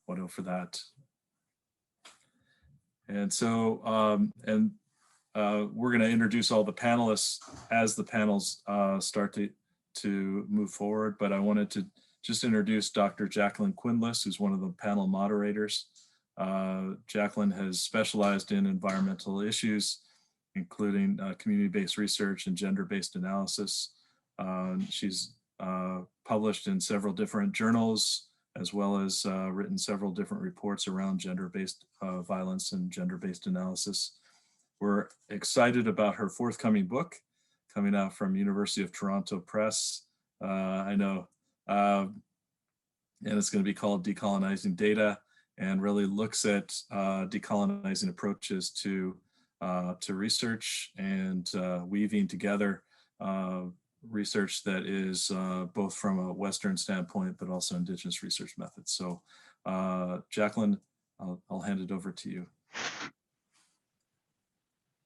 Wado for that. And so, we're going to introduce all the panelists as the panels start to move forward. But I wanted to just introduce Dr. Jacqueline Quindless, who's one of the panel moderators. Jacqueline has specialized in environmental issues, including community-based research and gender-based analysis. She's published in several different journals, as well as written several different reports around gender-based violence and gender-based analysis. We're excited about her forthcoming book coming out from University of Toronto Press. I know, and it's going to be called Decolonizing Data, and really looks at decolonizing approaches to research and weaving together research that is both from a Western standpoint, but also Indigenous research methods. So Jacqueline, I'll hand it over to you.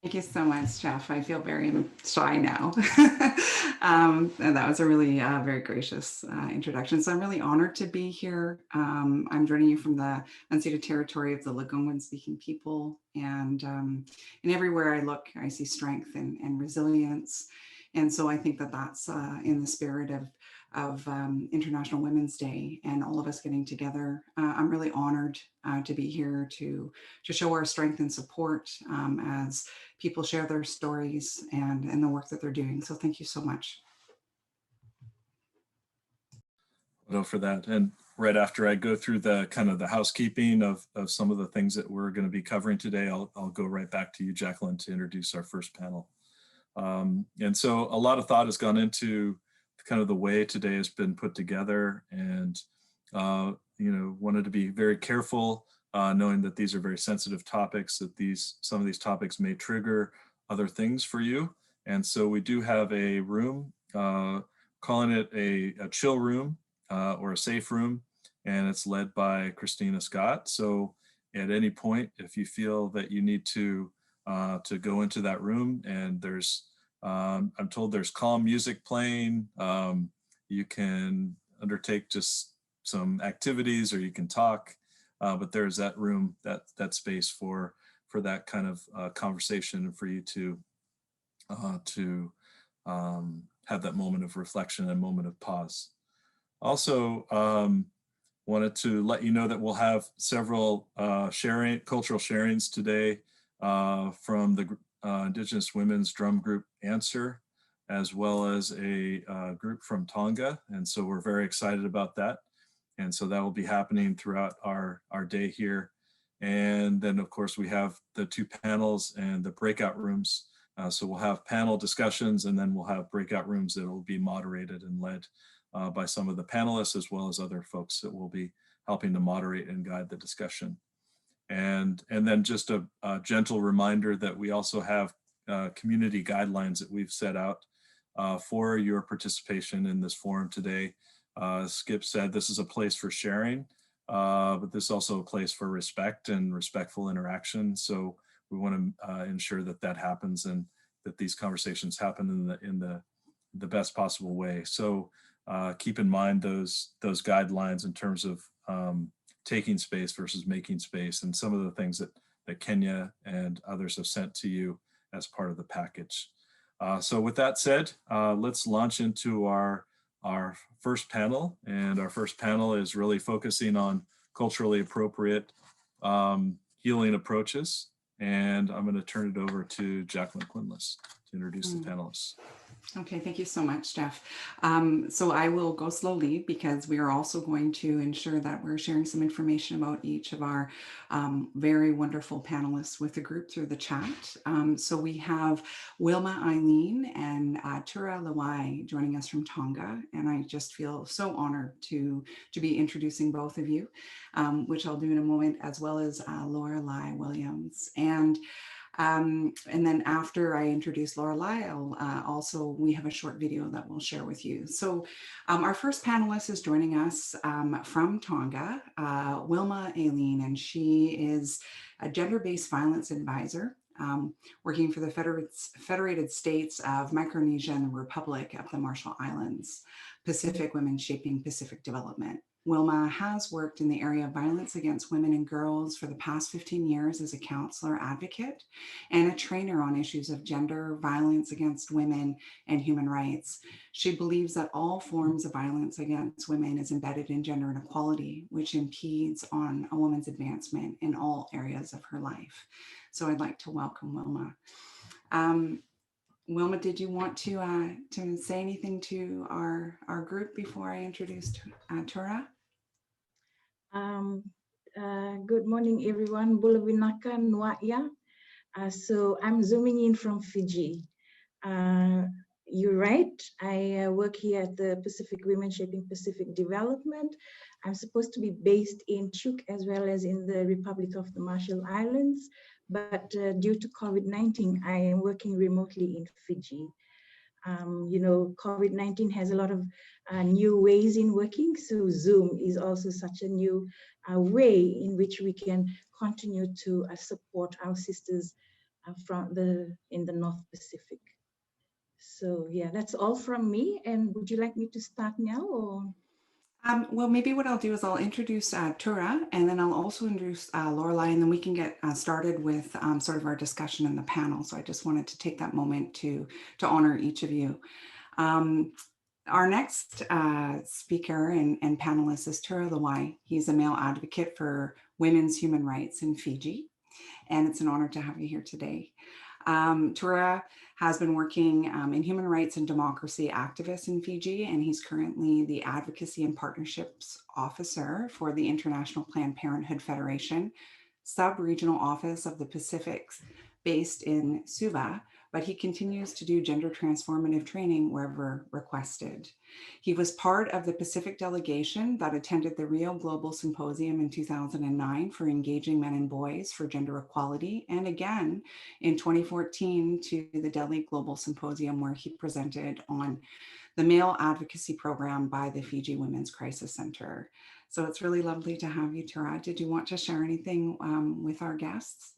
Thank you so much, Jeff. I feel very shy now. And that was a really very gracious introduction. So I'm really honored to be here. I'm joining you from the unceded territory of the Lekwungen speaking people. And everywhere I look, I see strength and resilience. And so I think that that's in the spirit of International Women's Day and all of us getting together. I'm really honored to be here to show our strength and support as people share their stories and the work that they're doing. So thank you so much. Well, for that. And right after I go through the kind of the housekeeping of some of the things that we're going to be covering today, I'll go right back to you, Jacqueline, to introduce our first panel. And so a lot of thought has gone into kind of the way today has been put together, and wanted to be very careful, knowing that these are very sensitive topics, that some of these topics may trigger other things for you. And so we do have a room, calling it a chill room or a safe room, and it's led by Christina Scott. So at any point, if you feel that you need to go into that room, and there's I'm told there's calm music playing. You can undertake just some activities, or you can talk, but there's that room, that space for that kind of conversation, and for you to have that moment of reflection and moment of pause. Also, wanted to let you know that we'll have several cultural sharings today from the Indigenous Women's Drum Group Answer, as well as a group from Tonga. And so we're very excited about that. And so that will be happening throughout our day here. And then of course we have the two panels and the breakout rooms. So we'll have panel discussions, and then we'll have breakout rooms that will be moderated and led by some of the panelists, as well as other folks that will be helping to moderate and guide the discussion. And then just a gentle reminder that we also have community guidelines that we've set out for your participation in this forum today. Skip said this is a place for sharing, but this is also a place for respect and respectful interaction. So we want to ensure that that happens, and that these conversations happen in the best possible way. So keep in mind those guidelines in terms of taking space versus making space, and some of the things that Kenya and others have sent to you as part of the package. So with that said, let's launch into our first panel. And our first panel is really focusing on culturally appropriate healing approaches. And I'm going to turn it over to Jacqueline Quindless to introduce the panelists. Okay, thank you so much, Jeff. So I will go slowly, because we are also going to ensure that we're sharing some information about each of our very wonderful panelists with the group through the chat. So we have Wilma Eileen and Tura Lawai joining us from Tonga, and I just feel so honored to be introducing both of you, which I'll do in a moment, as well as Lorelei Williams. And then after I introduce Lorelei, we have a short video that we'll share with you. So our first panelist is joining us from Tonga, Wilma Eileen, and she is a gender-based violence advisor working for the Federated States of Micronesia and the Republic of the Marshall Islands, Pacific Women Shaping Pacific Development. Wilma has worked in the area of violence against women and girls for the past 15 years as a counselor advocate and a trainer on issues of gender, violence against women, and human rights. She believes that all forms of violence against women is embedded in gender inequality, which impedes on a woman's advancement in all areas of her life. So I'd like to welcome Wilma. Wilma, did you want to say anything to our group before I introduce Tura? Um, Good morning, everyone. Bulawinaka Nwaya. So I'm zooming in from Fiji. You're right. I work here at the Pacific Women Shaping Pacific Development. I'm supposed to be based in Chuuk as well as in the Republic of the Marshall Islands. But due to COVID-19, I am working remotely in Fiji. COVID-19 has a lot of new ways in working. So Zoom is also such a new way in which we can continue to support our sisters in the North Pacific. So yeah, that's all from me. And would you like me to start now or? Well, maybe what I'll do is I'll introduce Tura, and then I'll also introduce Lorelei, and then we can get started with sort of our discussion in the panel. So I just wanted to take that moment to honor each of you. Our next speaker and panelist is Tura Lawai. He's a male advocate for women's human rights in Fiji, and it's an honor to have you here today. Tura has been working in human rights and democracy activists in Fiji, and he's currently the Advocacy and Partnerships Officer for the International Planned Parenthood Federation, sub-regional office of the Pacifics based in Suva, but he continues to do gender transformative training wherever requested. He was part of the Pacific delegation that attended the Rio Global Symposium in 2009 for engaging men and boys for gender equality, and again in 2014 to the Delhi Global Symposium where he presented on the male advocacy program by the Fiji Women's Crisis Center. So it's really lovely to have you, Tura. Did you want to share anything with our guests?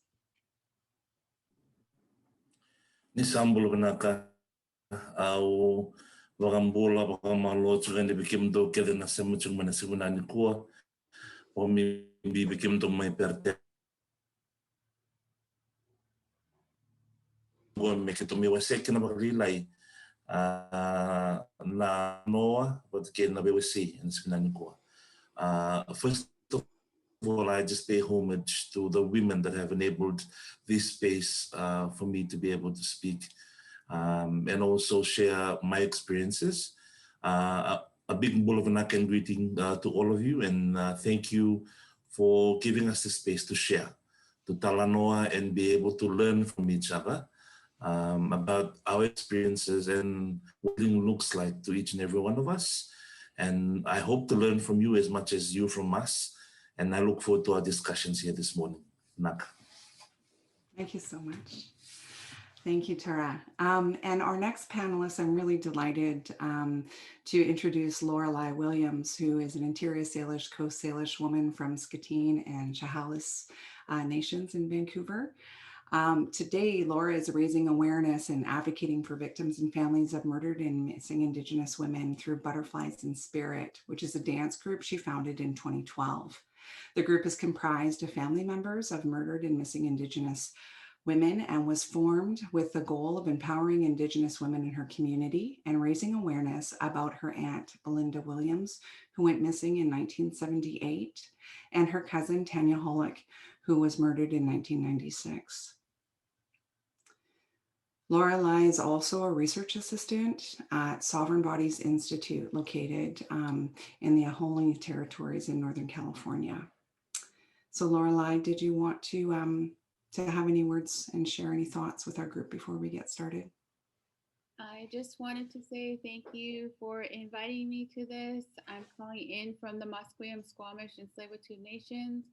Nisambul benaka au wakambula wakamalo tsugende bikim do kede na semuchung mana sigunani kuwa o mi bikim do mai perte o me ke to mi wase kena bakrilai na noa but ke na be wase in sigunani kuwa. First of all, I just pay homage to the women that have enabled this space for me to be able to speak and also share my experiences. A big Bulawanakan greeting to all of you, and thank you for giving us the space to share, to talanoa and be able to learn from each other about our experiences and what it looks like to each and every one of us. And I hope to learn from you as much as you from us. And I look forward to our discussions here this morning. Naka. Thank you so much. Thank you, Tura. And our next panelist, I'm really delighted to introduce Lorelei Williams, who is an Interior Salish, Coast Salish woman from Skatine and Chehalis nations in Vancouver. Today, Laura is raising awareness and advocating for victims and families of murdered and missing Indigenous women through Butterflies in Spirit, which is a dance group she founded in 2012. The group is comprised of family members of murdered and missing Indigenous women and was formed with the goal of empowering Indigenous women in her community and raising awareness about her aunt, Belinda Williams, who went missing in 1978, and her cousin, Tanya Hollick, who was murdered in 1996. Lorelei is also a research assistant at Sovereign Bodies Institute, located in the Ahole Territories in Northern California. So Lorelei, did you want to have any words and share any thoughts with our group before we get started? I just wanted to say thank you for inviting me to this. I'm calling in from the Musqueam, Squamish, and Tsleil-Waututh Nations,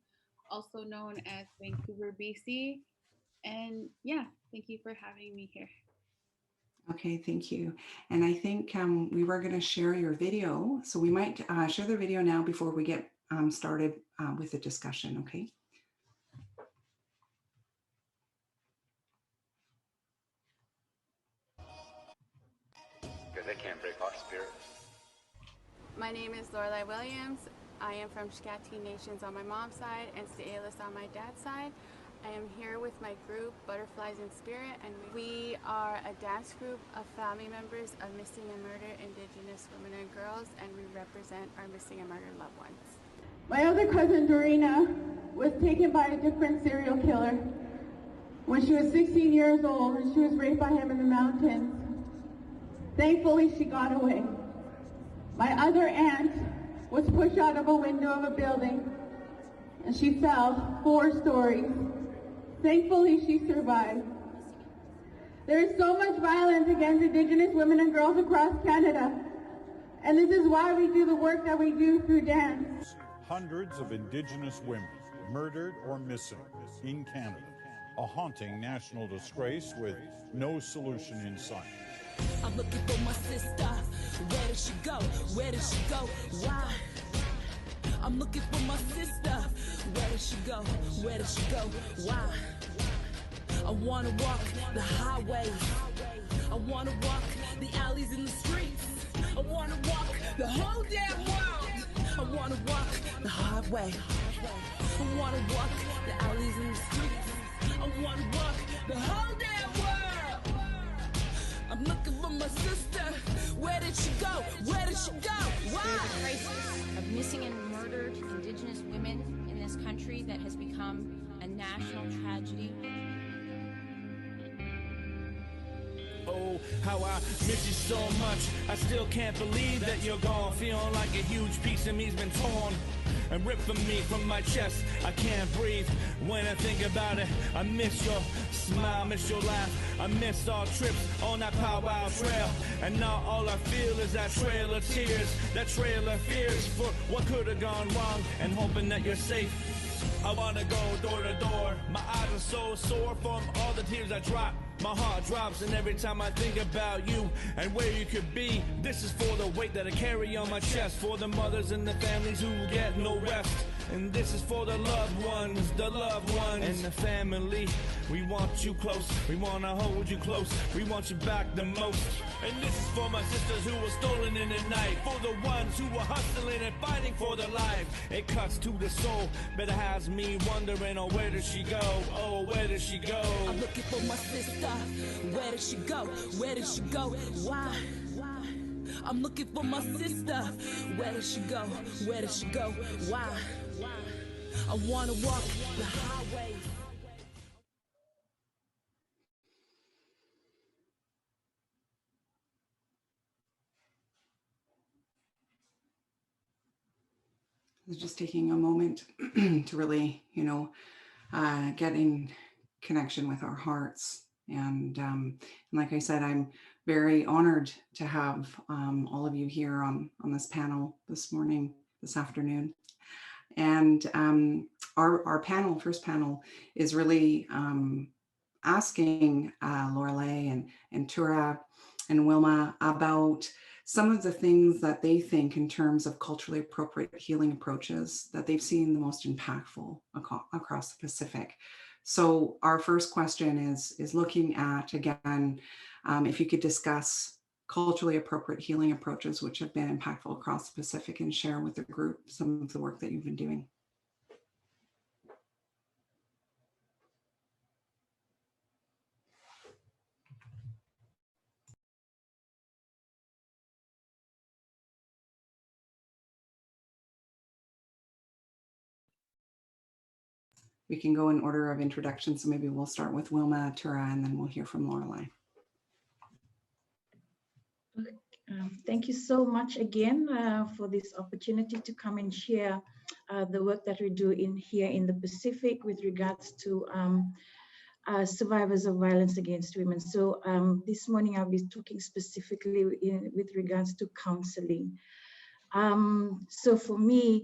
also known as Vancouver, BC. And yeah, thank you for having me here. Okay, thank you. And I think we were going to share your video. So we might share the video now before we get started with the discussion, okay? Because they can't break our spirit. My name is Lorelei Williams. I am from Shkati Nations on my mom's side and St'elis on my dad's side. I am here with my group, Butterflies in Spirit, and we are a dance group of family members of missing and murdered Indigenous women and girls, and we represent our missing and murdered loved ones. My other cousin, Dorina, was taken by a different serial killer when she was 16 years old, and she was raped by him in the mountains. Thankfully, she got away. My other aunt was pushed out of a window of a building, and she fell 4 stories. Thankfully, she survived. There is so much violence against Indigenous women and girls across Canada, and this is why we do the work that we do through dance. Hundreds of Indigenous women murdered or missing in Canada. A haunting national disgrace with no solution in sight. I'm looking for my sister. Where did she go? Where did she go? Why? I'm looking for my sister. Where did she go? Where did she go? Why? I wanna walk the highways. I wanna walk the alleys and the streets. I wanna walk the whole damn world. I wanna walk the highway. I wanna walk the alleys and the streets. I wanna walk the whole damn world. I'm looking for my sister. Where did she go? Where did she go? Why? There's a crisis of missing and murdered Indigenous women in this country that has become a national tragedy. Oh, how I miss you so much. I still can't believe that you're gone. Feeling like a huge piece of me's been torn and ripped from me, from my chest. I can't breathe when I think about it. I miss your smile, miss your laugh. I miss our trips on that powwow trail. And now all I feel is that trail of tears, that trail of fears for what could have gone wrong, and hoping that you're safe. I wanna go door to door. My eyes are so sore from all the tears I drop. My heart drops, and every time I think about you and where you could be, this is for the weight that I carry on my chest, for the mothers and the families who get no rest. And this is for the loved ones, and the family. We want you close, we wanna hold you close, we want you back the most. And this is for my sisters who were stolen in the night, for the ones who were hustling and fighting for their life. It cuts to the soul, but it has me wondering, oh, where does she go? Oh, where does she go? I'm looking for my sister. Where did she go? Where did she go? Why? I'm looking for my sister. Where did she go? Where did she go? Why? I wanna walk the highway. Just taking a moment to really, get in connection with our hearts. And like I said, I'm very honored to have all of you here on this panel this morning, this afternoon. And our panel, first panel, is really asking Lorelei and Tura and Wilma about some of the things that they think in terms of culturally appropriate healing approaches that they've seen the most impactful across the Pacific. So our first question is looking at, again, if you could discuss culturally appropriate healing approaches which have been impactful across the Pacific, and share with the group some of the work that you've been doing. We can go in order of introduction, so maybe we'll start with Wilma, Tura, and then we'll hear from Lorelei. Thank you so much again for this opportunity to come and share the work that we do here in the Pacific with regards to survivors of violence against women. So this morning I'll be talking specifically with regards to counseling. So for me,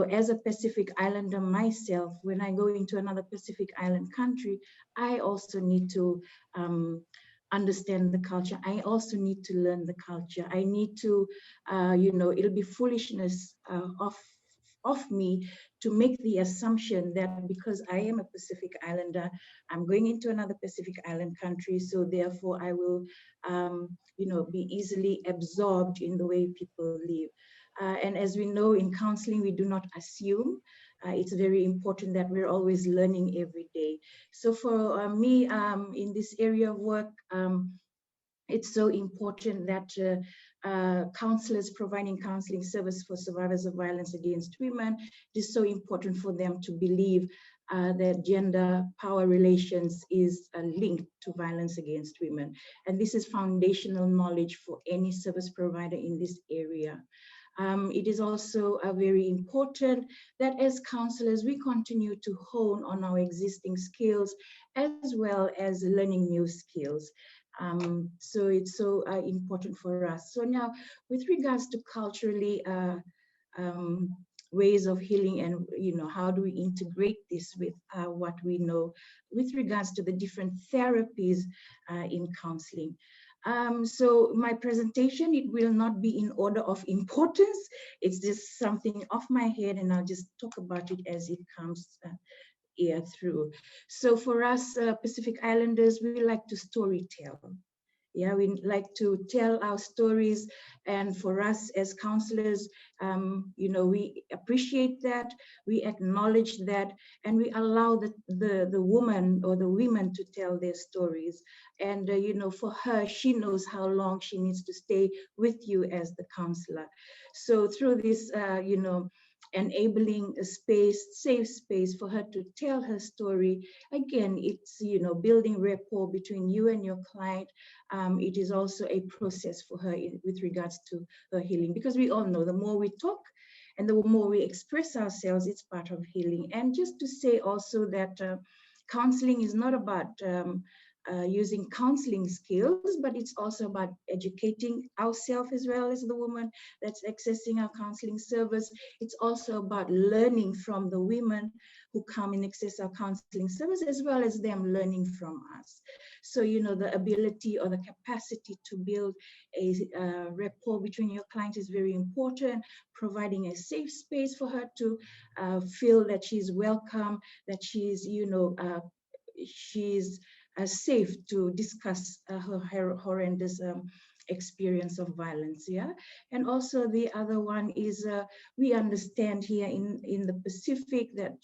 as a Pacific Islander myself, when I go into another Pacific Island country, I also need to understand the culture. I also need to learn the culture. I need to, it'll be foolishness of me to make the assumption that because I am a Pacific Islander, I'm going into another Pacific Island country, so therefore I will, be easily absorbed in the way people live. And as we know, in counseling, we do not assume. It's very important that we're always learning every day. So for me, in this area of work, it's so important that counselors providing counseling service for survivors of violence against women, it is so important for them to believe that gender power relations is linked to violence against women. And this is foundational knowledge for any service provider in this area. It is also very important that as counselors, we continue to hone on our existing skills as well as learning new skills. So it's so important for us. So now, with regards to culturally ways of healing, and how do we integrate this with what we know with regards to the different therapies in counseling. So my presentation, it will not be in order of importance. It's just something off my head, and I'll just talk about it as it comes through. So for us Pacific Islanders, we like to story tell. Yeah, we like to tell our stories, and for us as counselors, we appreciate that, we acknowledge that, and we allow the woman or the women to tell their stories. And for her, she knows how long she needs to stay with you as the counselor. So through this, enabling a space, safe space for her to tell her story. Again, it's, building rapport between you and your client. It is also a process for her with regards to her healing, because we all know the more we talk and the more we express ourselves, it's part of healing. And just to say also that counseling is not about using counseling skills, but it's also about educating ourselves as well as the woman that's accessing our counseling service. It's also about learning from the women who come and access our counseling service, as well as them learning from us. So, the ability or the capacity to build a rapport between your clients is very important, providing a safe space for her to feel that she's welcome, that she's, she's safe to discuss her horrendous experience of violence. Yeah. And also the other one is we understand here in the Pacific that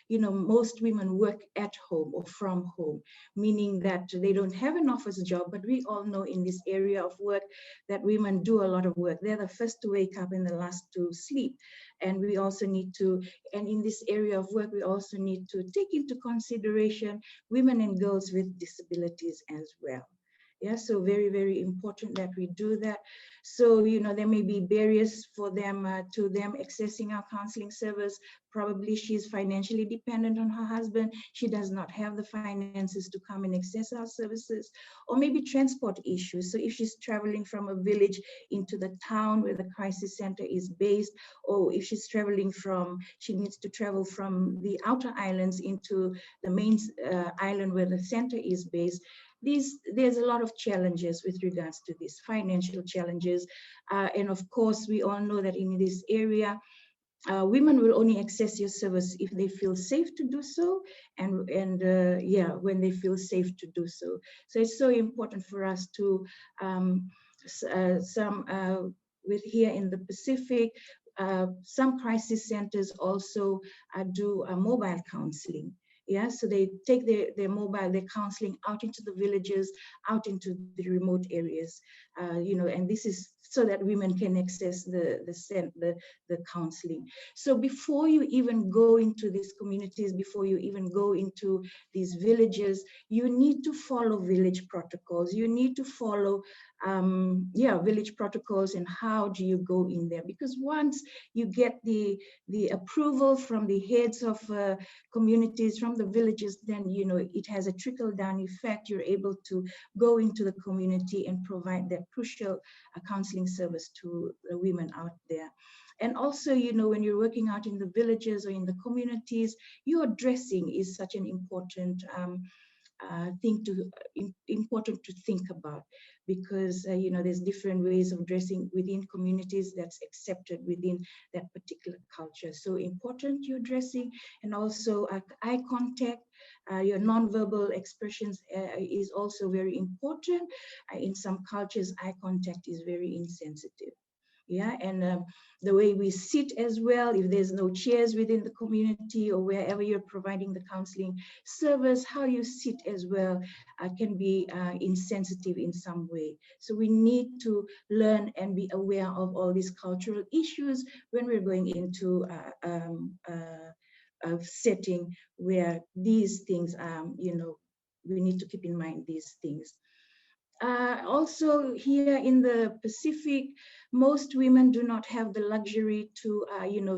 most women work at home or from home, meaning that they don't have an office job. But we all know in this area of work that women do a lot of work. They're the first to wake up and the last to sleep. And we also need to, and in this area of work, we also need to take into consideration women and girls with disabilities as well. Yeah, so very, very important that we do that. So, there may be barriers for them to them accessing our counseling service. Probably she's financially dependent on her husband. She does not have the finances to come and access our services, or maybe transport issues. So if she's traveling from a village into the town where the crisis center is based, or if she's traveling she needs to travel from the outer islands into the main island where the center is based. There's a lot of challenges with regards to these financial challenges. And of course, we all know that in this area, women will only access your service if they feel safe to do so, and when they feel safe to do so. So it's so important for us to with here in the Pacific, some crisis centers also do mobile counseling. Yeah, so they take their counseling out into the villages, out into the remote areas, and this is so that women can access the counseling. So before you even go into these communities, before you even go into these villages, you need to follow village protocols. You need to follow village protocols, and how do you go in there? Because once you get the approval from the heads of communities, from the villages, then it has a trickle-down effect. You're able to go into the community and provide that crucial counseling service to the women out there. And also, when you're working out in the villages or in the communities, your dressing is such an important important to think about, because there's different ways of dressing within communities that's accepted within that particular culture. So important your dressing, and also eye contact, your nonverbal expressions is also very important. In some cultures, eye contact is very insensitive. Yeah, and the way we sit as well, if there's no chairs within the community or wherever you're providing the counseling service, how you sit as well can be insensitive in some way. So we need to learn and be aware of all these cultural issues when we're going into a setting where these things, we need to keep in mind these things. Also here in the Pacific, most women do not have the luxury to,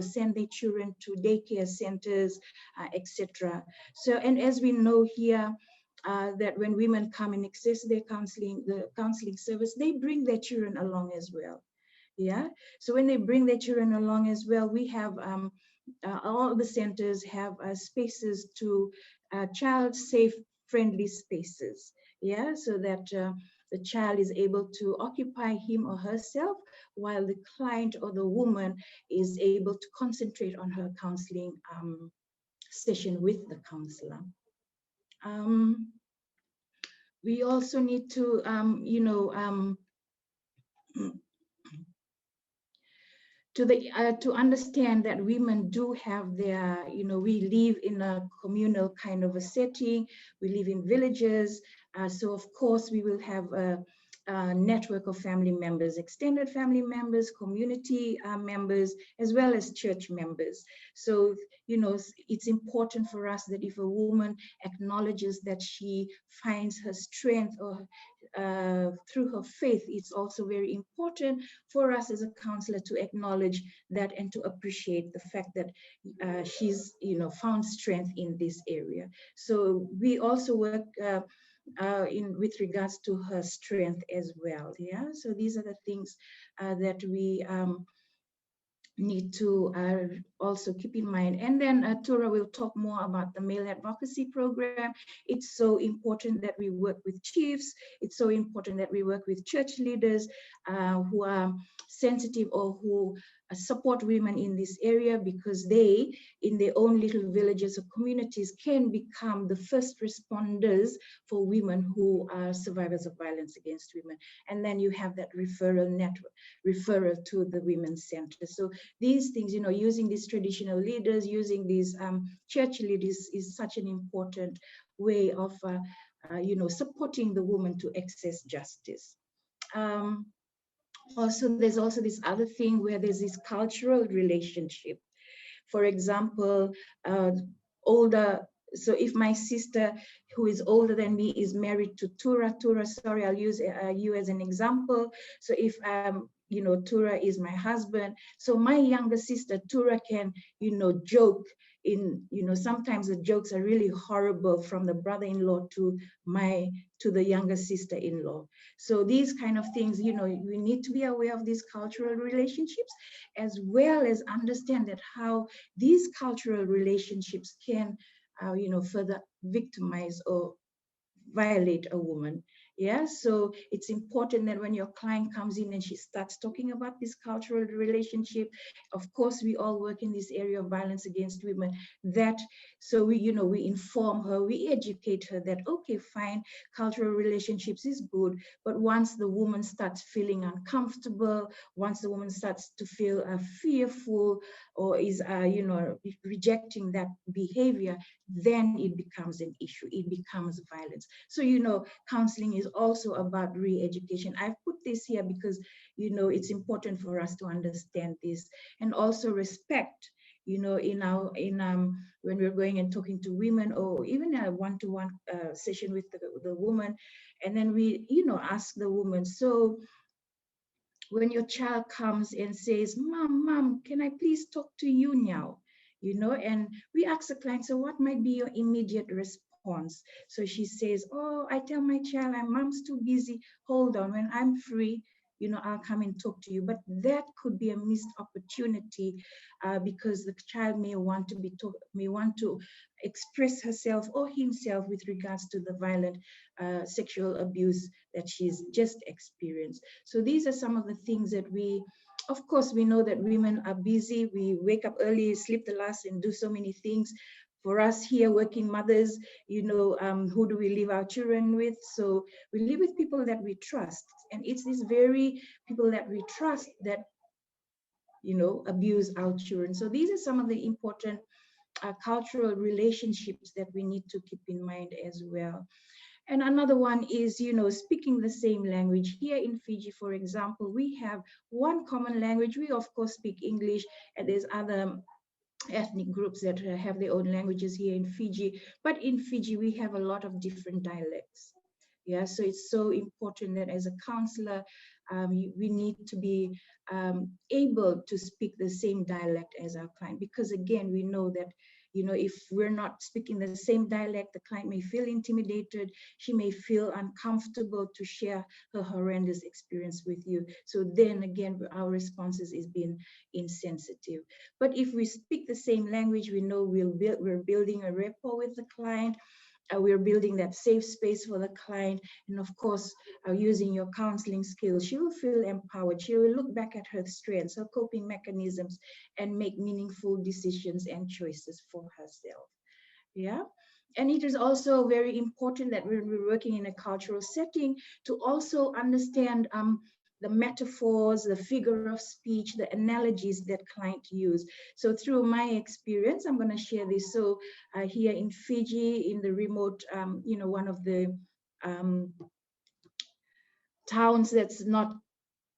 send their children to daycare centers, etc. So, and as we know here, that when women come and access their the counseling service, they bring their children along as well. Yeah. So when they bring their children along as well, we have all the centers have spaces to child safe, friendly spaces. Yeah. So that the child is able to occupy him or herself while the client or the woman is able to concentrate on her counseling session with the counselor. We also need to, to understand that women do have their, we live in a communal kind of a setting, we live in villages, so of course we will have a network of family members, extended family members, community members, as well as church members. So, it's important for us that if a woman acknowledges that she finds her strength or through her faith, it's also very important for us as a counselor to acknowledge that and to appreciate the fact that she's, found strength in this area. So we also work with regards to her strength as well. Yeah. So these are the things that we need to also keep in mind. And then Tura will talk more about the male advocacy program. It's so important that we work with chiefs. It's so important that we work with church leaders who are sensitive or who support women in this area, because they, in their own little villages or communities, can become the first responders for women who are survivors of violence against women. And then you have that referral network, referral to the women's center. So these things, using these traditional leaders, using these church leaders is such an important way of, supporting the woman to access justice. Also, there's also this other thing where there's this cultural relationship. For example, so if my sister who is older than me is married to Tura, sorry, I'll use you as an example. So if Tura is my husband, so my younger sister Tura can, joke in, sometimes the jokes are really horrible from the brother-in-law to the younger sister-in-law. So these kind of things, we need to be aware of these cultural relationships, as well as understand that how these cultural relationships can, further victimize or violate a woman. Yeah, so it's important that when your client comes in and she starts talking about this cultural relationship, of course we all work in this area of violence against women, that so we inform her, we educate her that okay, fine, cultural relationships is good, but once the woman starts feeling uncomfortable, once the woman starts to feel fearful or is rejecting that behavior, then it becomes an issue, it becomes violence. So counseling is also about re-education. I've put this here because it's important for us to understand this, and also respect, when we're going and talking to women, or even a one-to-one session with the woman, and then we ask the woman, so when your child comes and says, mom, can I please talk to you now? And we ask the client, so what might be your immediate response? So she says, oh, I tell my child, mom's too busy. Hold on, when I'm free, I'll come and talk to you. But that could be a missed opportunity because the child may want to express herself or himself with regards to the violent sexual abuse that she's just experienced. So these are some of the things that of course, we know that women are busy. We wake up early, sleep the last, and do so many things. For us here, working mothers, who do we leave our children with? So we live with people that we trust. And it's these very people that we trust that abuse our children. So these are some of the important cultural relationships that we need to keep in mind as well. And another one is, speaking the same language. Here in Fiji, for example, we have one common language. We, of course, speak English, and there's other ethnic groups that have their own languages here in Fiji. But in Fiji, we have a lot of different dialects. Yeah, so it's so important that as a counselor, we need to be able to speak the same dialect as our client, because again, we know that, if we're not speaking the same dialect, the client may feel intimidated, she may feel uncomfortable to share her horrendous experience with you. So then again, our responses is being insensitive. But if we speak the same language, we know we're building a rapport with the client. We're building that safe space for the client. And of course, using your counseling skills, she will feel empowered. She will look back at her strengths, her coping mechanisms, and make meaningful decisions and choices for herself. Yeah. And it is also very important that when we're working in a cultural setting to also understand the metaphors, the figure of speech, the analogies that client use. So through my experience, I'm going to share this. So here in Fiji, in the remote, one of the towns that's not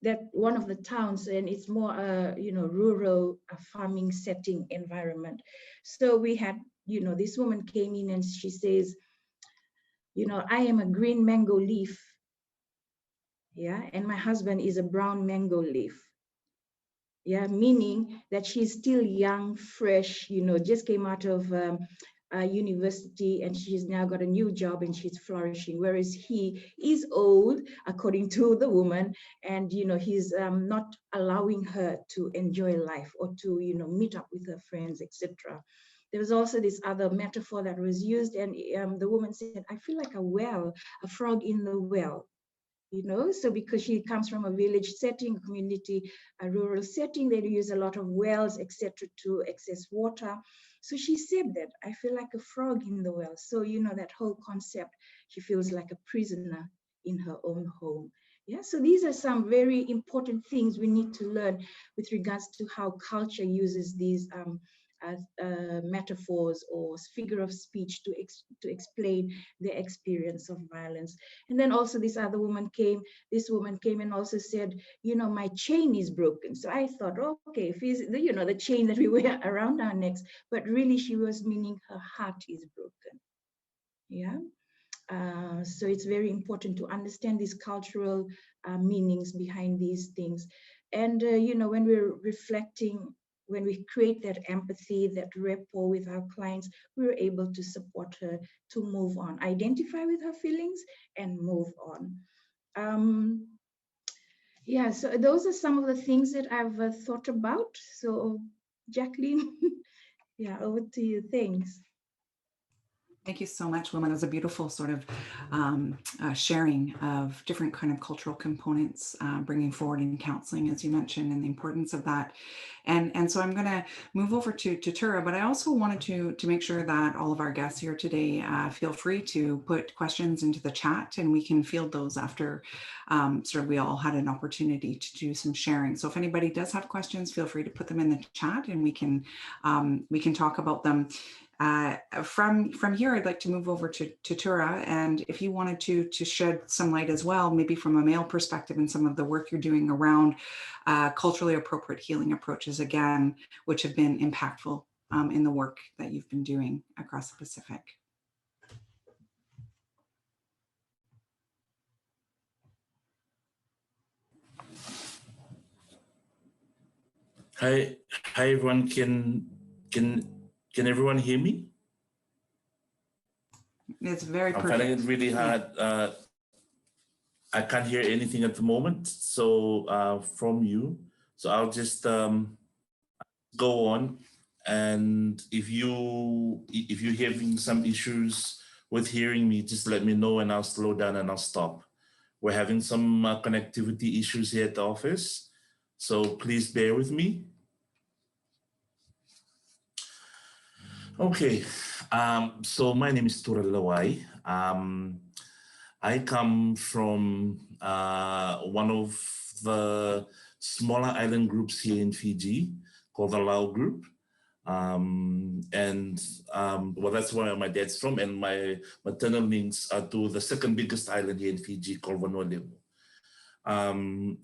that one of the towns, and it's more rural farming setting environment. So we had, this woman came in and she says, I am a green mango leaf. Yeah, and my husband is a brown mango leaf. Yeah, meaning that she's still young, fresh, just came out of university, and she's now got a new job and she's flourishing, whereas he is old, according to the woman, and he's not allowing her to enjoy life or to meet up with her friends, etc. There was also this other metaphor that was used, and the woman said, I feel like a well, a frog in the well. So because she comes from a village setting, community, a rural setting, they use a lot of wells, etc., to access water. So she said that, I feel like a frog in the well. So, that whole concept, she feels like a prisoner in her own home. Yeah, so these are some very important things we need to learn with regards to how culture uses these metaphors or figure of speech to explain the experience of violence. And then also this woman came and also said, my chain is broken. So I thought, okay, if it's the chain that we wear around our necks, but really she was meaning her heart is broken. Yeah. So it's very important to understand these cultural meanings behind these things. And, when we're reflecting, when we create that empathy, that rapport with our clients, we're able to support her to move on, identify with her feelings and move on. Yeah, so those are some of the things that I've thought about. So Jacqueline, yeah, over to you. Thanks. Thank you so much, woman. It was a beautiful sort of sharing of different kind of cultural components, bringing forward in counseling, as you mentioned, and the importance of that. And so I'm going to move over to Tura, but I also wanted to make sure that all of our guests here today feel free to put questions into the chat, and we can field those after sort of we all had an opportunity to do some sharing. So if anybody does have questions, feel free to put them in the chat, and we can talk about them. From here, I'd like to move over to Tura, and if you wanted to shed some light as well, maybe from a male perspective and some of the work you're doing around culturally appropriate healing approaches, again, which have been impactful in the work that you've been doing across the Pacific. Hi everyone. Can everyone hear me? It's very perfect. I'm finding it really hard. I can't hear anything at the moment. So from you, so I'll just go on. And if you're having some issues with hearing me, just let me know and I'll slow down and I'll stop. We're having some connectivity issues here at the office, so please bear with me. Okay, so my name is Tura Lawai. I come from one of the smaller island groups here in Fiji called the Lao group. Well, that's where my dad's from, and my maternal links are to the second biggest island here in Fiji called Vanuatu.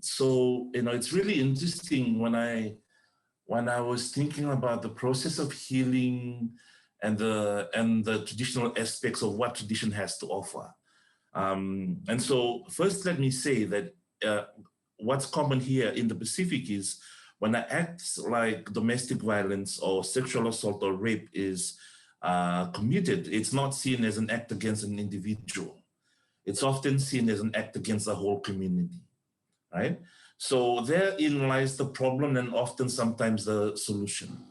So, you know, it's really interesting when I was thinking about the process of healing and the traditional aspects of what tradition has to offer. And so first, let me say that what's common here in the Pacific is when an act like domestic violence or sexual assault or rape is committed, it's not seen as an act against an individual. It's often seen as an act against the whole community, right? So therein lies the problem and often sometimes the solution.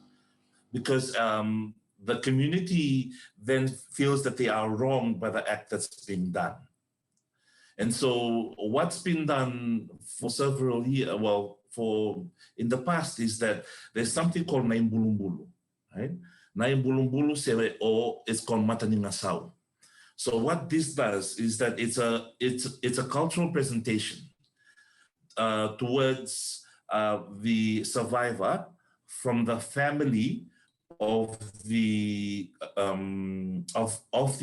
Because the community then feels that they are wrong by the act that's being done. And so what's been done for several years, well, in the past is that there's something called Naimbulumbulu, right? Naimbulumbulu sewe, or it's called Mataningasau. So what this does is that it's a cultural presentation towards the survivor from the family of the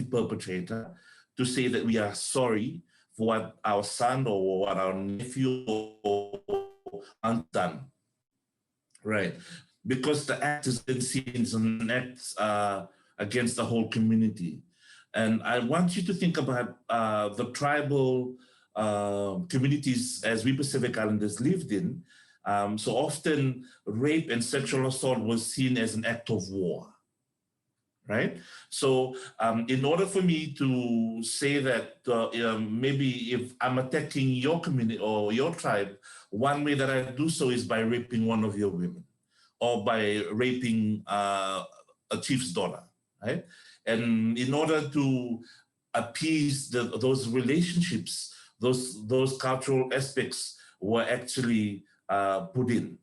perpetrator to say that we are sorry for what our son or what our nephew or aunt done, right? Because the act is then seen as an act against the whole community. And I want you to think about the tribal communities as we Pacific Islanders lived in. So often rape and sexual assault was seen as an act of war, right? So in order for me to say that maybe if I'm attacking your community or your tribe, one way that I do so is by raping one of your women or by raping a chief's daughter, right? And in order to appease those relationships, those cultural aspects were actually put in,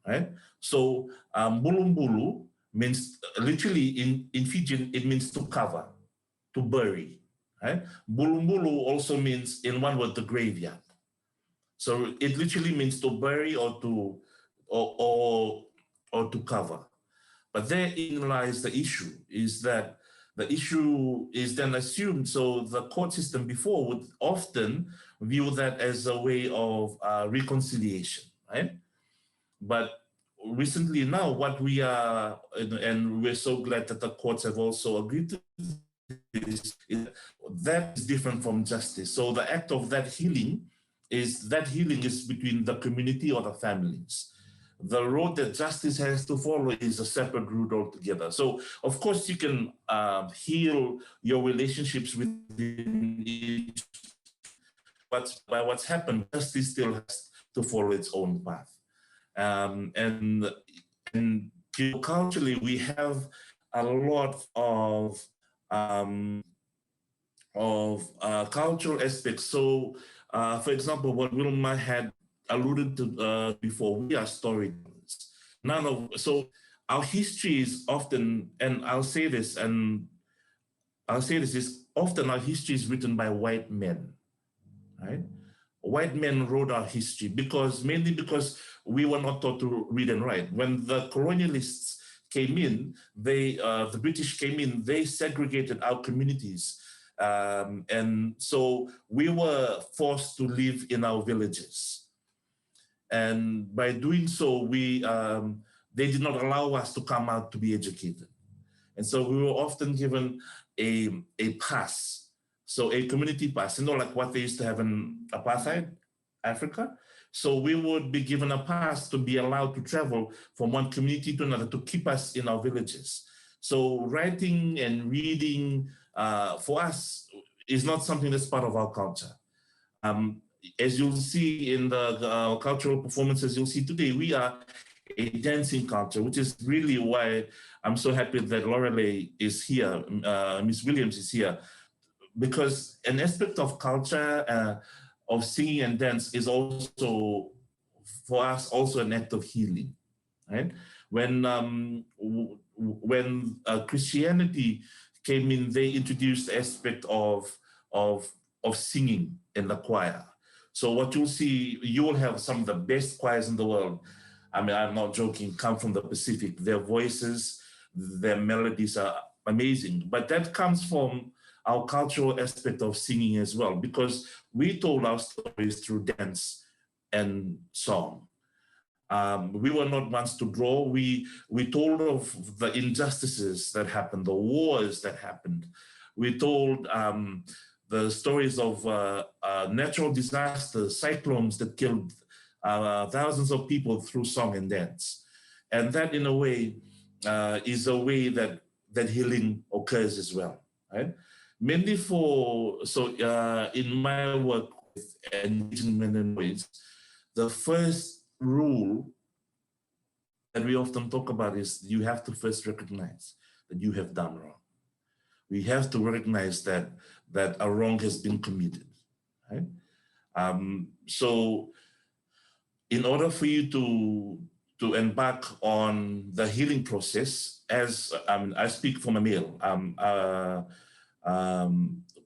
right? So bulumbulu means literally in Fijian, it means to cover, to bury, right? Bulumbulu also means in one word, the graveyard. So it literally means to bury or to cover. But therein lies the issue, is that the issue is then assumed. So the court system before would often view that as a way of reconciliation, right? But recently now, what we are, and we're so glad that the courts have also agreed to this, that is different from justice. So the act of that healing is between the community or the families. The road that justice has to follow is a separate route altogether. So, of course, you can heal your relationships within each, but by what's happened, justice still has to follow its own path. And culturally, we have a lot of cultural aspects. So, for example, what Wilma had alluded to before, we are storytellers. So our history is often, and I'll say this, is often our history is written by white men, right? White men wrote our history mainly because we were not taught to read and write. When the colonialists came in, the British came in, they segregated our communities. And so we were forced to live in our villages. And by doing so, they did not allow us to come out to be educated. And so we were often given a pass, so a community pass, like what they used to have in apartheid Africa. So we would be given a pass to be allowed to travel from one community to another to keep us in our villages. So writing and reading for us is not something that's part of our culture. As you'll see in the cultural performances you'll see today, we are a dancing culture, which is really why I'm so happy that Lorelei is here, Ms. Williams is here, because an aspect of culture, of singing and dance is also, for us, also an act of healing, right? When Christianity came in, they introduced the aspect of singing in the choir. So what you'll see, you will have some of the best choirs in the world. I mean, I'm not joking, come from the Pacific. Their voices, their melodies are amazing. But that comes from our cultural aspect of singing as well, because we told our stories through dance and song. We were not ones to draw. We told of the injustices that happened, the wars that happened. We told the stories of natural disasters, cyclones that killed thousands of people through song and dance. And that, in a way, is a way that healing occurs as well, right? Mainly in my work with Indigenous men and boys, the first rule that we often talk about is you have to first recognize that you have done wrong. We have to recognize that a wrong has been committed, right? So in order for you to embark on the healing process, as I speak from a male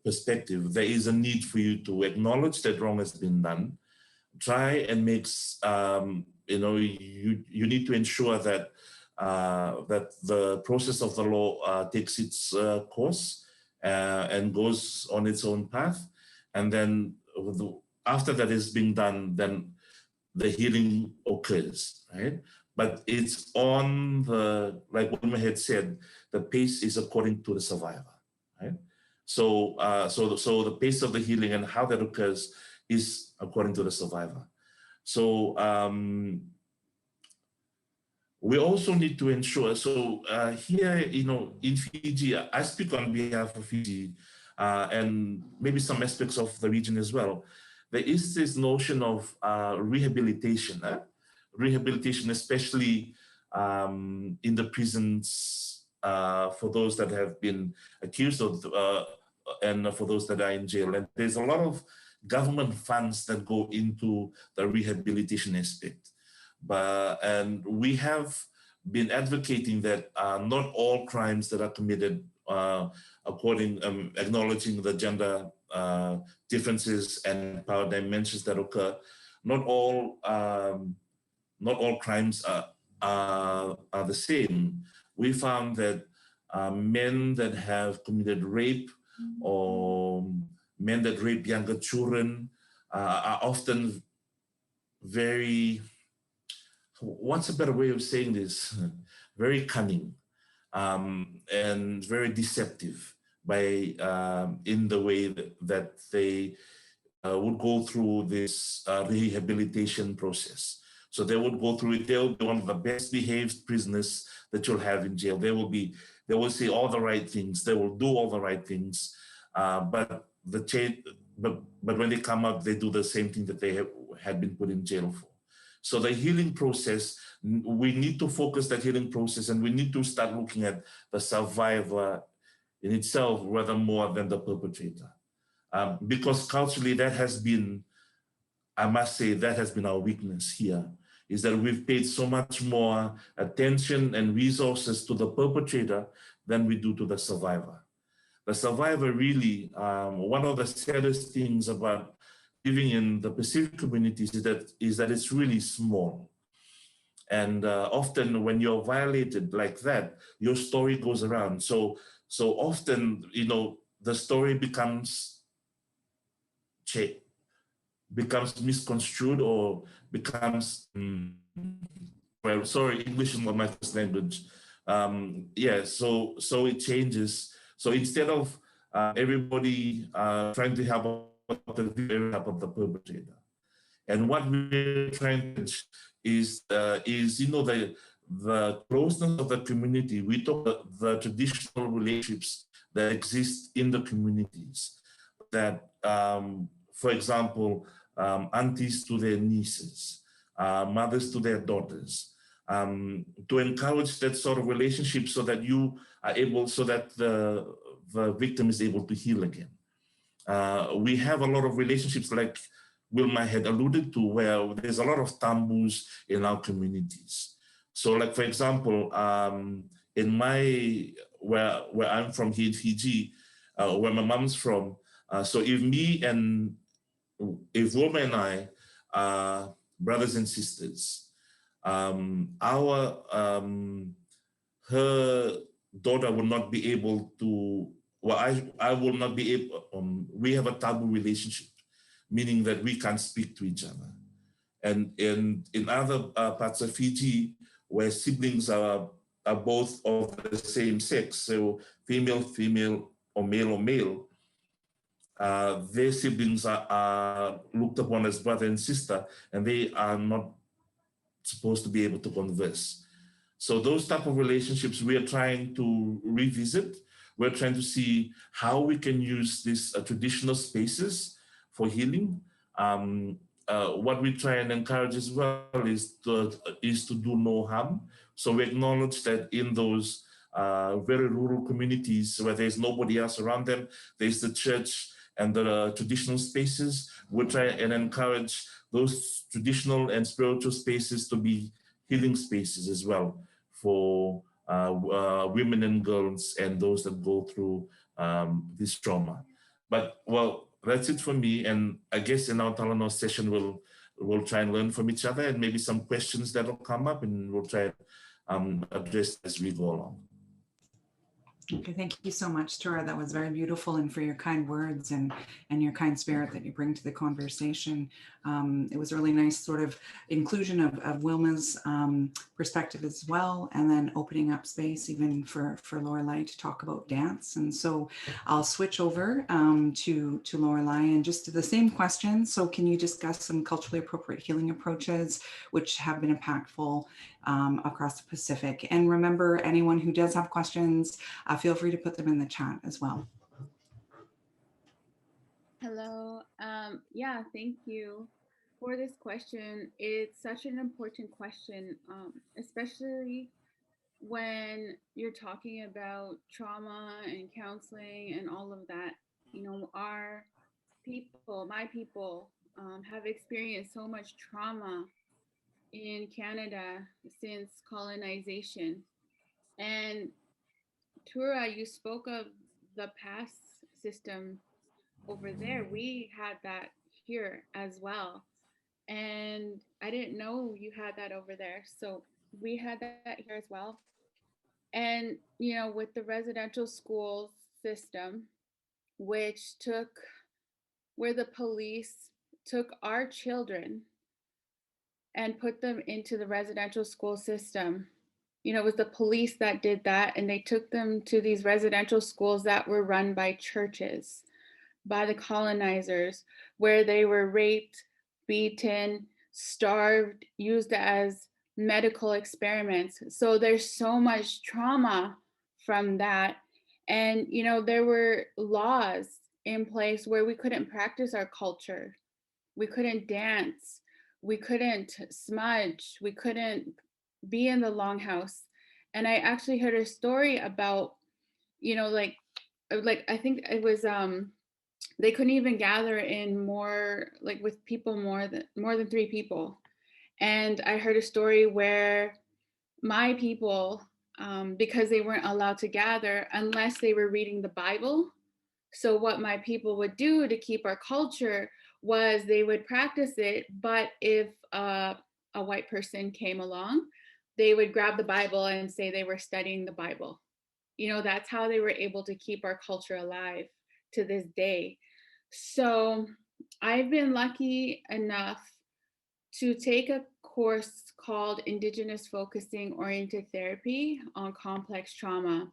perspective, there is a need for you to acknowledge that wrong has been done. Try and make, you need to ensure that that the process of the law takes its course and goes on its own path. And then after that is being done, then the healing occurs, right? But it's on the, like what Wilma had said, the pace is according to the survivor, right? So, so the pace of the healing and how that occurs is according to the survivor. So we also need to ensure, so here, in Fiji, I speak on behalf of Fiji and maybe some aspects of the region as well. There is this notion of rehabilitation, rehabilitation, especially in the prisons for those that have been accused of, and for those that are in jail. And there's a lot of government funds that go into the rehabilitation aspect. And we have been advocating that not all crimes that are committed, acknowledging the gender differences and power dimensions that occur, not all crimes are the same. We found that men that have committed rape or men that rape younger children are often very, what's a better way of saying this? Very cunning and very deceptive in the way that they would go through this rehabilitation process. So they would go through it. They'll be one of the best behaved prisoners that you'll have in jail. They will say all the right things. They will do all the right things. But when they come out, they do the same thing that they had been put in jail for. So the healing process, we need to focus that healing process, and we need to start looking at the survivor in itself rather more than the perpetrator. Because culturally that has been, I must say, that has been our weakness here, is that we've paid so much more attention and resources to the perpetrator than we do to the survivor. The survivor really, one of the saddest things about living in the Pacific communities is that it's really small. And often when you're violated like that, your story goes around. So often, the story becomes misconstrued or becomes, well, sorry, English is not my first language. So it changes. So instead of everybody trying to help the perpetrator, and what we're trying to is the closeness of the community. We talk about the traditional relationships that exist in the communities. That, for example, aunties to their nieces, mothers to their daughters, to encourage that sort of relationship so that you are able, so that the victim is able to heal again. We have a lot of relationships like Wilma had alluded to, where there's a lot of taboos in our communities. So like, for example, in where I'm from here in Fiji, where my mom's from, so if me and if Wilma and I are brothers and sisters, her daughter will not be able to, well, I will not be able, we have a taboo relationship, meaning that we can't speak to each other. And in other parts of Fiji, where siblings are both of the same sex, so female, female, or male, their siblings are looked upon as brother and sister, and they are not supposed to be able to converse. So those type of relationships we are trying to revisit. We're trying to see how we can use these traditional spaces for healing. What we try and encourage as well is to do no harm. So we acknowledge that in those very rural communities where there's nobody else around them, there's the church and the traditional spaces. We try and encourage those traditional and spiritual spaces to be healing spaces as well for women and girls and those that go through this trauma. But well, that's it for me. And I guess in our Talanoa session, we'll try and learn from each other, and maybe some questions that will come up, and we'll try and address as we go along. Okay, thank you so much, Tora. That was very beautiful, and for your kind words and your kind spirit that you bring to the conversation. It was a really nice sort of inclusion of Wilma's perspective as well, and then opening up space even for Lorelei to talk about dance. And so I'll switch over to Lorelei and just the same question. So can you discuss some culturally appropriate healing approaches which have been impactful across the Pacific? And remember, anyone who does have questions, feel free to put them in the chat as well. Hello. Yeah, thank you for this question. It's such an important question, especially when you're talking about trauma and counseling and all of that. You know, our people, my people, have experienced so much trauma in Canada since colonization. And Tura, you spoke of the pass system over there. We had that here as well. And I didn't know you had that over there. So we had that here as well. And, you know, with the residential school system, where the police took our children and put them into the residential school system. You know, it was the police that did that, and they took them to these residential schools that were run by churches, by the colonizers, where they were raped, beaten, starved, used as medical experiments. So there's so much trauma from that. And, you know, there were laws in place where we couldn't practice our culture. We couldn't dance. We couldn't smudge. We couldn't be in the longhouse. And I actually heard a story about, you know, like I think it was they couldn't even gather in more, like with people more than 3 people. And I heard a story where my people, because they weren't allowed to gather unless they were reading the Bible. So what my people would do to keep our culture was they would practice it, but if a white person came along, they would grab the Bible and say they were studying the Bible. You know, that's how they were able to keep our culture alive to this day. So I've been lucky enough to take a course called Indigenous Focusing Oriented Therapy on Complex Trauma.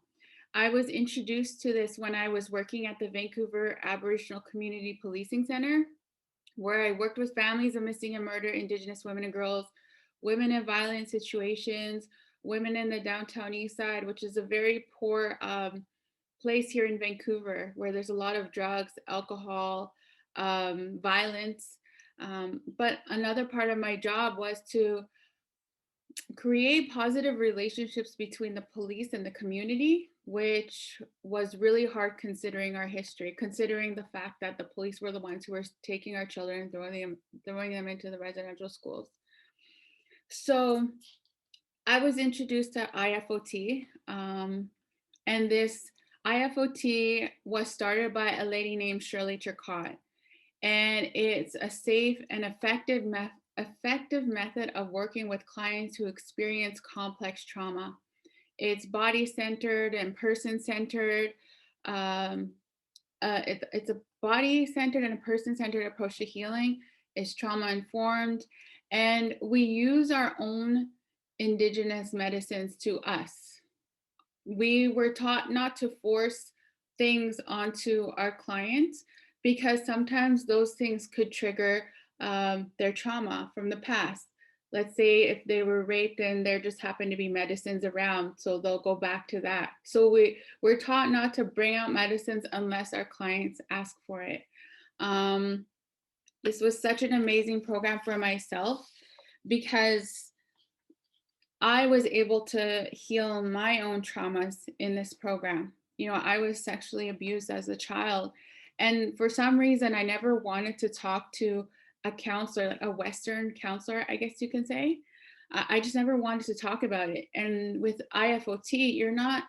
I was introduced to this when I was working at the Vancouver Aboriginal Community Policing Center, where I worked with families of missing and murdered Indigenous women and girls, women in violent situations, women in the downtown east side, which is a very poor place here in Vancouver, where there's a lot of drugs, alcohol, violence. But another part of my job was to create positive relationships between the police and the community, which was really hard considering our history, considering the fact that the police were the ones who were taking our children and throwing them into the residential schools. So I was introduced to IFOT, and this IFOT was started by a lady named Shirley Turcotte. and it's a safe and effective method of working with clients who experience complex trauma. It's body-centered and person-centered. It's a body-centered and a person-centered approach to healing. It's trauma-informed, and we use our own Indigenous medicines to us. We were taught not to force things onto our clients because sometimes those things could trigger their trauma from the past. Let's say if they were raped and there just happened to be medicines around, so they'll go back to that. So we're taught not to bring out medicines unless our clients ask for it. This was such an amazing program for myself because I was able to heal my own traumas in this program. You know, I was sexually abused as a child. And for some reason, I never wanted to talk to a counselor, like a Western counselor, I guess you can say. I just never wanted to talk about it. And with IFOT, you're not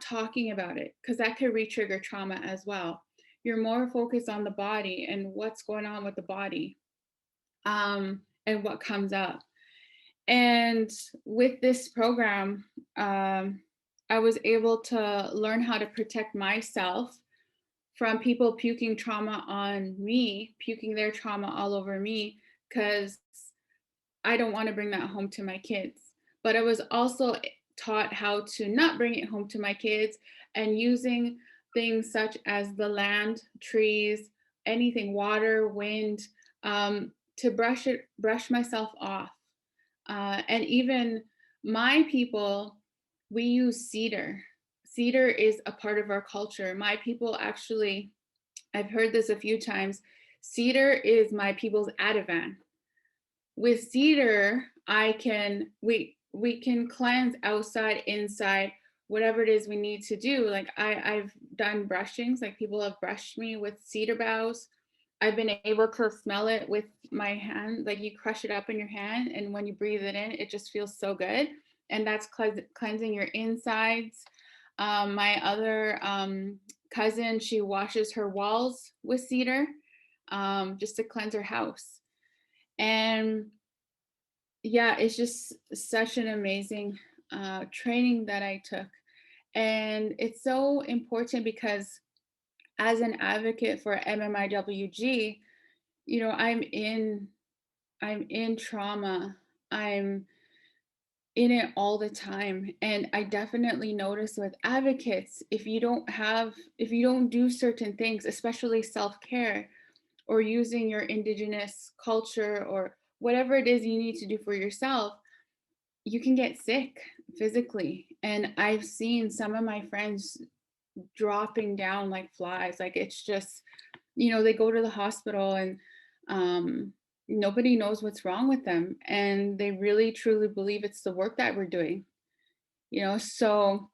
talking about it because that could re-trigger trauma as well. You're more focused on the body and what's going on with the body, and what comes up. And with this program, I was able to learn how to protect myself from people puking trauma on me, puking their trauma all over me, because I don't want to bring that home to my kids. But I was also taught how to not bring it home to my kids, and using things such as the land, trees, anything, water, wind, to brush myself off. And even my people, we use cedar. Cedar is a part of our culture. My people actually, I've heard this a few times, cedar is my people's Ativan. With cedar, we can cleanse outside, inside, whatever it is we need to do. Like I've done brushings, like people have brushed me with cedar boughs. I've been able to smell it with my hand, like you crush it up in your hand, and when you breathe it in, it just feels so good. And that's cleansing your insides. My other cousin, she washes her walls with cedar, just to cleanse her house. And yeah, it's just such an amazing training that I took. And it's so important because as an advocate for MMIWG, you know, I'm in trauma. I'm in it all the time. And I definitely notice with advocates, if you don't do certain things, especially self-care or using your Indigenous culture or whatever it is you need to do for yourself, you can get sick physically. And I've seen some of my friends dropping down like flies. Like it's just, you know, they go to the hospital and nobody knows what's wrong with them. And they really truly believe it's the work that we're doing, you know. So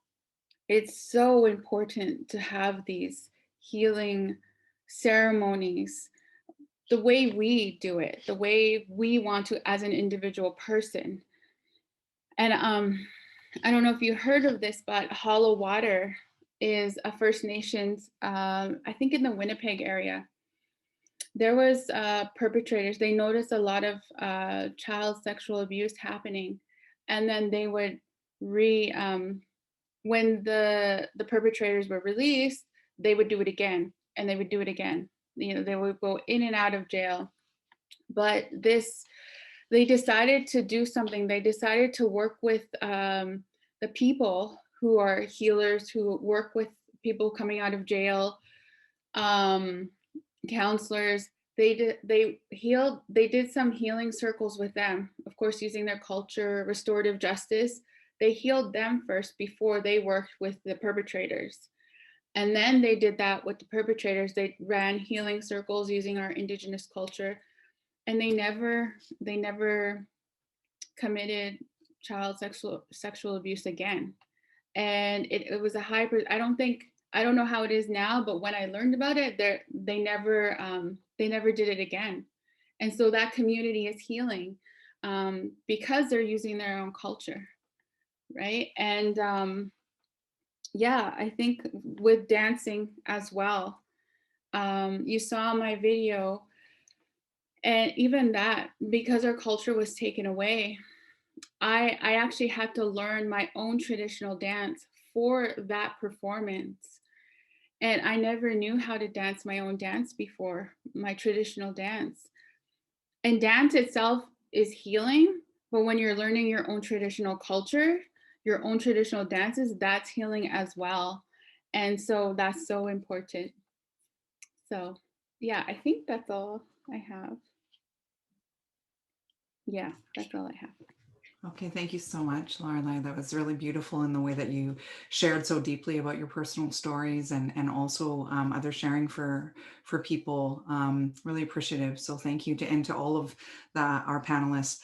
it's so important to have these healing ceremonies the way we do it, the way we want to as an individual person. And I don't know if you heard of this, but Hollow Water is a First Nations, I think in the Winnipeg area. There was perpetrators, they noticed a lot of child sexual abuse happening. And then they would when the perpetrators were released, they would do it again, and they would do it again. You know, they would go in and out of jail. But they decided to do something. They decided to work with the people who are healers, who work with people coming out of jail, counselors. They did some healing circles with them, of course, using their culture, restorative justice. They healed them first before they worked with the perpetrators. And then they did that with the perpetrators. They ran healing circles using our Indigenous culture. And they never committed child sexual abuse again. And it was a high, I don't know how it is now, but when I learned about it, they never did it again. And so that community is healing because they're using their own culture, right? And yeah, I think with dancing as well, You saw my video, and even that, because our culture was taken away, I actually had to learn my own traditional dance for that performance. And I never knew how to dance my own dance before, my traditional dance. And dance itself is healing, but when you're learning your own traditional culture, your own traditional dances, that's healing as well. And so that's so important. So yeah, I think that's all I have. Yeah, that's all I have. Okay, thank you so much, Lorelei. That was really beautiful in the way that you shared so deeply about your personal stories and also other sharing for people. Really appreciative. So thank you to all of our panelists.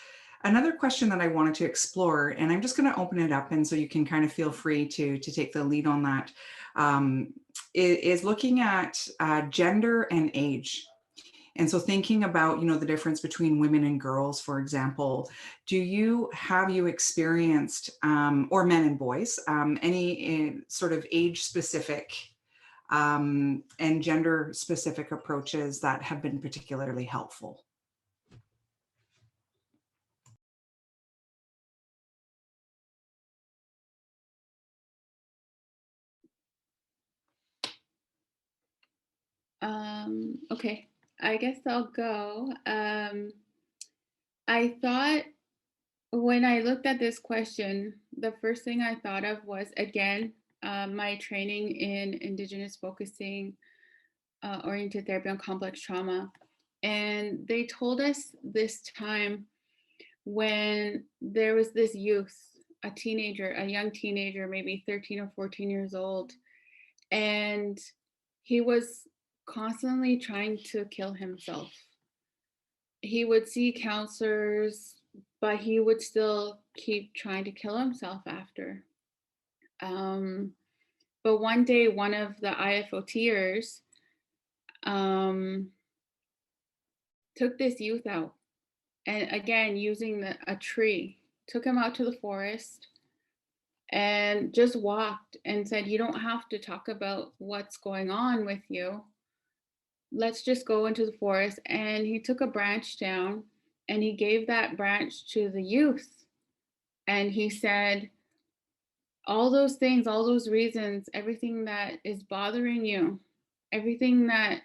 Another question that I wanted to explore, and I'm just going to open it up, and so you can kind of feel free to take the lead on that, is looking at gender and age. And so thinking about, the difference between women and girls, for example, have you experienced, or men and boys, any sort of age specific and gender specific approaches that have been particularly helpful? Okay, I guess I'll go. I thought when I looked at this question, the first thing I thought of was, again, my training in Indigenous focusing, oriented therapy on complex trauma. And they told us this time when there was this youth, a young teenager, maybe 13 or 14 years old, and he was constantly trying to kill himself. He would see counselors, but he would still keep trying to kill himself after. But one day, one of the IFOTers took this youth out, and again, using a tree, took him out to the forest and just walked and said, you don't have to talk about what's going on with you. Let's just go into the forest. And he took a branch down and he gave that branch to the youth. And he said, all those things, all those reasons, everything that is bothering you, everything that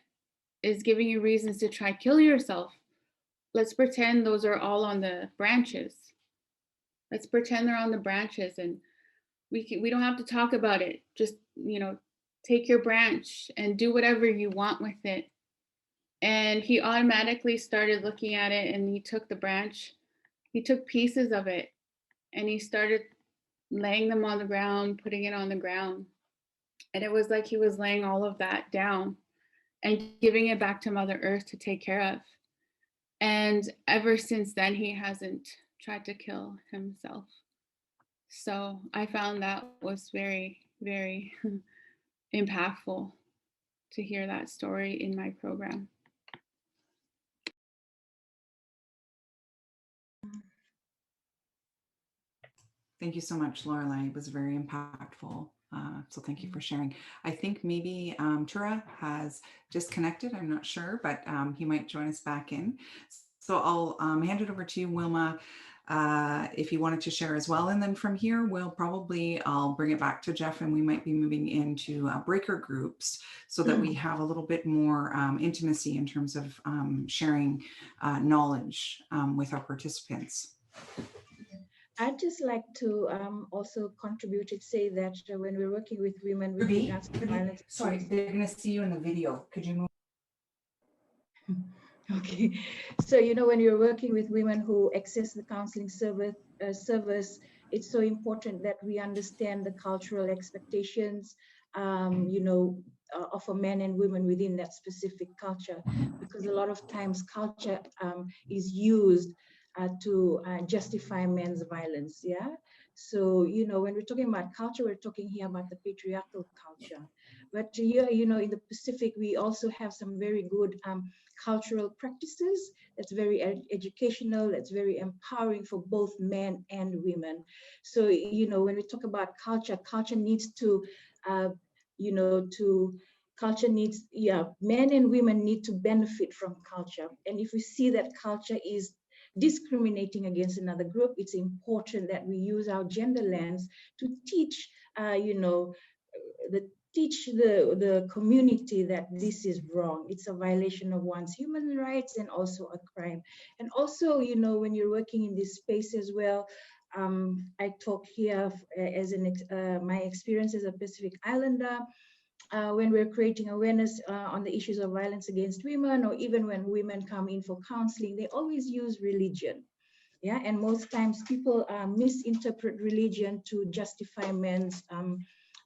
is giving you reasons to try kill yourself, let's pretend those are all on the branches. Let's pretend they're on the branches, and we don't have to talk about it. Just, take your branch and do whatever you want with it. And he automatically started looking at it, and he took the branch, he took pieces of it, and he started laying them on the ground, putting it on the ground. And it was like he was laying all of that down and giving it back to Mother Earth to take care of. And ever since then, he hasn't tried to kill himself. So I found that was very, very impactful to hear that story in my program. Thank you so much, Lorelei. It was very impactful. So thank you for sharing. I think maybe Tura has disconnected. I'm not sure, but he might join us back in. So I'll hand it over to you, Wilma, if you wanted to share as well. And then from here, I'll bring it back to Jeff, and we might be moving into breaker groups so that we have a little bit more intimacy in terms of sharing knowledge with our participants. I'd just like to also contribute to say that when we're working with women with regards to violence. Sorry, they're going to see you in the video. Could you move? Okay, so when you're working with women who access the counseling service, it's so important that we understand the cultural expectations, of a men and women within that specific culture, because a lot of times culture is used to justify men's violence. Yeah. So, when we're talking about culture, we're talking here about the patriarchal culture. But here, in the Pacific, we also have some very good cultural practices that's very educational, that's very empowering for both men and women. So, when we talk about culture needs to, culture needs, men and women need to benefit from culture. And if we see that culture is discriminating against another group, it's important that we use our gender lens to teach, teach the community that this is wrong. It's a violation of one's human rights and also a crime. And also, when you're working in this space as well, I talk here as my experience as a Pacific Islander. When we're creating awareness on the issues of violence against women, or even when women come in for counseling, they always use religion. Yeah, and most times people misinterpret religion to justify men's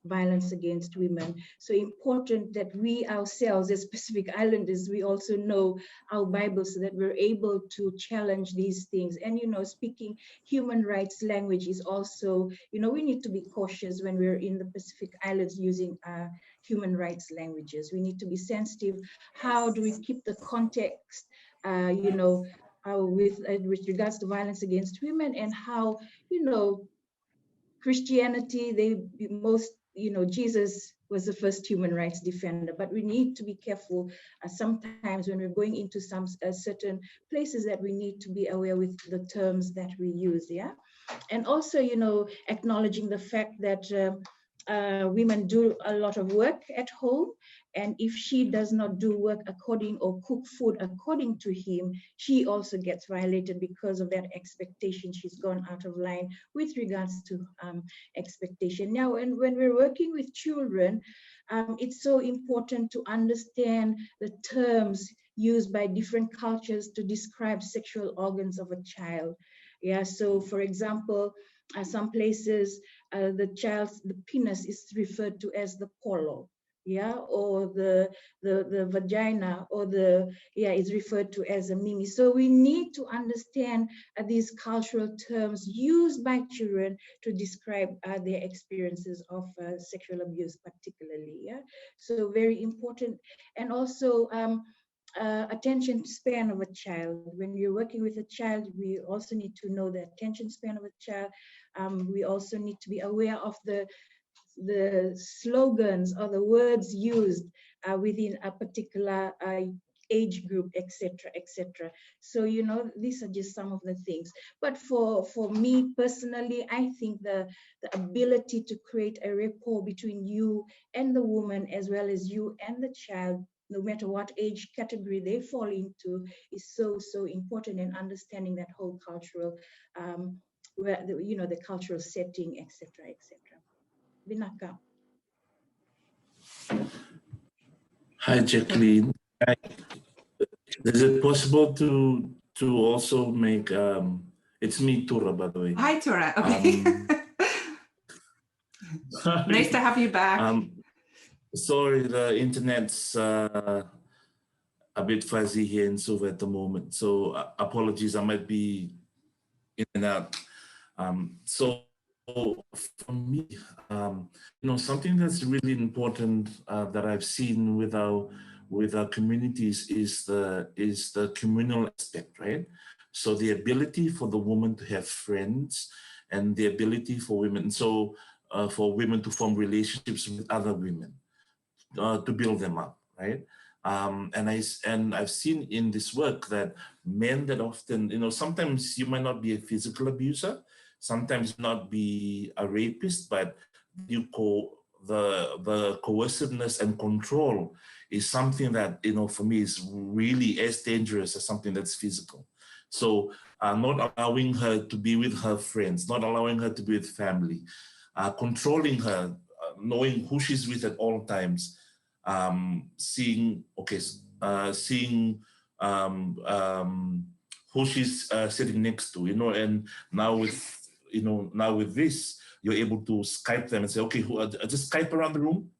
violence against women. So important that we ourselves as Pacific Islanders, we also know our Bible so that we're able to challenge these things. And, speaking human rights language is also, we need to be cautious when we're in the Pacific Islands using human rights languages. We need to be sensitive. How do we keep the context, with regards to violence against women, and how, Christianity, Jesus was the first human rights defender, but we need to be careful sometimes when we're going into some certain places that we need to be aware with the terms that we use, yeah? And also, acknowledging the fact that women do a lot of work at home, and if she does not do work according or cook food according to him, she also gets violated because of that expectation. She's gone out of line with regards to expectation. Now, and when we're working with children, it's so important to understand the terms used by different cultures to describe sexual organs of a child. Yeah, so for example, some places the penis is referred to as the polo, yeah, or the vagina, or is referred to as a mimi. So we need to understand these cultural terms used by children to describe their experiences of sexual abuse, particularly. Yeah, so very important. And also attention span of a child. When you're working with a child, we also need to know the attention span of a child. We also need to be aware of the slogans or the words used within a particular age group, etc., etc. So, these are just some of the things. But for me personally, I think the ability to create a rapport between you and the woman, as well as you and the child, no matter what age category they fall into, is so, so important in understanding that whole cultural, the cultural setting, etc., etc. Vinaka. Hi, Jacqueline. Hi. Is it possible to also make it's me, Tura, by the way. Hi, Tura. Okay. Nice to have you back. Sorry, the internet's a bit fuzzy here in Suva at the moment, so apologies, I might be in and out. So for me, something that's really important that I've seen with our communities is the communal aspect, right? So the ability for the woman to have friends, and the ability for women, for women to form relationships with other women, to build them up, right? And I've seen in this work that men that often, sometimes you might not be a physical abuser, sometimes not be a rapist, but the coerciveness and control is something that, for me is really as dangerous as something that's physical. So not allowing her to be with her friends, not allowing her to be with family, controlling her, knowing who she's with at all times, seeing who she's sitting next to, and now with this, you're able to Skype them and say, okay, just Skype around the room,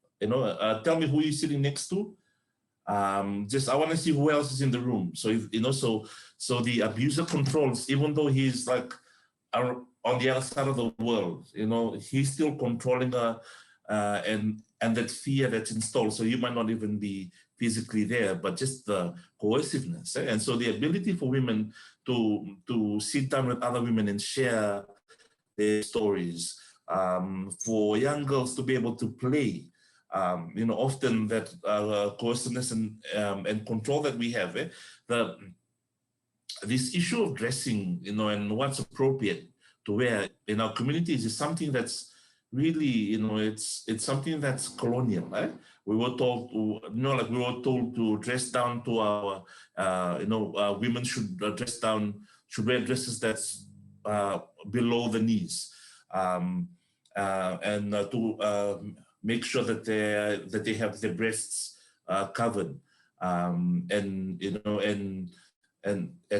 tell me who you're sitting next to. I want to see who else is in the room. So, so the abuser controls, even though he's like on the other side of the world, he's still controlling her, and that fear that's installed. So you might not even be physically there, but just the coerciveness. And so the ability for women to sit down with other women and share their stories, for young girls to be able to play, you know, often that coerciveness and control that we have, this issue of dressing, you know, and what's appropriate to wear in our communities is something that's really, you know, it's something that's colonial, right? We were told to, you know, like we were told to dress down to our, you know, women should dress down, should wear dresses that's below the knees, and to make sure that they have their breasts covered, and you know, and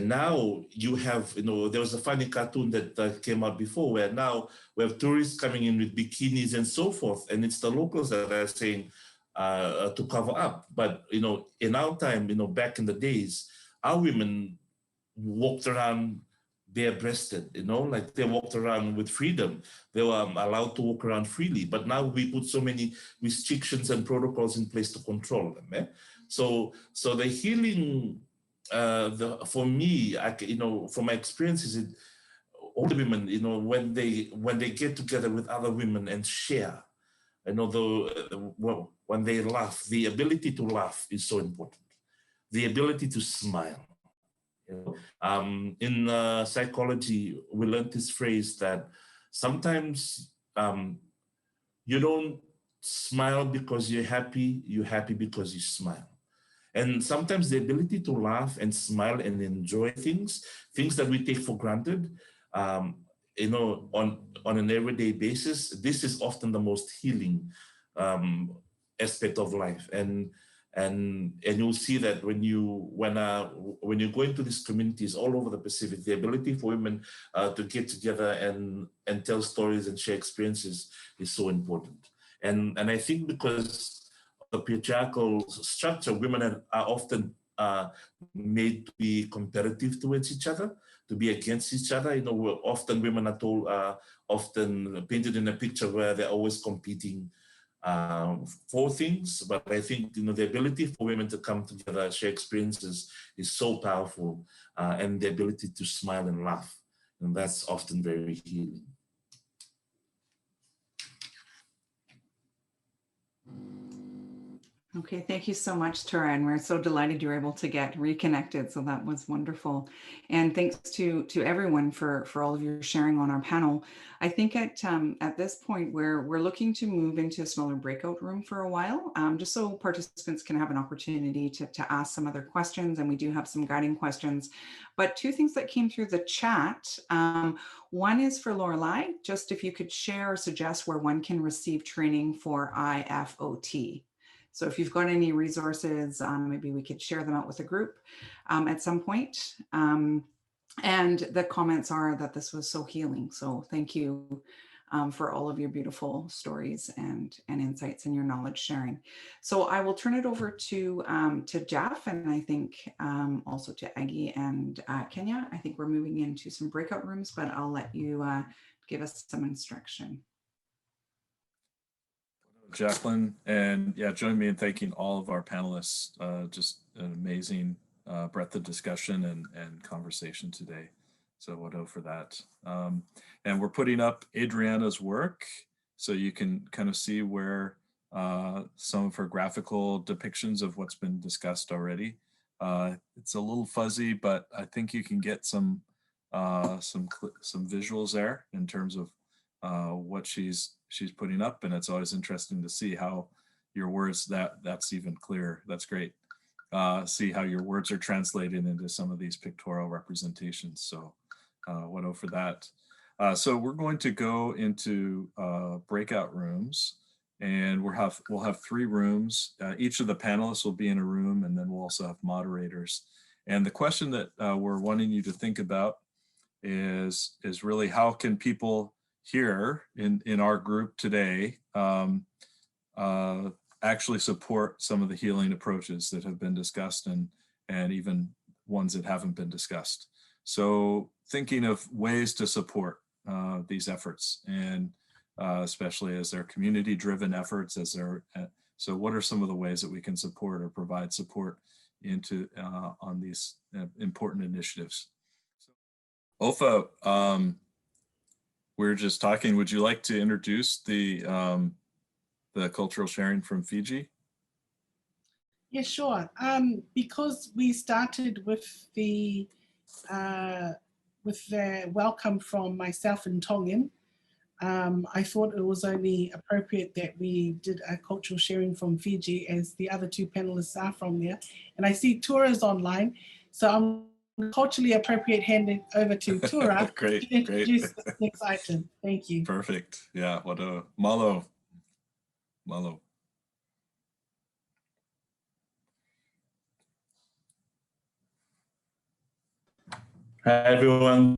now you have, you know, there was a funny cartoon that came out before where now we have tourists coming in with bikinis and so forth, and it's the locals that are saying to cover up. But, you know, in our time, you know, back in the days, our women walked around bare-breasted, you know, like they walked around with freedom. They were allowed to walk around freely, but now we put so many restrictions and protocols in place to control them. So the healing, for me, you know, from my experiences, all the women, you know, when they get together with other women and share, you know, when they laugh, the ability to laugh is so important. The ability to smile. You know, in psychology, we learned this phrase that sometimes you don't smile because you're happy because you smile. And sometimes the ability to laugh and smile and enjoy things that we take for granted, you know, on an everyday basis, this is often the most healing aspect of life. And you'll see that when you go into these communities all over the Pacific, the ability for women to get together and tell stories and share experiences is so important. And I think because the patriarchal structure, women are often made to be competitive towards each other, to be against each other. You know, often women are told, often painted in a picture where they're always competing for things. But I think, you know, the ability for women to come together, share experiences is so powerful, and the ability to smile and laugh. And that's often very healing. Okay, thank you so much, Tura, and we're so delighted you were able to get reconnected. So that was wonderful, and thanks to everyone for all of your sharing on our panel. I think at this point we're looking to move into a smaller breakout room for a while, just so participants can have an opportunity to ask some other questions, and we do have some guiding questions. But two things that came through the chat. One is for Lorelei, just if you could share or suggest where one can receive training for IFOT. So if you've got any resources, maybe we could share them out with the group at some point. And the comments are that this was so healing. So thank you for all of your beautiful stories and insights and your knowledge sharing. So I will turn it over to Jeff, and I think also to Aggie and Kenya. I think we're moving into some breakout rooms, but I'll let you give us some instruction. Jacqueline, and yeah, join me in thanking all of our panelists. Just an amazing breadth of discussion and conversation today. So Wado for that. And we're putting up Adriana's work so you can kind of see where some of her graphical depictions of what's been discussed already. It's a little fuzzy, but I think you can get some visuals there in terms of what she's putting up, and it's always interesting to see how your words, that's even clearer. That's great. See how your words are translated into some of these pictorial representations. So Wado for that. So we're going to go into breakout rooms, and we'll have 3 rooms. Each of the panelists will be in a room, and then we'll also have moderators. And the question that we're wanting you to think about is really how can people here in our group today actually support some of the healing approaches that have been discussed and even ones that haven't been discussed. So thinking of ways to support these efforts, and especially as they're community-driven efforts, so what are some of the ways that we can support or provide support into on these important initiatives? Ofa, we're just talking. Would you like to introduce the the cultural sharing from Fiji? Yeah, sure. Because we started with the welcome from myself and Tongan, I thought it was only appropriate that we did a cultural sharing from Fiji, as the other two panelists are from there. And I see Tura's online, so I'm culturally appropriate handing over to Tura Great, to introduce great. the next item. Thank you. Perfect. Yeah, what a malo. Malo. Hi, everyone.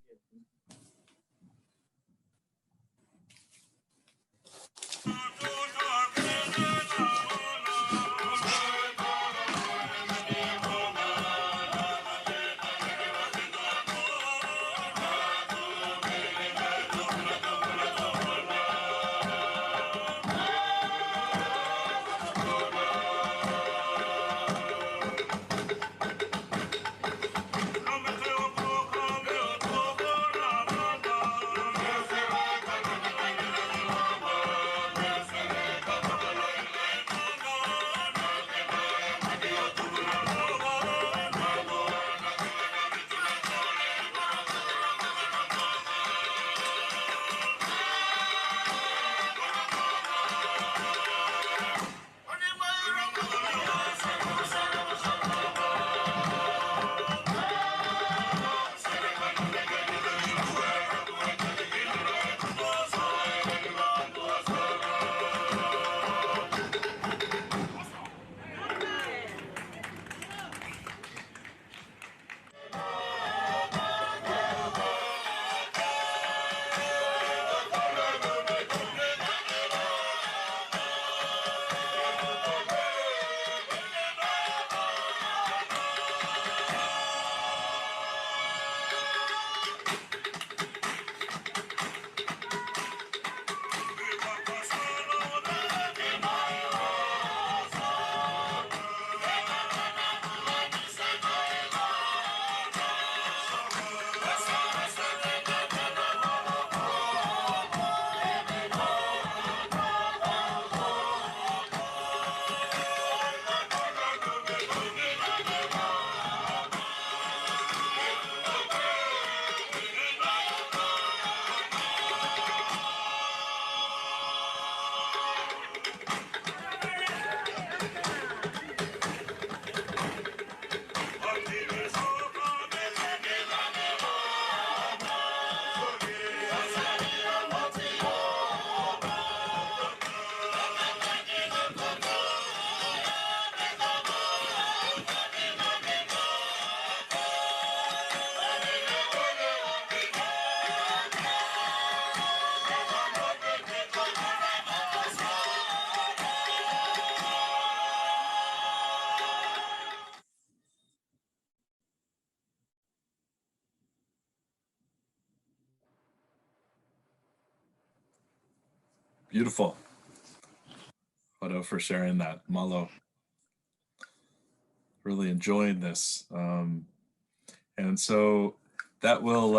Beautiful. Photo for sharing that, Malo. Really enjoying this. And so that will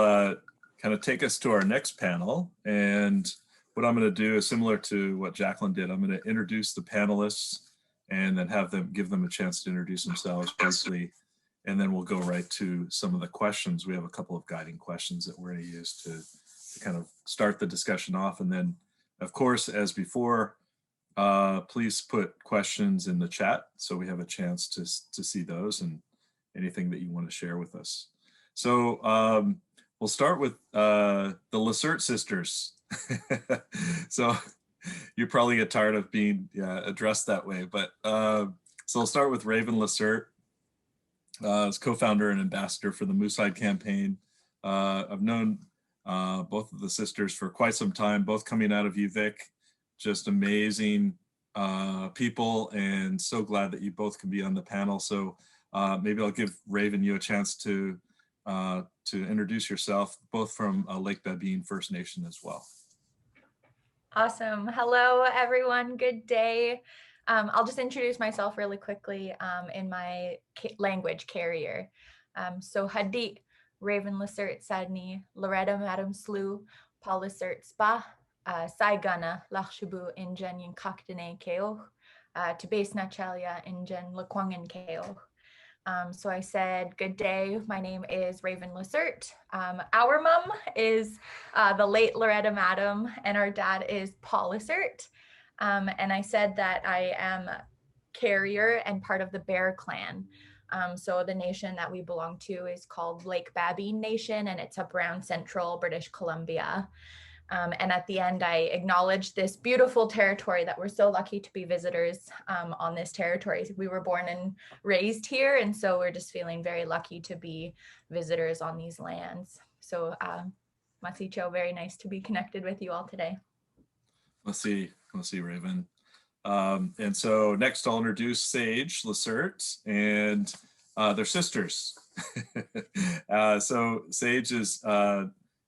kind of take us to our next panel. And what I'm going to do is similar to what Jacqueline did. I'm going to introduce the panelists and then give them a chance to introduce themselves briefly. And then we'll go right to some of the questions. We have a couple of guiding questions that we're going to use to kind of start the discussion off. And then, of course, as before, please put questions in the chat so we have a chance to see those and anything that you want to share with us. So we'll start with the Lacerte sisters. So you probably get tired of being addressed that way, but so I'll start with Raven Lacerte, as co-founder and ambassador for the Moosehide campaign. I've known both of the sisters for quite some time, both coming out of UVic. Just amazing people, and so glad that you both can be on the panel. So maybe I'll give Raven you a chance to introduce yourself, both from Lake Babine First Nation as well. Awesome. Hello, everyone. Good day. I'll just introduce myself really quickly in my language carrier. So Hadit, Raven Lacerte Sadni, Loretta Madam Slew, Paul Lacerte Spa, Saigana Lachshibu Injen Yin Kaktane Keo, to base Nachalia Injen Lakwangin Keo. So I said, good day, my name is Raven Lissert. Our mom is the late Loretta Madam, and our dad is Paul Lissert. And I said that I am a carrier and part of the Bear Clan. So the nation that we belong to is called Lake Babine Nation, and it's up around central British Columbia. And at the end, I acknowledged this beautiful territory that we're so lucky to be visitors on this territory. We were born and raised here, and so we're just feeling very lucky to be visitors on these lands. So Masicho, very nice to be connected with you all today. Let's see, Raven. And so next I'll introduce Sage Lissert and their sisters. So Sage is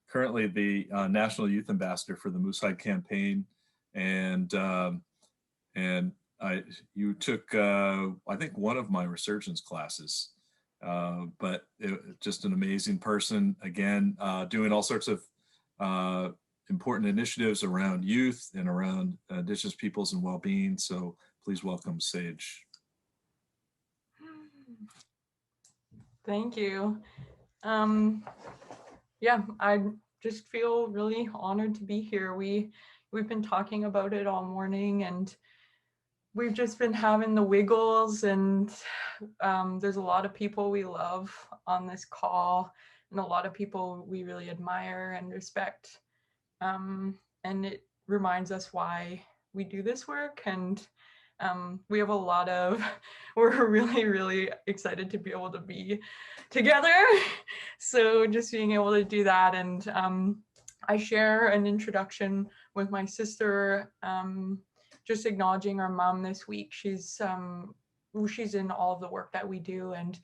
currently the National Youth Ambassador for the Moosehide Campaign, and you took I think one of my resurgence classes, but just an amazing person. Again, doing all sorts of important initiatives around youth and around Indigenous peoples and well-being. So please welcome Sage. Thank you. Yeah, I just feel really honored to be here. We've been talking about it all morning, and we've just been having the wiggles, and there's a lot of people we love on this call, and a lot of people we really admire and respect. And it reminds us why we do this work, and we have a lot of, we're really, really excited to be able to be together. So just being able to do that. And I share an introduction with my sister, just acknowledging our mom this week. She's in all of the work that we do, and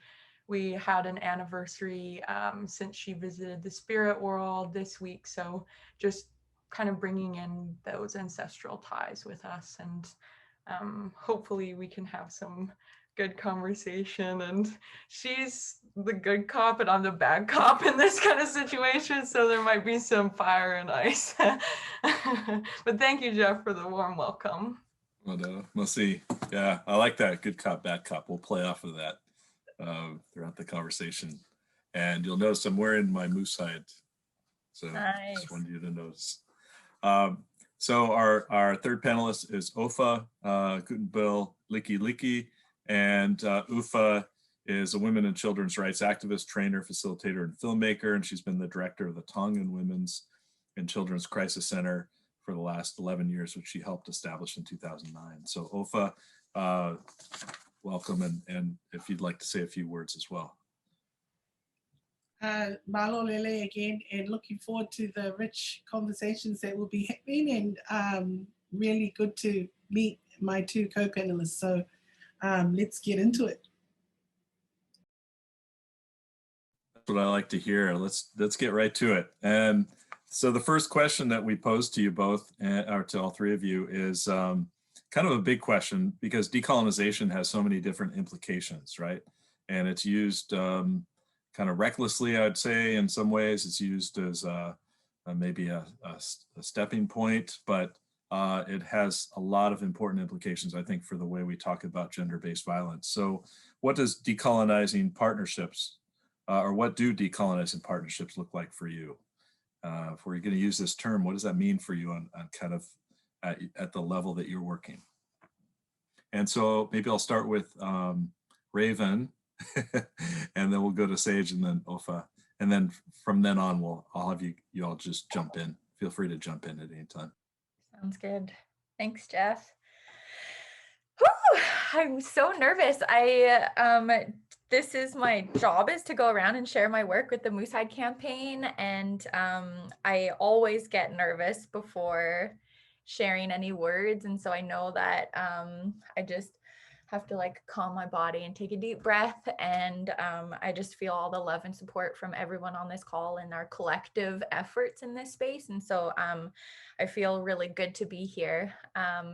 we had an anniversary since she visited the spirit world this week. So just kind of bringing in those ancestral ties with us, and hopefully we can have some good conversation. And she's the good cop and I'm the bad cop in this kind of situation, so there might be some fire and ice. But thank you, Jeff, for the warm welcome. Well, we'll see. Yeah, I like that. Good cop, bad cop. We'll play off of that throughout the conversation. And you'll notice I'm wearing my moose hide. So nice. Just wanted you to notice. So our third panelist is Ofa Gutenbill Liki Liki. And Ufa is a women and children's rights activist, trainer, facilitator, and filmmaker. And she's been the director of the Tongan Women's and Children's Crisis Center for the last 11 years, which she helped establish in 2009. So Ofa, welcome, and if you'd like to say a few words as well. Malo Lele again, and looking forward to the rich conversations that will be happening, and really good to meet my two co-panelists. So let's get into it. That's what I like to hear. Let's get right to it. And so the first question that we pose to you both, or to all three of you, is kind of a big question, because decolonization has so many different implications, right? And it's used kind of recklessly, I'd say. In some ways, it's used as maybe a stepping point, but it has a lot of important implications, I think, for the way we talk about gender-based violence. So what does decolonizing partnerships, or what do decolonizing partnerships look like for you? If we're going to use this term, what does that mean for you on kind of at the level that you're working? And so maybe I'll start with Raven, and then we'll go to Sage, and then Ofa, and then from then on, I'll have you all just jump in. Feel free to jump in at any time. Sounds good. Thanks, Jeff. Whew, I'm so nervous. This is my job, is to go around and share my work with the Moosehide Campaign, and I always get nervous before sharing any words, and so I know that I just have to like calm my body and take a deep breath, and I just feel all the love and support from everyone on this call and our collective efforts in this space, and so I feel really good to be here.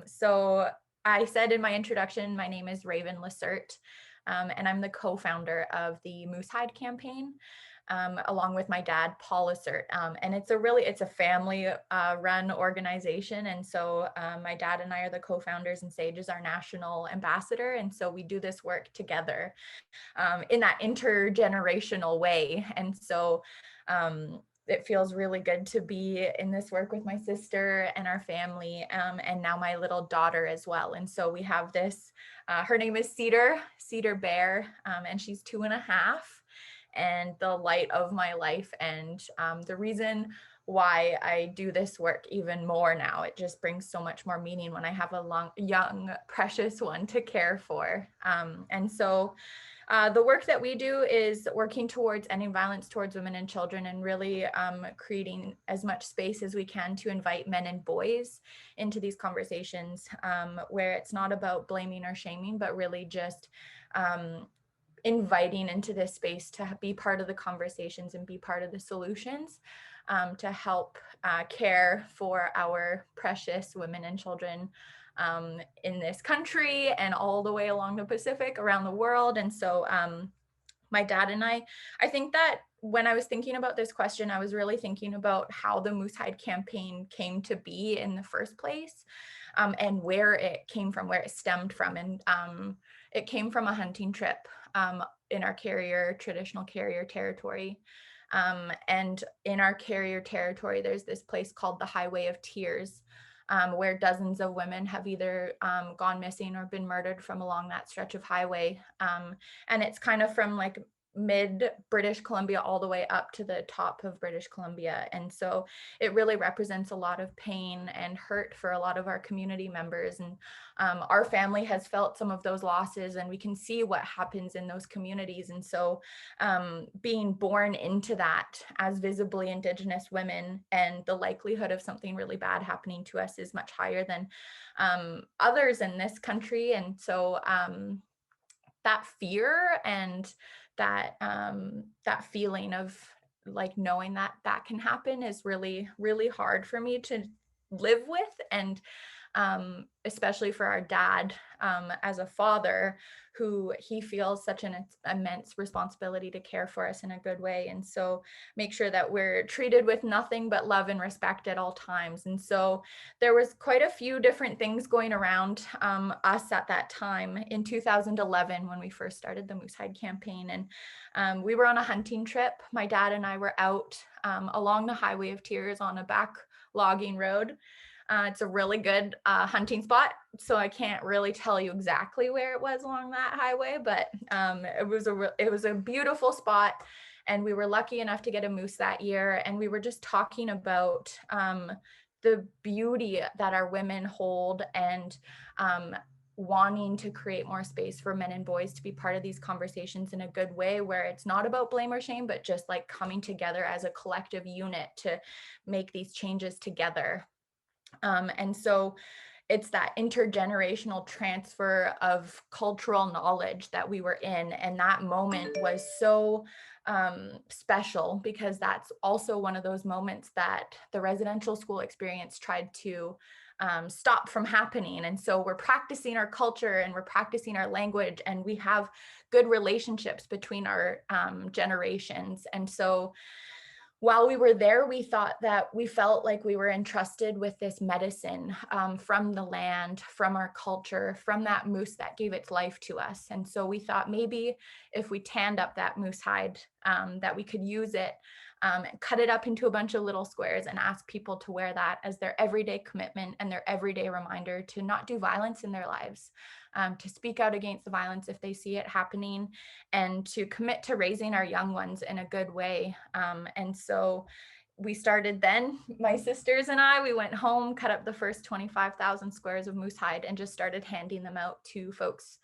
So I said in my introduction, my name is Raven Lissert, and I'm the co-founder of the Moosehide Campaign. along with my dad, Paul Lissert. And it's a family run organization. And so my dad and I are the co-founders, and Sage is our national ambassador. And so we do this work together in that intergenerational way. And so it feels really good to be in this work with my sister and our family, and now my little daughter as well. And so we have this, her name is Cedar Bear, and she's 2.5, and the light of my life. And the reason why I do this work even more now, it just brings so much more meaning when I have a young, precious one to care for. And so the work that we do is working towards ending violence towards women and children, and really creating as much space as we can to invite men and boys into these conversations, where it's not about blaming or shaming, but really just inviting into this space to be part of the conversations and be part of the solutions, to help care for our precious women and children in this country and all the way along the Pacific, around the world. And so my dad and I think that when I was thinking about this question, I was really thinking about how the Moose Hide campaign came to be in the first place, and where it came from, where it stemmed from. And it came from a hunting trip in our traditional carrier territory. And in our carrier territory, there's this place called the Highway of Tears, where dozens of women have either gone missing or been murdered from along that stretch of highway. And it's kind of from like mid British Columbia all the way up to the top of British Columbia. And so it really represents a lot of pain and hurt for a lot of our community members. And our family has felt some of those losses, and we can see what happens in those communities. And so being born into that as visibly Indigenous women, and the likelihood of something really bad happening to us is much higher than others in this country. And so that fear and that feeling of like knowing that that can happen is really, really hard for me to live with. And especially for our dad, as a father, who he feels such an immense responsibility to care for us in a good way. And so make sure that we're treated with nothing but love and respect at all times. And so there was quite a few different things going around us at that time in 2011 when we first started the Moose Hide campaign. And we were on a hunting trip. My dad and I were out along the Highway of Tears on a back logging road. It's a really good hunting spot, so I can't really tell you exactly where it was along that highway, but it was a beautiful spot, and we were lucky enough to get a moose that year. And we were just talking about the beauty that our women hold, and wanting to create more space for men and boys to be part of these conversations in a good way, where it's not about blame or shame, but just like coming together as a collective unit to make these changes together. And so it's that intergenerational transfer of cultural knowledge that we were in. And that moment was so special, because that's also one of those moments that the residential school experience tried to stop from happening. And so we're practicing our culture and we're practicing our language, and we have good relationships between our generations. And so while we were there, we thought that we felt like we were entrusted with this medicine from the land, from our culture, from that moose that gave its life to us. And so we thought maybe if we tanned up that moose hide, that we could use it, cut it up into a bunch of little squares, and ask people to wear that as their everyday commitment and their everyday reminder to not do violence in their lives, to speak out against the violence if they see it happening, and to commit to raising our young ones in a good way. And so we started then, my sisters and I, we went home, cut up the first 25,000 squares of moose hide, and just started handing them out to folks.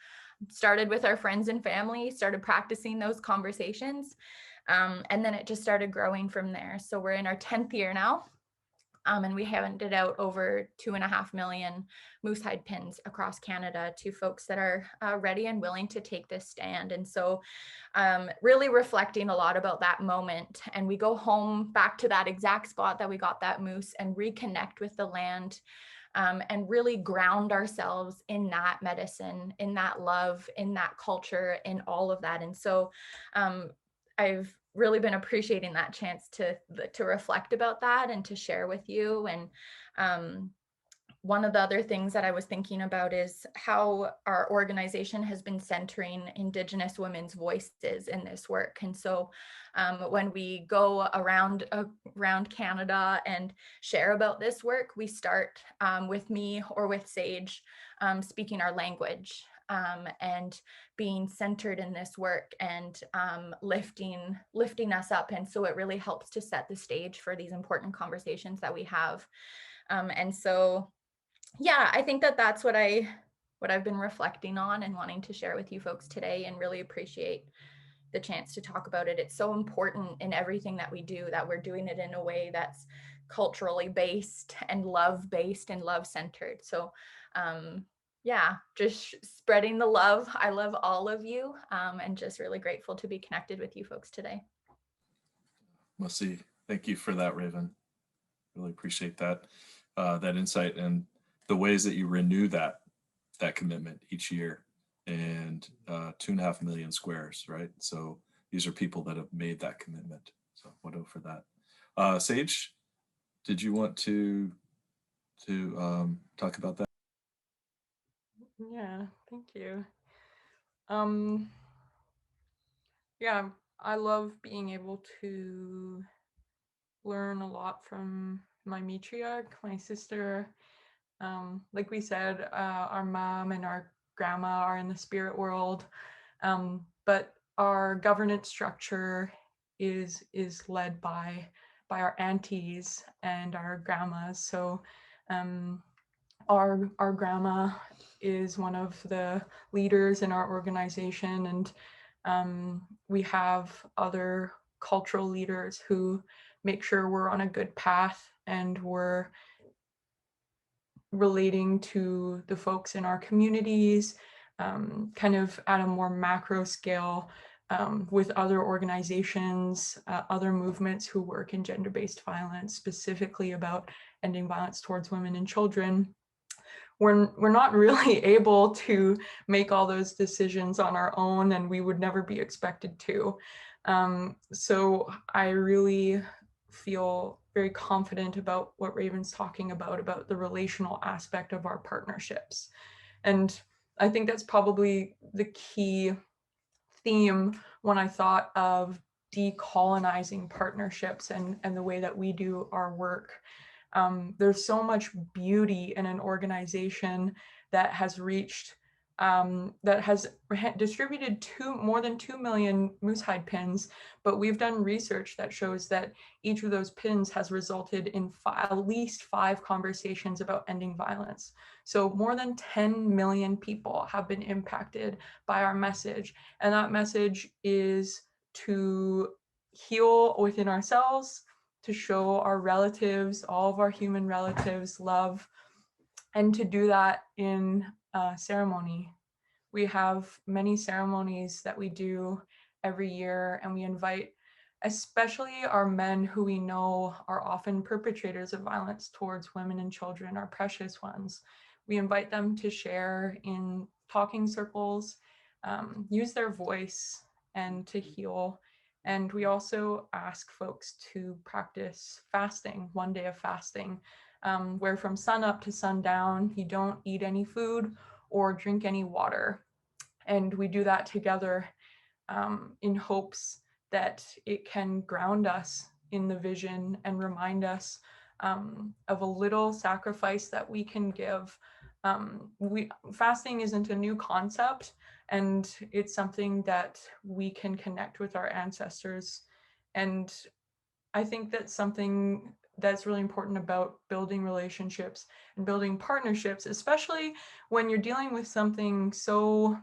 Started with our friends and family, started practicing those conversations. And then it just started growing from there. So we're in our 10th year now. And we handed out over 2.5 million moose hide pins across Canada to folks that are ready and willing to take this stand. And so really reflecting a lot about that moment. And we go home back to that exact spot that we got that moose, and reconnect with the land, and really ground ourselves in that medicine, in that love, in that culture, in all of that. And so I've really been appreciating that chance to reflect about that and to share with you. And one of the other things that I was thinking about is how our organization has been centering Indigenous women's voices in this work. And so when we go around Canada and share about this work, we start with me or with Sage speaking our language and being centered in this work and lifting us up. And so it really helps to set the stage for these important conversations that we have. And so yeah, I think that that's what I've been reflecting on and wanting to share with you folks today, and really appreciate the chance to talk about it. It's so important in everything that we do that we're doing it in a way that's culturally based and love-based and love-centered. So yeah, just spreading the love. I love all of you, and just really grateful to be connected with you folks today. Mercy, thank you for that, Raven. Really appreciate that that insight and the ways that you renew that commitment each year. And 2.5 million squares, right? So these are people that have made that commitment. So what for that? Sage, did you want to talk about that? Yeah, thank you. Yeah, I love being able to learn a lot from my matriarch, my sister. Like we said, our mom and our grandma are in the spirit world, but our governance structure is led by our aunties and our grandmas. So our grandma is one of the leaders in our organization, and we have other cultural leaders who make sure we're on a good path and we're relating to the folks in our communities, kind of at a more macro scale, with other organizations, other movements who work in gender-based violence, specifically about ending violence towards women and children. We're not really able to make all those decisions on our own, and we would never be expected to. So I really feel very confident about what Raven's talking about the relational aspect of our partnerships. And I think that's probably the key theme when I thought of decolonizing partnerships and the way that we do our work. There's so much beauty in an organization that has reached, that has distributed more than 2 million moose hide pins, but we've done research that shows that each of those pins has resulted in at least 5 conversations about ending violence. So more than 10 million people have been impacted by our message, and that message is to heal within ourselves, to show our relatives, all of our human relatives, love, and to do that in ceremony. We have many ceremonies that we do every year, and we invite especially our men who we know are often perpetrators of violence towards women and children, our precious ones. We invite them to share in talking circles, use their voice, and to heal. And we also ask folks to practice fasting, 1 day of fasting, where from sun up to sundown, you don't eat any food or drink any water. And we do that together in hopes that it can ground us in the vision and remind us of a little sacrifice that we can give. Fasting isn't a new concept, and it's something that we can connect with our ancestors. And I think that's something that's really important about building relationships and building partnerships, especially when you're dealing with something so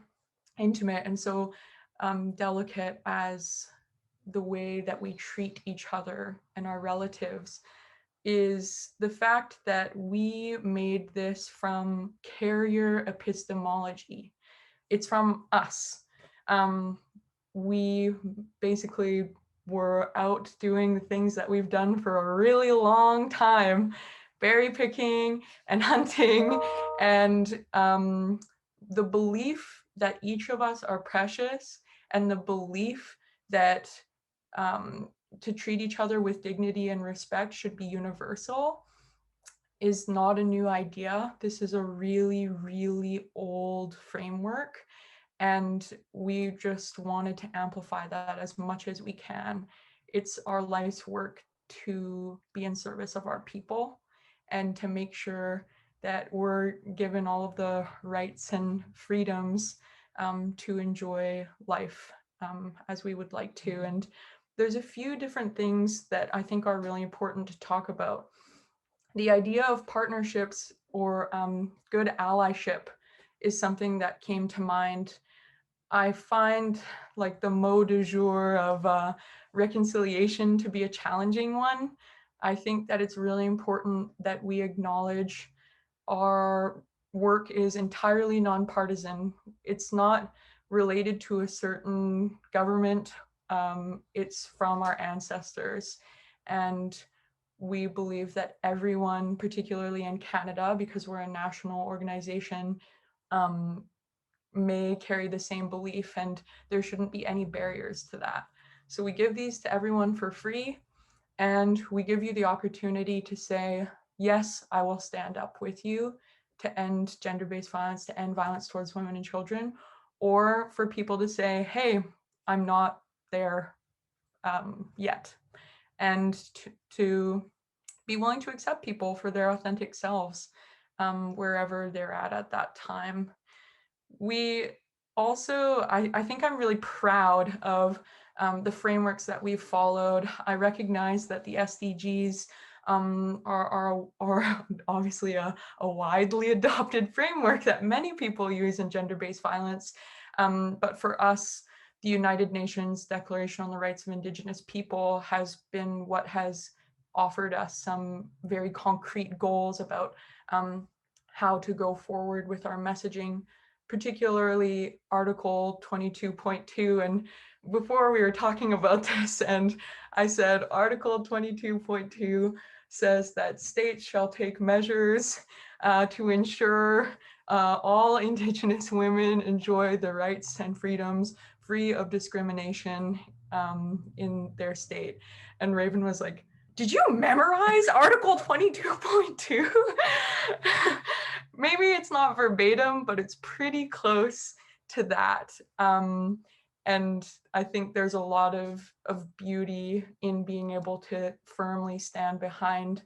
intimate and so delicate as the way that we treat each other and our relatives, is the fact that we made this from carrier epistemology. It's from us. We basically were out doing the things that we've done for a really long time, berry picking and hunting, and the belief that each of us are precious, and the belief that to treat each other with dignity and respect should be universal is not a new idea. This is a really, really old framework. And we just wanted to amplify that as much as we can. It's our life's work to be in service of our people and to make sure that we're given all of the rights and freedoms to enjoy life as we would like to. And there's a few different things that I think are really important to talk about. The idea of partnerships or good allyship is something that came to mind. I find like the mot du jour of reconciliation to be a challenging one. I think that it's really important that we acknowledge our work is entirely nonpartisan. It's not related to a certain government. It's from our ancestors. And we believe that everyone, particularly in Canada, because we're a national organization, may carry the same belief, and there shouldn't be any barriers to that. So we give these to everyone for free, and we give you the opportunity to say, yes, I will stand up with you to end gender-based violence, to end violence towards women and children, or for people to say, hey, I'm not there yet. And to be willing to accept people for their authentic selves wherever they're at that time. We also, I think I'm really proud of the frameworks that we've followed. I recognize that the SDGs are obviously a widely adopted framework that many people use in gender-based violence. But for us, the United Nations Declaration on the Rights of Indigenous People has been what has offered us some very concrete goals about how to go forward with our messaging, particularly Article 22.2. And before we were talking about this, and I said Article 22.2 says that states shall take measures to ensure all Indigenous women enjoy the rights and freedoms free of discrimination in their state. And Raven was like, did you memorize Article 22.2? Maybe it's not verbatim, but it's pretty close to that. And I think there's a lot of beauty in being able to firmly stand behind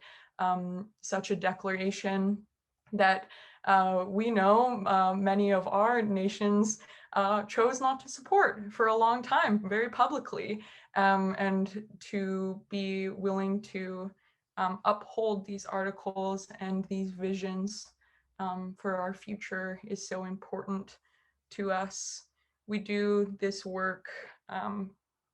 such a declaration that we know many of our nations chose not to support for a long time, very publicly, and to be willing to uphold these articles and these visions for our future is so important to us. We do this work,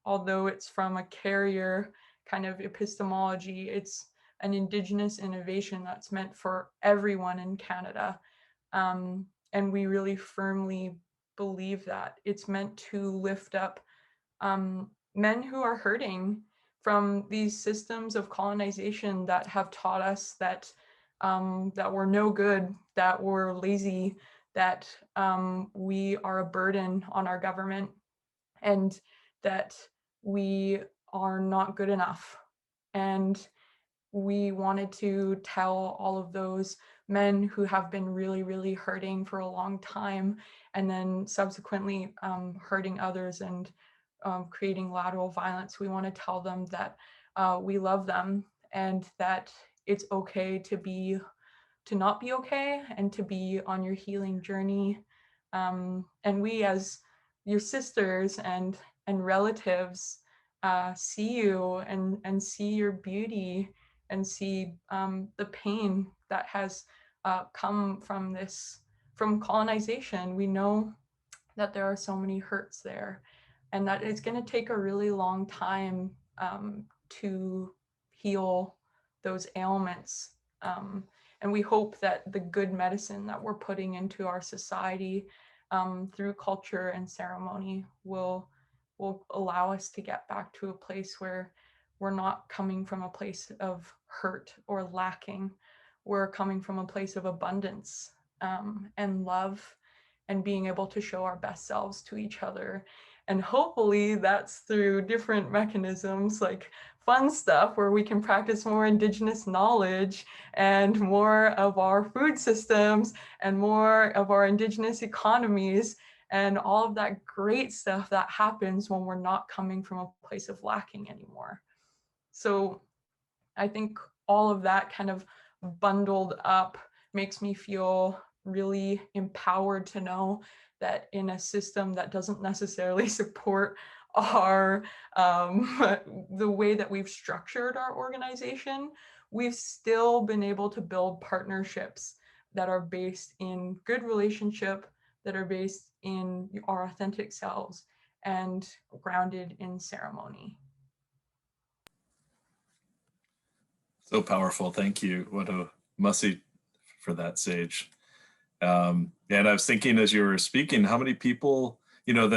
although it's from a carrier kind of epistemology, it's an Indigenous innovation that's meant for everyone in Canada. And we really firmly believe that it's meant to lift up men who are hurting from these systems of colonization that have taught us that that we're no good, that we're lazy, that we are a burden on our government, and that we are not good enough. And we wanted to tell all of those men who have been really, really hurting for a long time, and then subsequently hurting others and creating lateral violence. We want to tell them that we love them and that it's okay to not be okay and to be on your healing journey. And we, as your sisters and relatives, see you and see your beauty and see the pain that has come from this, from colonization. We know that there are so many hurts there, and that it's going to take a really long time to heal those ailments. And we hope that the good medicine that we're putting into our society through culture and ceremony will allow us to get back to a place where we're not coming from a place of hurt or lacking. We're coming from a place of abundance and love, and being able to show our best selves to each other. And hopefully that's through different mechanisms like fun stuff where we can practice more Indigenous knowledge and more of our food systems and more of our Indigenous economies and all of that great stuff that happens when we're not coming from a place of lacking anymore. So I think all of that kind of bundled up makes me feel really empowered to know that in a system that doesn't necessarily support our the way that we've structured our organization, we've still been able to build partnerships that are based in good relationship, that are based in our authentic selves and grounded in ceremony. So powerful. Thank you. What a mussy for that, Sage. And I was thinking as you were speaking, how many people, you know,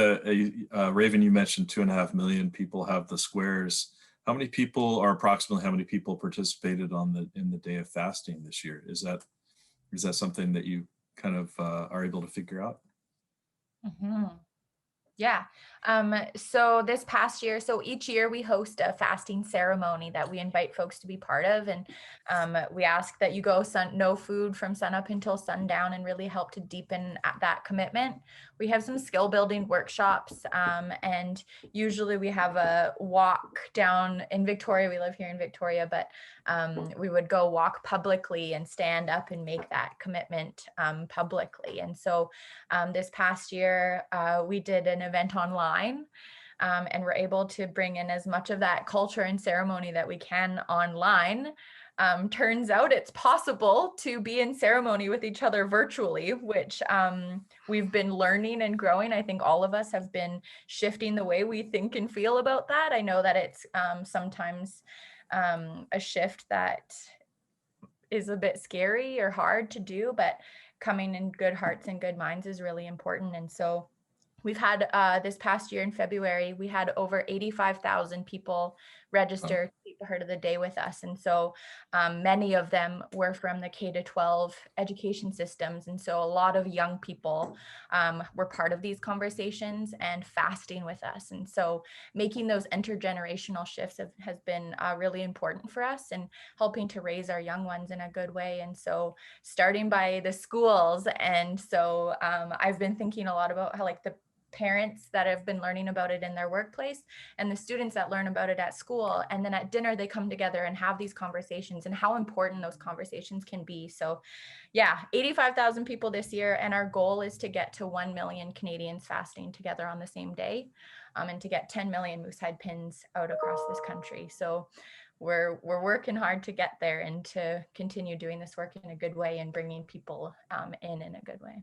Raven, you mentioned 2.5 million people have the squares. How many people, or approximately how many people participated in the day of fasting this year? Is that something that you kind of are able to figure out? Mm-hmm. Yeah. So this past year, so each year we host a fasting ceremony that we invite folks to be part of. And we ask that you go no food from sun up until sundown and really help to deepen that commitment. We have some skill building workshops and usually we have a walk down in Victoria. We live here in Victoria, but we would go walk publicly and stand up and make that commitment publicly. And so this past year, we did an event online and we're able to bring in as much of that culture and ceremony that we can online. Turns out it's possible to be in ceremony with each other virtually, which we've been learning and growing. I think all of us have been shifting the way we think and feel about that. I know that it's sometimes a shift that is a bit scary or hard to do, but coming in good hearts and good minds is really important. And so we've had this past year in February, we had over 85,000 people register to be part of the day with us. And so many of them were from the K-12 education systems. And so a lot of young people were part of these conversations and fasting with us. And so making those intergenerational shifts has been really important for us and helping to raise our young ones in a good way. And so starting by the schools. And so I've been thinking a lot about how like the parents that have been learning about it in their workplace and the students that learn about it at school. And then at dinner, they come together and have these conversations and how important those conversations can be. So yeah, 85,000 people this year. And our goal is to get to 1 million Canadians fasting together on the same day and to get 10 million moose hide pins out across this country. So we're working hard to get there and to continue doing this work in a good way and bringing people in a good way.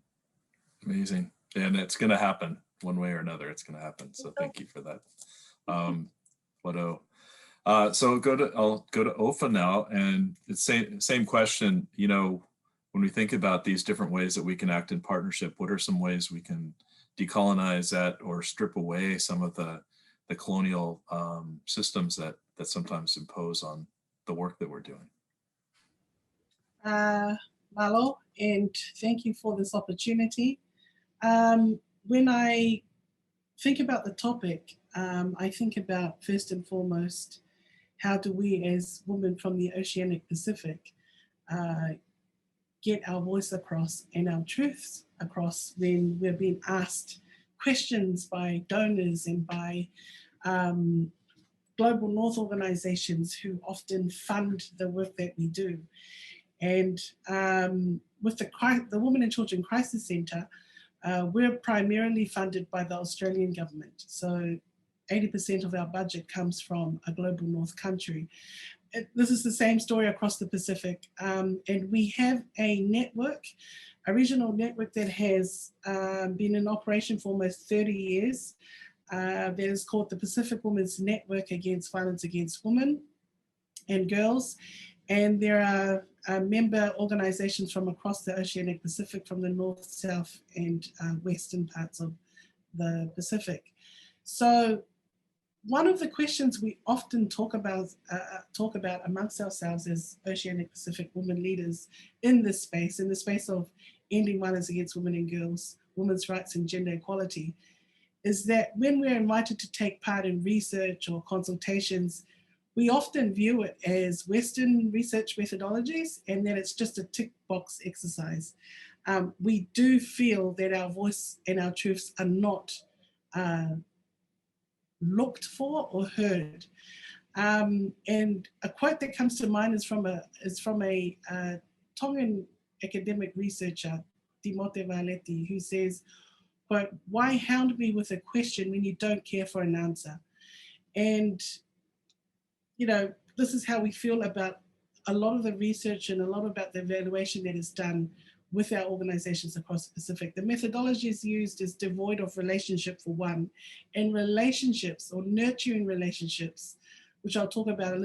Amazing. And it's going to happen one way or another. It's going to happen. So thank you for that. So I'll go to Ofa now, and it's same question. You know, when we think about these different ways that we can act in partnership, what are some ways we can decolonize that or strip away some of the colonial systems that sometimes impose on the work that we're doing? Malo, and thank you for this opportunity. When I think about the topic, I think about first and foremost, how do we as women from the Oceanic Pacific get our voice across and our truths across when we're being asked questions by donors and by Global North organizations who often fund the work that we do. And with the Women and Children Crisis Centre, we're primarily funded by the Australian government. So 80% of our budget comes from a Global North country. This is the same story across the Pacific. And we have a network, a regional network that has been in operation for almost 30 years. That is called the Pacific Women's Network Against Violence Against Women and Girls. And there are member organizations from across the Oceanic Pacific, from the north, south, and western parts of the Pacific. So one of the questions we often talk about amongst ourselves as Oceanic Pacific women leaders in the space of ending violence against women and girls, women's rights and gender equality, is that when we're invited to take part in research or consultations, we often view it as Western research methodologies and that it's just a tick box exercise. We do feel that our voice and our truths are not looked for or heard. And a quote that comes to mind is from a Tongan academic researcher, Timote Valeti, who says, quote, "Why hound me with a question when you don't care for an answer?" And, you know, this is how we feel about a lot of the research and a lot about the evaluation that is done with our organizations across the Pacific. The methodologies used is devoid of relationship for one, and relationships or nurturing relationships, which I'll talk about a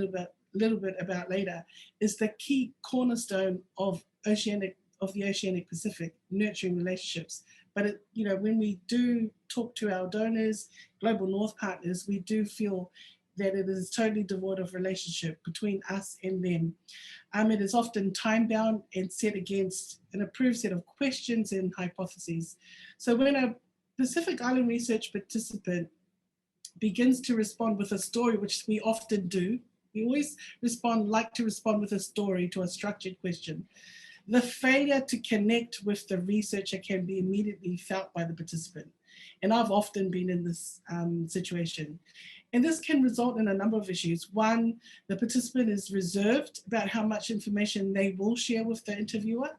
little bit about later, is the key cornerstone of the Oceanic Pacific, nurturing relationships. But it, you know, when we do talk to our donors, Global North partners, we do feel that it is totally devoid of relationship between us and them. It is often time-bound and set against an approved set of questions and hypotheses. So when a Pacific Island research participant begins to respond with a story, which we often do, we always like to respond with a story to a structured question. The failure to connect with the researcher can be immediately felt by the participant. And I've often been in this situation. And this can result in a number of issues. One, the participant is reserved about how much information they will share with the interviewer.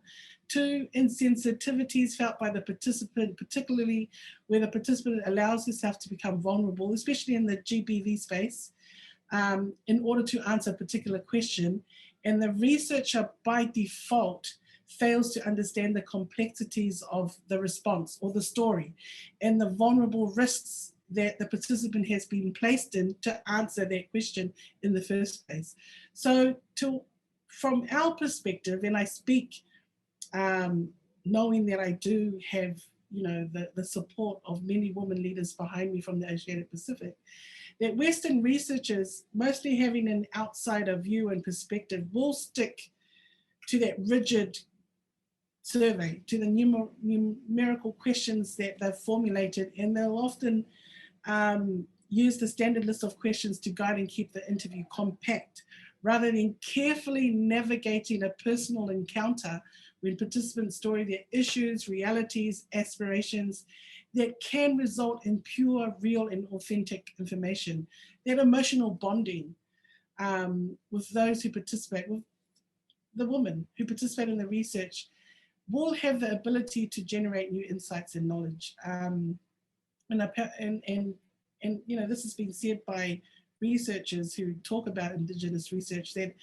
Two, insensitivities felt by the participant, particularly where the participant allows herself to become vulnerable, especially in the GBV space, in order to answer a particular question. And the researcher by default fails to understand the complexities of the response or the story and the vulnerable risks that the participant has been placed in to answer that question in the first place. So from our perspective, and I speak knowing that I do have, you know, the support of many women leaders behind me from the Oceanic Pacific, that Western researchers, mostly having an outsider view and perspective, will stick to that rigid survey, to the numerical questions that they've formulated, and they'll often use the standard list of questions to guide and keep the interview compact, rather than carefully navigating a personal encounter when participants story their issues, realities, aspirations that can result in pure, real, and authentic information. That emotional bonding with those who participate, with the women who participate in the research, will have the ability to generate new insights and knowledge. And you know, this has been said by researchers who talk about Indigenous research, that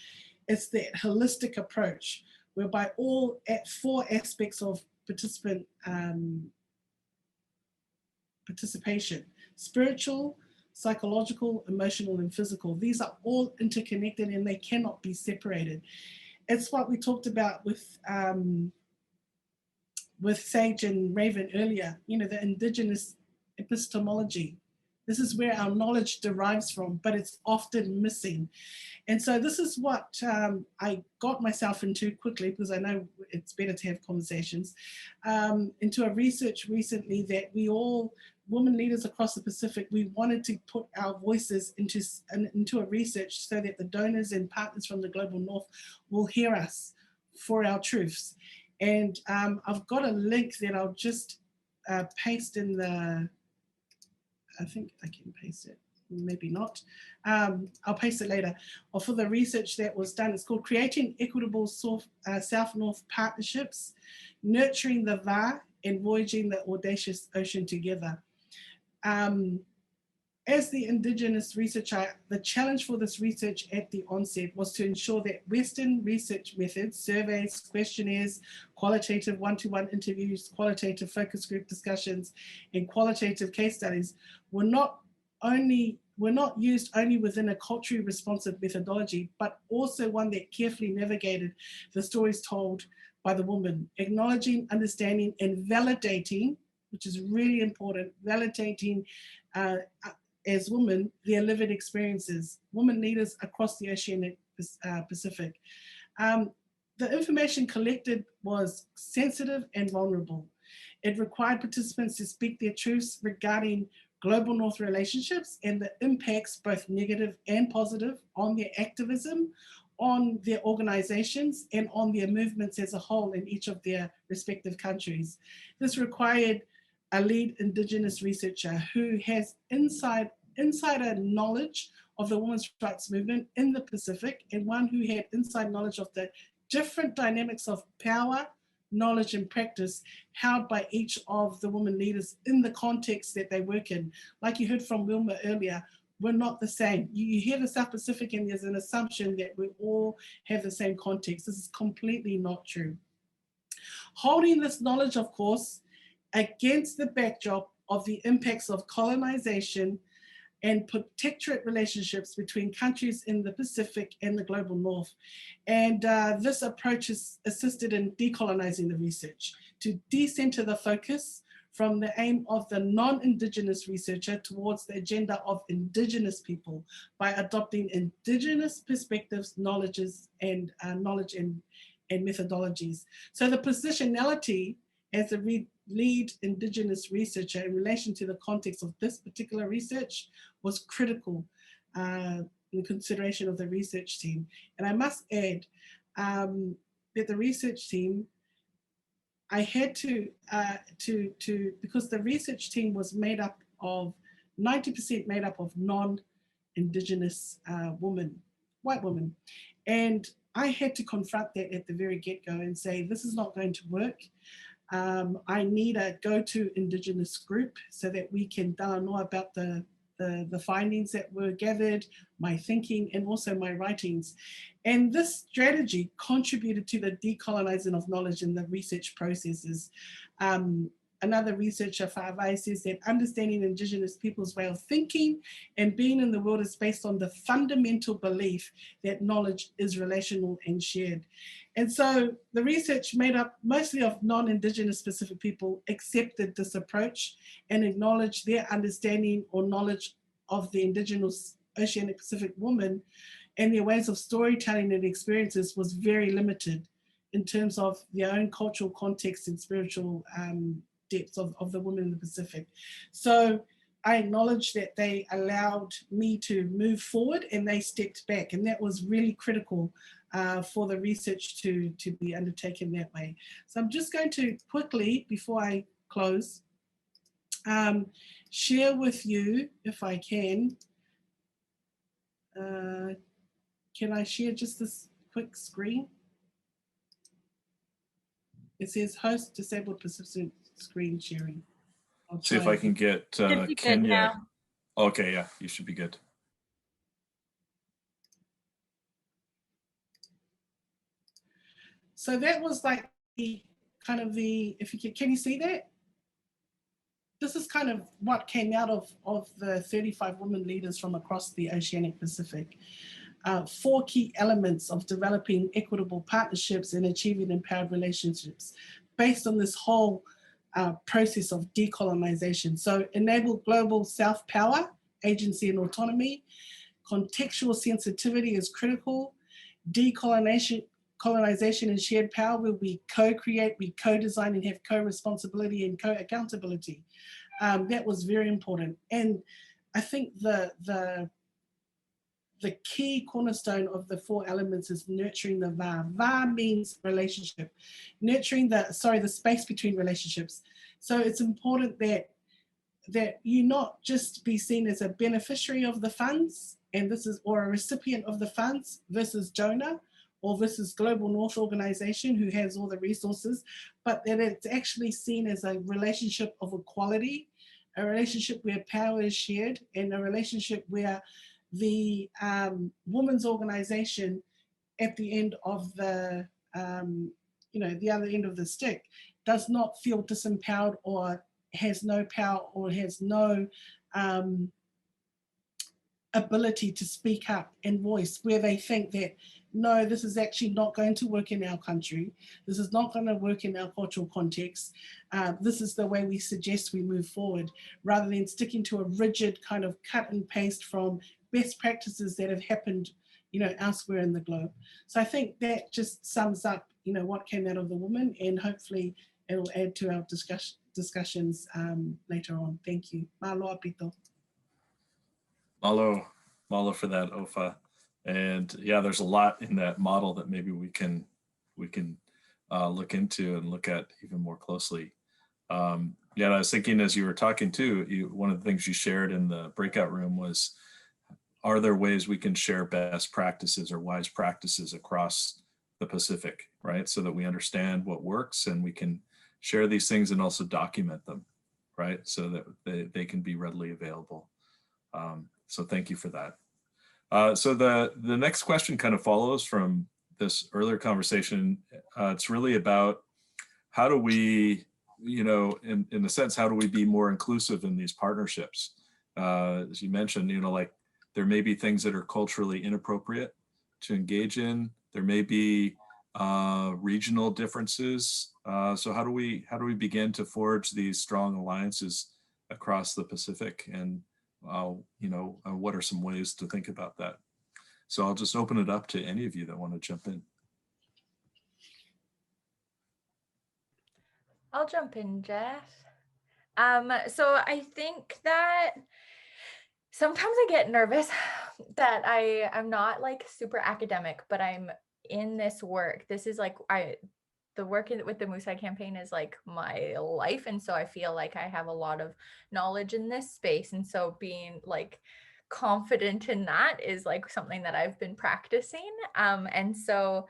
it's that holistic approach whereby all four aspects of participant participation, spiritual, psychological, emotional, and physical, these are all interconnected and they cannot be separated. It's what we talked about with Sage and Raven earlier, you know, the Indigenous epistemology. This is where our knowledge derives from, but it's often missing. And so this is what I got myself into quickly, because I know it's better to have conversations, into a research recently that we all, women leaders across the Pacific, we wanted to put our voices into a research so that the donors and partners from the Global North will hear us for our truths. And I've got a link that I'll just paste in the, I think I can paste it, maybe not. I'll paste it later. Or for the research that was done, it's called Creating Equitable South-North Partnerships, Nurturing the VA and Voyaging the Audacious Ocean Together. As the Indigenous researcher, the challenge for this research at the onset was to ensure that Western research methods, surveys, questionnaires, qualitative one-to-one interviews, qualitative focus group discussions, and qualitative case studies were not used only within a culturally responsive methodology, but also one that carefully navigated the stories told by the woman, acknowledging, understanding, and validating, which is really important, validating as women, their lived experiences, women leaders across the Oceanic Pacific. The information collected was sensitive and vulnerable. It required participants to speak their truths regarding global North relationships and the impacts, both negative and positive, on their activism, on their organizations, and on their movements as a whole in each of their respective countries. This required a lead Indigenous researcher who has insider knowledge of the women's rights movement in the Pacific, and one who had inside knowledge of the different dynamics of power, knowledge, and practice held by each of the women leaders in the context that they work in. Like you heard from Wilma earlier, we're not the same. You hear the South Pacific and there's an assumption that we all have the same context. This is completely not true. Holding this knowledge, of course, against the backdrop of the impacts of colonization and protectorate relationships between countries in the Pacific and the global North. And this approach has assisted in decolonizing the research, to decenter the focus from the aim of the non-Indigenous researcher towards the agenda of Indigenous people by adopting Indigenous perspectives, knowledge and methodologies. So the positionality as a lead Indigenous researcher in relation to the context of this particular research was critical in consideration of the research team. And I must add that the research team, I had to because the research team was made up of 90% made up of non-Indigenous women, white women. And I had to confront that at the very get-go and say, this is not going to work. I need a go-to Indigenous group so that we can know about the findings that were gathered, my thinking, and also my writings. And this strategy contributed to the decolonizing of knowledge in the research processes. Another researcher, Fa'avai, says that understanding Indigenous people's way of thinking and being in the world is based on the fundamental belief that knowledge is relational and shared. And so the research made up mostly of non-Indigenous specific people accepted this approach and acknowledged their understanding or knowledge of the Indigenous Oceanic Pacific woman, and their ways of storytelling and experiences was very limited in terms of their own cultural context and spiritual depths of the women in the Pacific. So I acknowledge that they allowed me to move forward and they stepped back, and that was really critical for the research to be undertaken that way. So I'm just going to quickly, before I close, share with you, if I can I share just this quick screen? It says host disabled participant screen sharing. See if I can get Kenya. Okay, yeah, you should be good. So that was like the kind of the, if you can you see that? This is kind of what came out of the 35 women leaders from across the Oceanic Pacific. 4 key elements of developing equitable partnerships and achieving empowered relationships based on this whole process of decolonization. So enable global self-power, agency and autonomy. Contextual sensitivity is critical. Decolonization and shared power, where we co-create, we co-design and have co-responsibility and co-accountability. That was very important. And I think the key cornerstone of the 4 elements is nurturing the va. Va means relationship, nurturing the space between relationships. So it's important that you not just be seen as a beneficiary of the funds, and or a recipient of the funds versus donor, or versus Global North organization who has all the resources, but that it's actually seen as a relationship of equality, a relationship where power is shared, and a relationship where the women's organization at the end of the, the other end of the stick does not feel disempowered or has no power or has no ability to speak up and voice, where they think that, no, this is actually not going to work in our country. This is not going to work in our cultural context. This is the way we suggest we move forward, rather than sticking to a rigid kind of cut and paste from best practices that have happened, elsewhere in the globe. So I think that just sums up, what came out of the woman, and hopefully it'll add to our discussions later on. Thank you. Malo apito. Malo for that, Ofa. And yeah, there's a lot in that model that maybe we can look into and look at even more closely. Yeah, and I was thinking as you were talking too, one of the things you shared in the breakout room was, are there ways we can share best practices or wise practices across the Pacific, right? So that we understand what works and we can share these things and also document them, right? So that they can be readily available. So thank you for that. So the next question kind of follows from this earlier conversation. It's really about how do we, in a sense, how do we be more inclusive in these partnerships? As you mentioned, like there may be things that are culturally inappropriate to engage in. There may be regional differences. So how do we begin to forge these strong alliances across the Pacific? And what are some ways to think about that? So I'll just open it up to any of you that want to jump in. I'll jump in, Jeff. So I think that sometimes I get nervous that I'm not like super academic, but I'm in this work. This is like the work with the Moose Hide campaign is like my life. And so I feel like I have a lot of knowledge in this space. And so being like confident in that is like something that I've been practicing. And so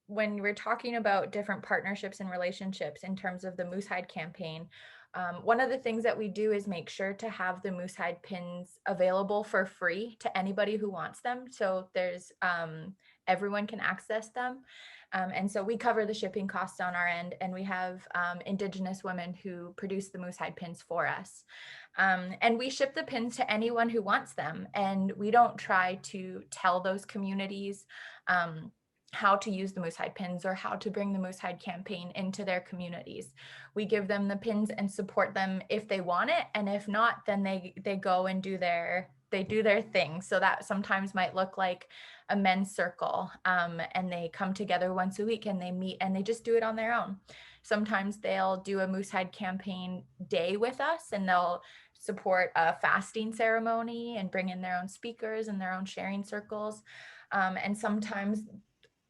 when we're talking about different partnerships and relationships in terms of the Moose Hide campaign, one of the things that we do is make sure to have the Moose Hide pins available for free to anybody who wants them. So there's everyone can access them. And so we cover the shipping costs on our end, and we have Indigenous women who produce the Moose Hide pins for us. And we ship the pins to anyone who wants them. And we don't try to tell those communities how to use the Moose Hide pins or how to bring the Moose Hide campaign into their communities. We give them the pins and support them if they want it. And if not, then they go and do their thing. So that sometimes might look like a men's circle, and they come together once a week and they meet and they just do it on their own. Sometimes they'll do a Moose Hide campaign day with us, and they'll support a fasting ceremony and bring in their own speakers and their own sharing circles. And sometimes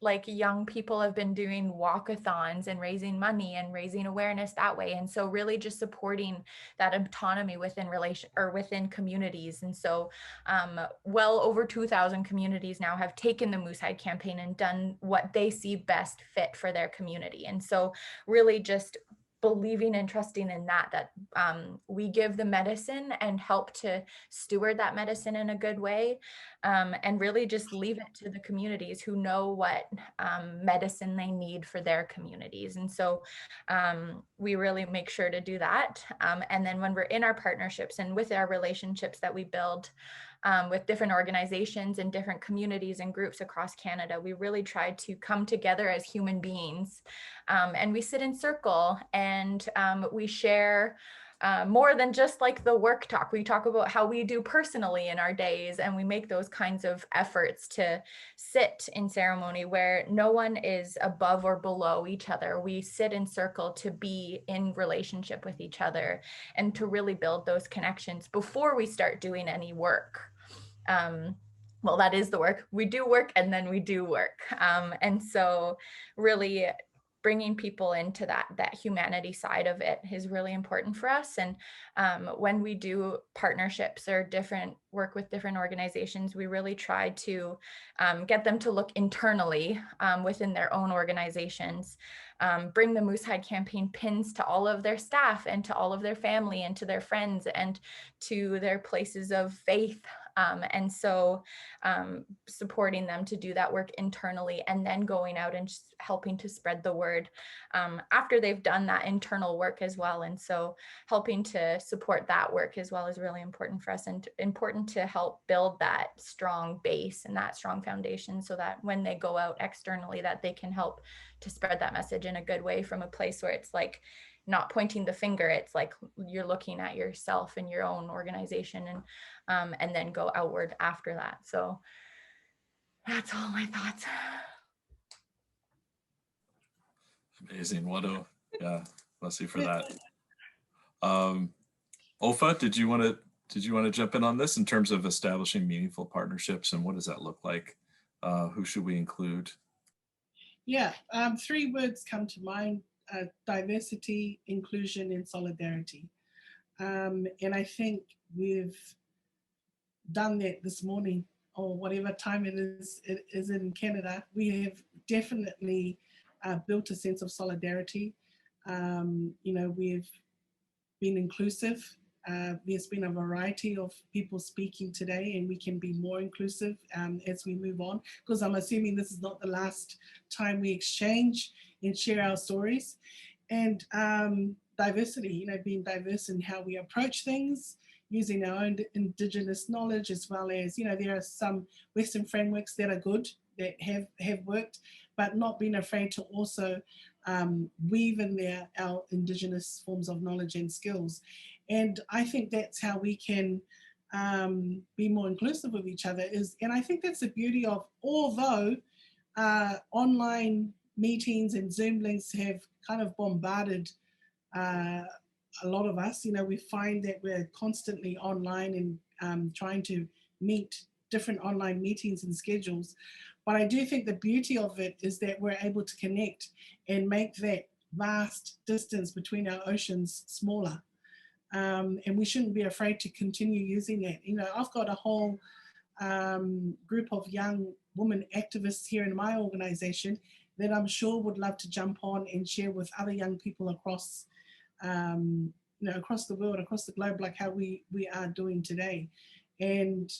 like young people have been doing walkathons and raising money and raising awareness that way. And so really just supporting that autonomy within within communities. And so well over 2,000 communities now have taken the Moose Hide campaign and done what they see best fit for their community. And so really just believing and trusting in that we give the medicine and help to steward that medicine in a good way, and really just leave it to the communities who know what medicine they need for their communities. And so we really make sure to do that. And then when we're in our partnerships and with our relationships that we build with different organizations and different communities and groups across Canada, we really try to come together as human beings. And we sit in circle and we share more than just like the work talk. We talk about how we do personally in our days, and we make those kinds of efforts to sit in ceremony where no one is above or below each other. We sit in circle to be in relationship with each other and to really build those connections before we start doing any work. Well, that is the work. We do work and then we do work. And so really bringing people into that humanity side of it is really important for us. And when we do partnerships or work with different organizations, we really try to get them to look internally within their own organizations, bring the Moose Hide campaign pins to all of their staff and to all of their family and to their friends and to their places of faith. And so supporting them to do that work internally and then going out and just helping to spread the word after they've done that internal work as well. And so helping to support that work as well is really important for us, and important to help build that strong base and that strong foundation so that when they go out externally, that they can help to spread that message in a good way from a place where it's like not pointing the finger. It's like you're looking at yourself and your own organization, and then go outward after that. So that's all my thoughts. Amazing. What Yeah, bless you for that. Ofa, did you want to jump in on this in terms of establishing meaningful partnerships, and what does that look like? Who should we include? Yeah, 3 words come to mind: diversity, inclusion, and solidarity. And I think we've done that this morning, or whatever time it is in Canada. We have definitely built a sense of solidarity. We've been inclusive. There's been a variety of people speaking today, and we can be more inclusive as we move on, because I'm assuming this is not the last time we exchange and share our stories. And diversity, being diverse in how we approach things, using our own Indigenous knowledge, as well as, there are some Western frameworks that are good, that have worked, but not being afraid to also weave in there our Indigenous forms of knowledge and skills. And I think that's how we can be more inclusive of each other. And I think that's the beauty of, although online meetings and Zoom links have kind of bombarded a lot of us, we find that we're constantly online and trying to meet different online meetings and schedules. But I do think the beauty of it is that we're able to connect and make that vast distance between our oceans smaller. And we shouldn't be afraid to continue using that. I've got a whole group of young women activists here in my organization that I'm sure would love to jump on and share with other young people across across the world, across the globe, like how we are doing today. And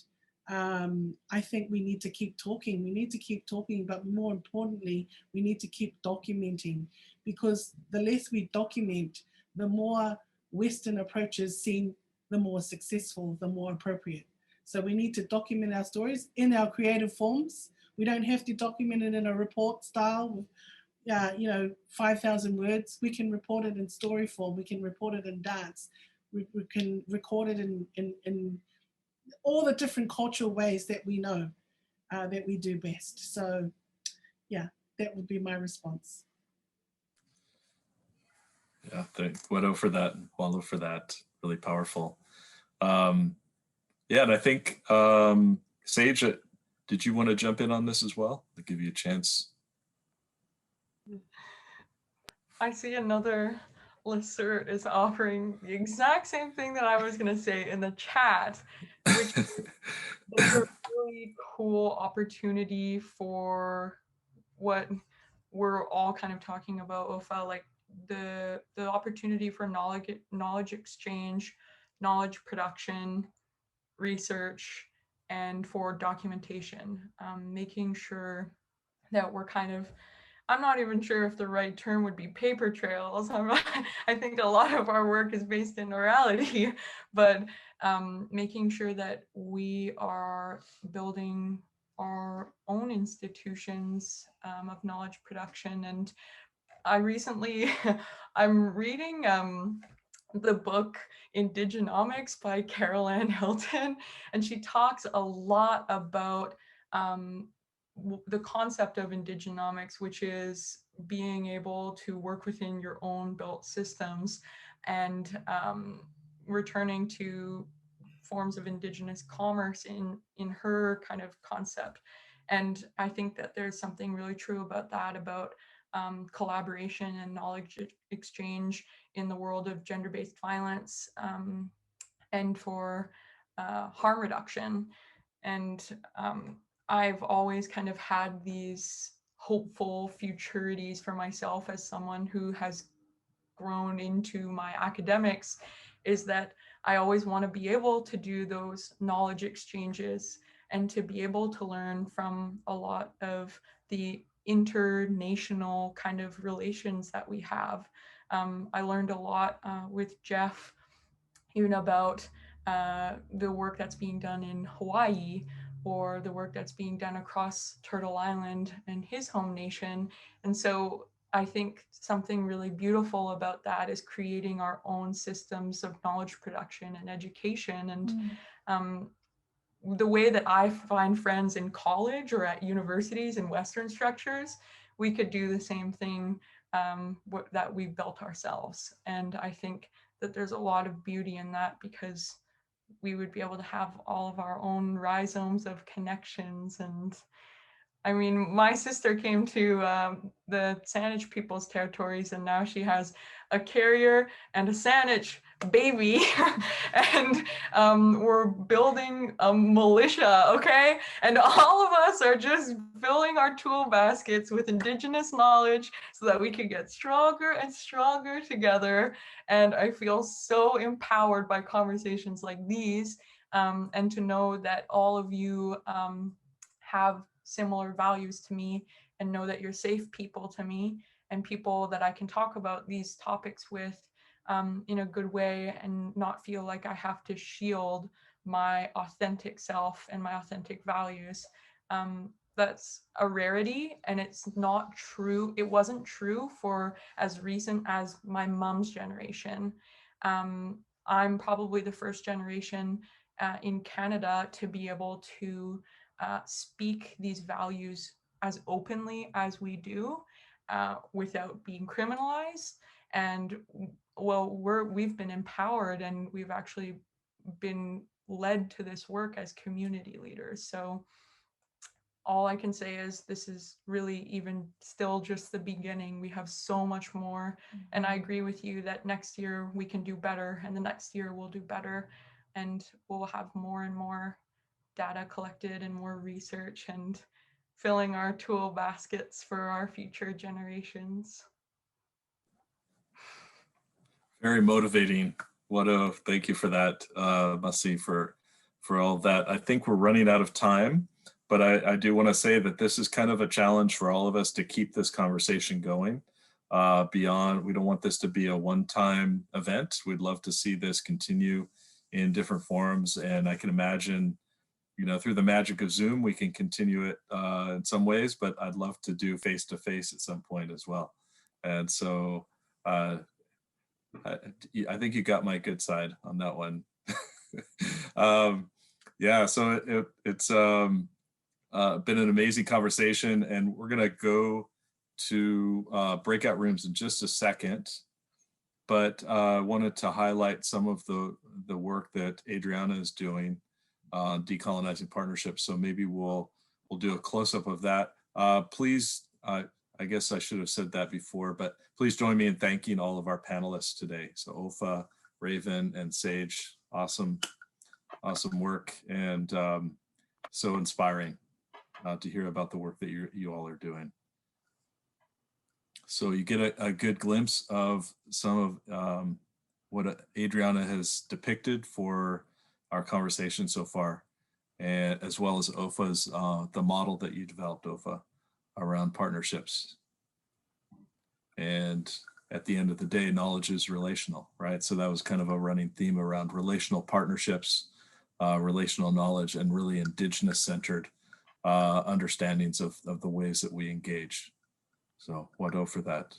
I think we need to keep talking. We need to keep talking, but more importantly, we need to keep documenting, because the less we document, the more Western approaches seem the more successful, the more appropriate. So we need to document our stories in our creative forms. We don't have to document it in a report style, 5,000 words. We can report it in story form. We can report it in dance. We can record it in all the different cultural ways that we know that we do best. So yeah, that would be my response. Yeah, thank Widow for that, Wallow for that. Really powerful. Yeah, and I think Sage, did you want to jump in on this as well? I'll give you a chance. I see another listener is offering the exact same thing that I was going to say in the chat, which is a really cool opportunity for what we're all kind of talking about, Ofa, like the opportunity for knowledge exchange, knowledge production, research, and for documentation, making sure that we're kind of, I'm not even sure if the right term would be paper trails. I think a lot of our work is based in orality, but making sure that we are building our own institutions of knowledge production. And I recently, I'm reading the book Indigenomics by Carol Ann Hilton, and she talks a lot about the concept of Indigenomics, which is being able to work within your own built systems and returning to forms of Indigenous commerce in her kind of concept. And I think that there's something really true about that, about collaboration and knowledge exchange in the world of gender-based violence and for harm reduction. And I've always kind of had these hopeful futurities for myself as someone who has grown into my academics, is that I always want to be able to do those knowledge exchanges and to be able to learn from a lot of the international kind of relations that we have. I learned a lot with Jeff, even about the work that's being done in Hawaii, or the work that's being done across Turtle Island and his home nation. And so I think something really beautiful about that is creating our own systems of knowledge production and education. And the way that I find friends in college or at universities in Western structures, we could do the same thing that we built ourselves. And I think that there's a lot of beauty in that, because we would be able to have all of our own rhizomes of connections. And I mean, my sister came to the Saanich people's territories, and now she has a carrier and a Saanich baby, and we're building a militia, okay? And all of us are just filling our tool baskets with Indigenous knowledge so that we can get stronger and stronger together. And I feel so empowered by conversations like these, and to know that all of you have similar values to me, and know that you're safe people to me, and people that I can talk about these topics with in a good way, and not feel like I have to shield my authentic self and my authentic values. That's a rarity, and it's not true. It wasn't true for as recent as my mom's generation. I'm probably the first generation in Canada to be able to speak these values as openly as we do, without being criminalized. And well, we've been empowered, and we've actually been led to this work as community leaders. So all I can say is this is really even still just the beginning. We have so much more. And I agree with you that next year we can do better, and the next year we'll do better, and we'll have more and more data collected and more research, and filling our tool baskets for our future generations. Very motivating. Thank you for that, Masi, for all of that. I think we're running out of time, but I do want to say that this is kind of a challenge for all of us to keep this conversation going beyond. We don't want this to be a one-time event. We'd love to see this continue in different forms, and I can imagine, through the magic of Zoom, we can continue it in some ways, but I'd love to do face-to-face at some point as well. And so I think you got my good side on that one. Yeah, so it's been an amazing conversation, and we're gonna go to breakout rooms in just a second. But I wanted to highlight some of the work that Adriana is doing on decolonizing partnerships. So maybe we'll do a close-up of that. Please, I guess I should have said that before, but please join me in thanking all of our panelists today. So Ofa, Raven, and Sage, awesome work, and so inspiring to hear about the work that you all are doing. So you get a good glimpse of some of what Adriana has depicted for our conversation so far, and as well as Ofa's, the model that you developed, Ofa, around partnerships. And at the end of the day, knowledge is relational, right? So that was kind of a running theme around relational partnerships, relational knowledge, and really Indigenous-centered understandings of the ways that we engage. So wado for that.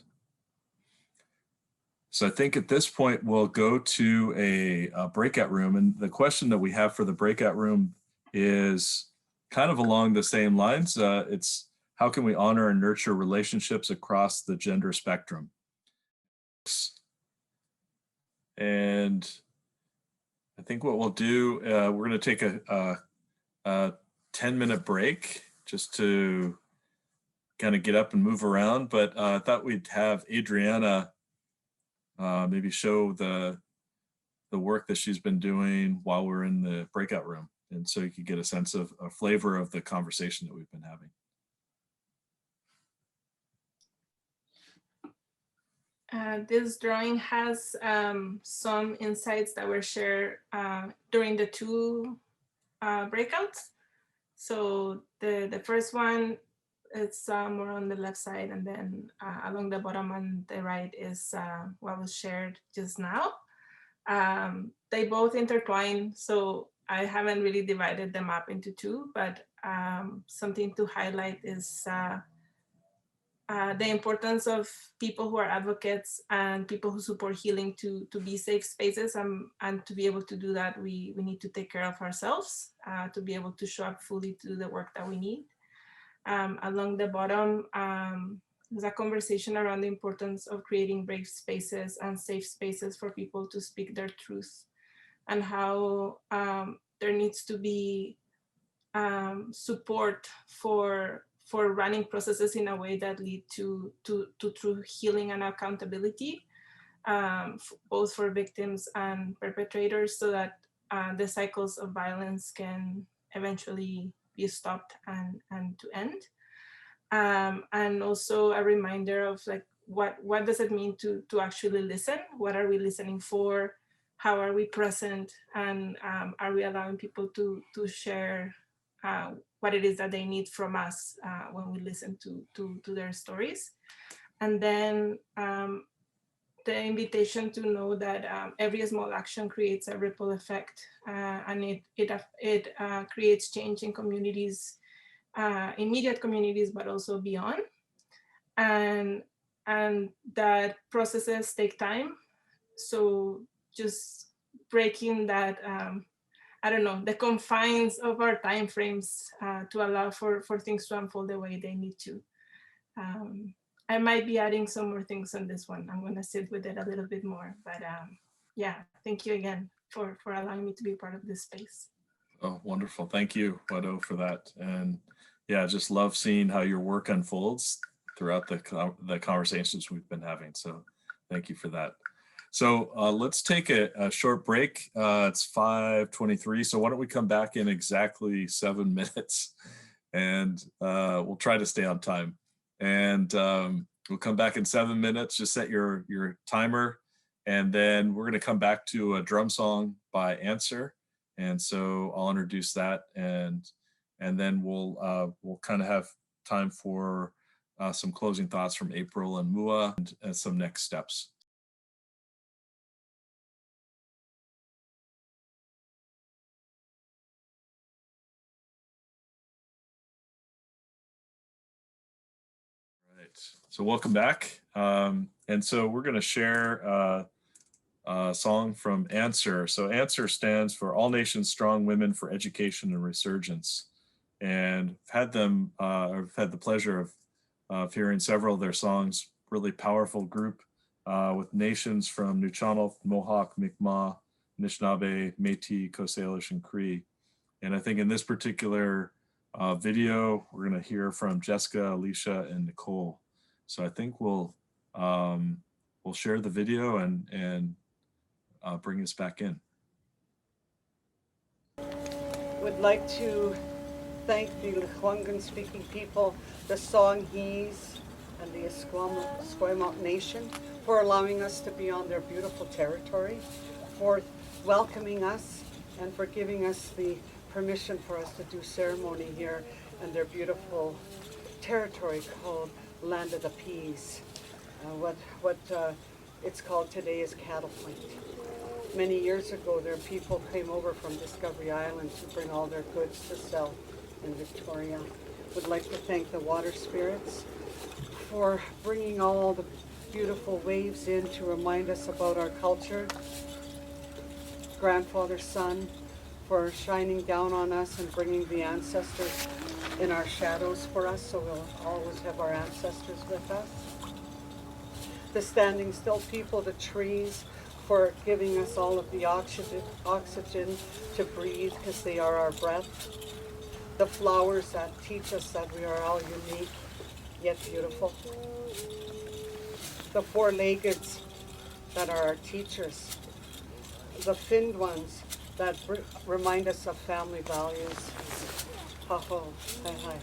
So I think at this point, we'll go to a breakout room. And the question that we have for the breakout room is kind of along the same lines. It's how can we honor and nurture relationships across the gender spectrum? And I think what we'll do, we're going to take a 10-minute break just to kind of get up and move around. But I thought we'd have Adriana maybe show the work that she's been doing while we're in the breakout room. And so you could get a sense of a flavor of the conversation that we've been having. This drawing has some insights that were shared during the two breakouts. So the first one, it's more on the left side, and then along the bottom on the right is what was shared just now. They both intertwine, so I haven't really divided them up into two, but something to highlight is the importance of people who are advocates and people who support healing to be safe spaces, and to be able to do that, we need to take care of ourselves to be able to show up fully to the work that we need. Along the bottom, there's a conversation around the importance of creating brave spaces and safe spaces for people to speak their truth, and how there needs to be support for running processes in a way that lead to true healing and accountability, both for victims and perpetrators, so that the cycles of violence can eventually be stopped and to end. And also a reminder of like, what does it mean to actually listen? What are we listening for? How are we present? And are we allowing people to share what it is that they need from us when we listen to their stories? And then the invitation to know that every small action creates a ripple effect, and it creates change in communities, immediate communities, but also beyond. And that processes take time. So just breaking that, I don't know, the confines of our time frames to allow for things to unfold the way they need to. I might be adding some more things on this one. I'm gonna sit with it a little bit more, but yeah, thank you again for allowing me to be part of this space. Oh, wonderful. Thank you, Wado, for that. And yeah, just love seeing how your work unfolds throughout the conversations we've been having. So thank you for that. So let's take a short break. It's 5:23. So why don't we come back in exactly 7 minutes, and we'll try to stay on time. And we'll come back in 7 minutes. Just set your timer, and then we're going to come back to a drum song by Answer. And so I'll introduce that, and then we'll kind of have time for some closing thoughts from April and Mua, and some next steps. Right. So welcome back. And so we're going to share a song from Answer. So Answer stands for All Nations Strong Women for Education and Resurgence. And I've had the pleasure of hearing several of their songs. Really powerful group with nations from Nuu-chah-nulth, Mohawk, Mi'kmaq, Anishinaabe, Métis, Coast Salish, and Cree. And I think in this particular video, we're going to hear from Jessica, Alicia, and Nicole. So I think we'll share the video and bring us back in. Would like to thank the Lekwungen speaking people, the Songhees, and the Esquimalt Nation for allowing us to be on their beautiful territory, for welcoming us, and for giving us the permission for us to do ceremony here in their beautiful territory called Land of the Peas. What it's called today is Cattle Point. Many years ago, their people came over from Discovery Island to bring all their goods to sell in Victoria. Would like to thank the water spirits for bringing all the beautiful waves in to remind us about our culture. Grandfather Sun for shining down on us and bringing the ancestors in our shadows for us, so we'll always have our ancestors with us. The Standing Still people, the trees, for giving us all of the oxygen to breathe, because they are our breath. The flowers that teach us that we are all unique, yet beautiful. The four-leggeds that are our teachers. The finned ones that remind us of family values. Ha-ho, hi-hi.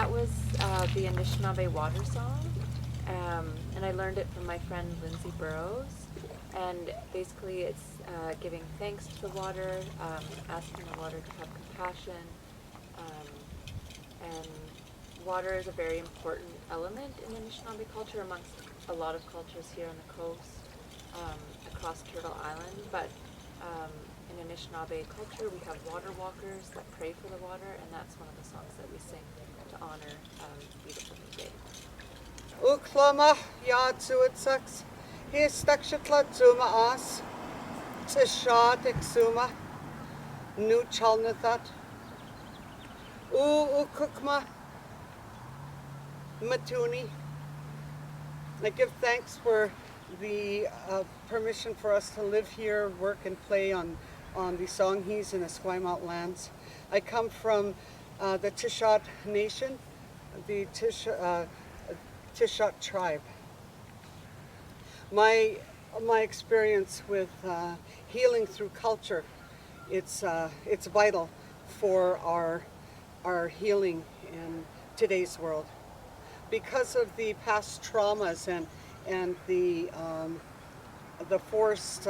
that was the Anishinaabe water song, and I learned it from my friend Lindsay Burrows. And basically, it's giving thanks to the water, asking the water to have compassion, and water is a very important element in Anishinaabe culture amongst a lot of cultures here on the coast, across Turtle Island. But in Anishinaabe culture, we have water walkers that pray for the water, and that's one of the songs that we sing to honor beautiful new day. Uklama ya tsuitsaks, he stakshitla tsuma as, tishat exuma, nu chalnathat, ukukma matuni. I give thanks for the permission for us to live here, work and play on the Songhees and Esquimalt lands. I come from the Tishat Nation, the Tishat tribe. My experience with healing through culture, it's vital for our healing in today's world. Because of the past traumas and the forced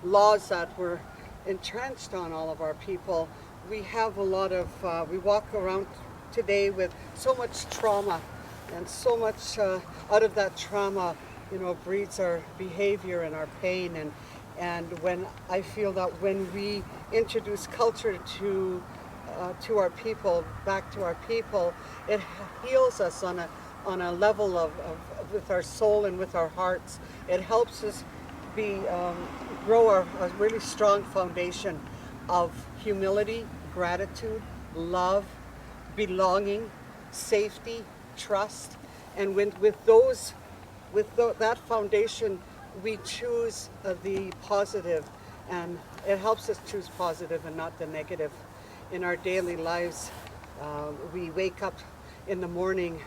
laws that were entrenched on all of our people, we have a lot of, we walk around today with so much trauma, and so much out of that trauma, breeds our behavior and our pain. And when I feel that when we introduce culture to our people, back to our people, it heals us on a level of with our soul and with our hearts. It helps us grow a really strong foundation of humility, gratitude, love, belonging, safety, trust. And with that foundation, we choose the positive, and it helps us choose positive and not the negative. In our daily lives, we wake up in the morning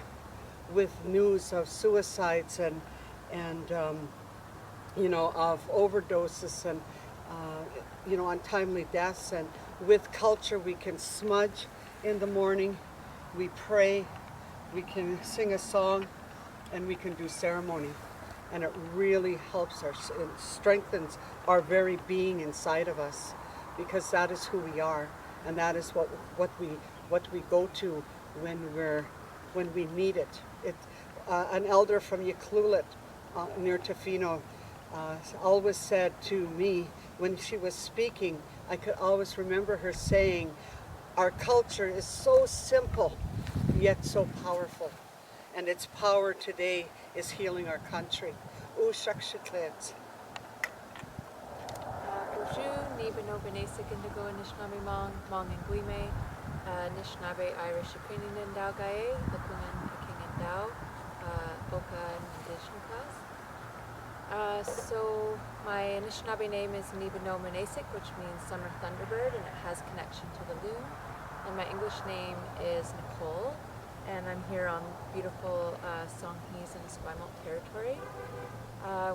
with news of suicides and of overdoses and untimely deaths. And with culture, we can smudge in the morning, we pray, we can sing a song, and we can do ceremony. And it really helps it strengthens our very being inside of us, because that is who we are, and that is what we go to when we need it. An elder from Yaklulit near Tofino always said to me when she was speaking, I could always remember her saying, our culture is so simple yet so powerful, and its power today is healing our country. Bonjour, ni beno benesik indigo Anishinaabe mong and guime, Anishinaabe Irish Ukrainian Endau Gae, Lakungan King Endau, Oka Indigenous class. So my Anishinaabe name is Nibino Menesik, which means summer thunderbird, and it has connection to the loon. And my English name is Nicole, and I'm here on beautiful Songhees and Esquimalt territory.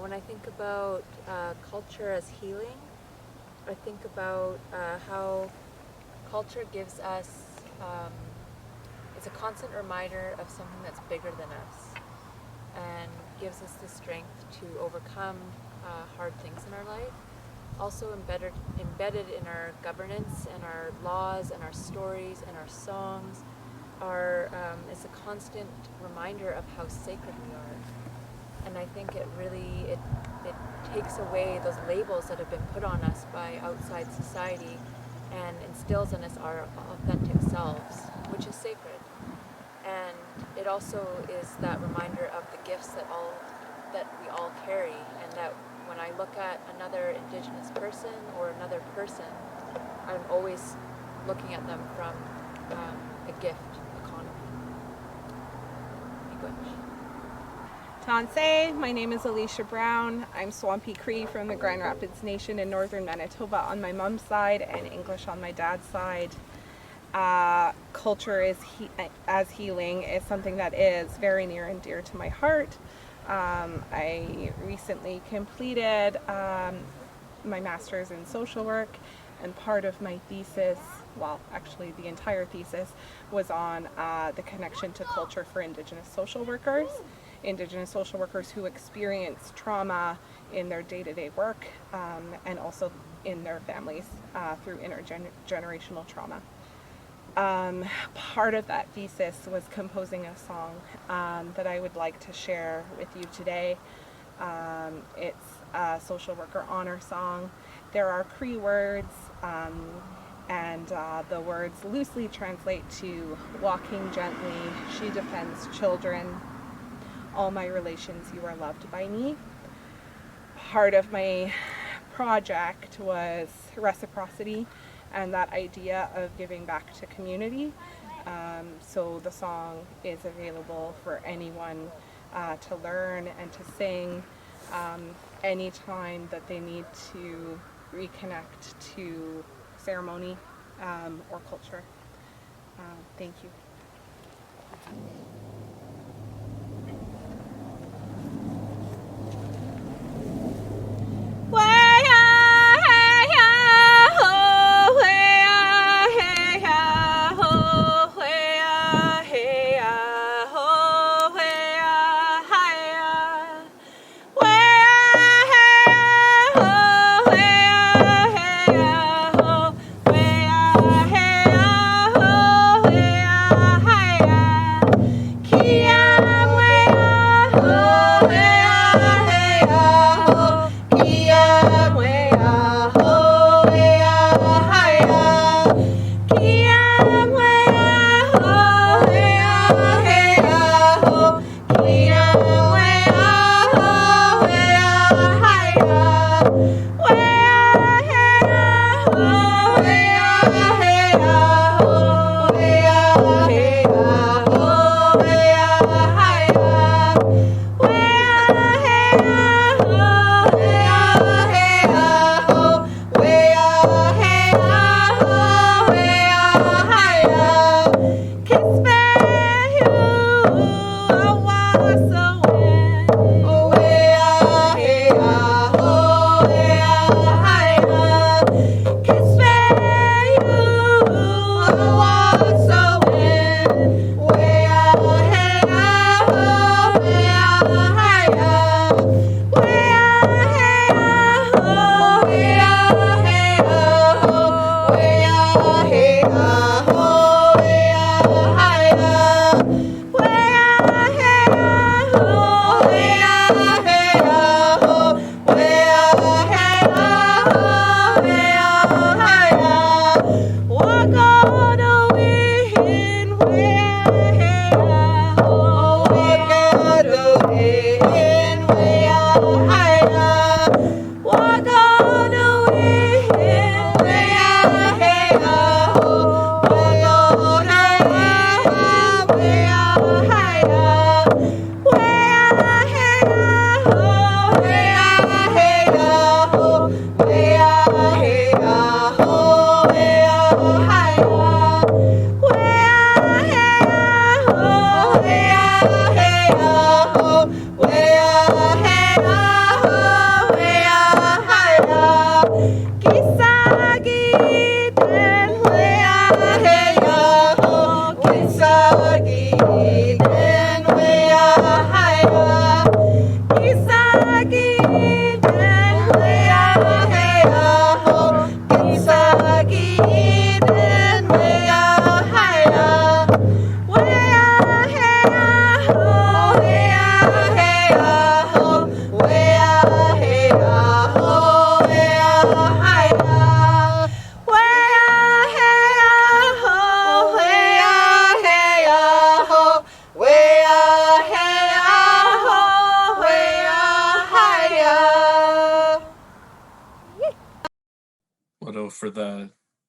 When I think about culture as healing, I think about how culture gives us, it's a constant reminder of something that's bigger than us, and gives us the strength to overcome hard things in our life. Also embedded in our governance and our laws and our stories and our songs is a constant reminder of how sacred we are. And I think it takes away those labels that have been put on us by outside society and instills in us our authentic selves, which is sacred. And it also is that reminder of the gifts that we all carry, and that when I look at another Indigenous person or another person, I'm always looking at them from a gift economy. Tansei, my name is Alicia Brown. I'm Swampy Cree from the Grand Rapids Nation in northern Manitoba on my mom's side and English on my dad's side. Culture as healing is something that is very near and dear to my heart. I recently completed my master's in social work, and part of my thesis well, actually the entire thesis was on the connection to culture for Indigenous social workers who experience trauma in their day-to-day work and also in their families through intergenerational trauma. Part of that thesis was composing a song that I would like to share with you today. It's a social worker honor song. There are Cree words, and the words loosely translate to walking gently, she defends children, all my relations, you are loved by me. Part of my project was reciprocity and that idea of giving back to community. So the song is available for anyone to learn and to sing anytime that they need to reconnect to ceremony or culture. Thank you.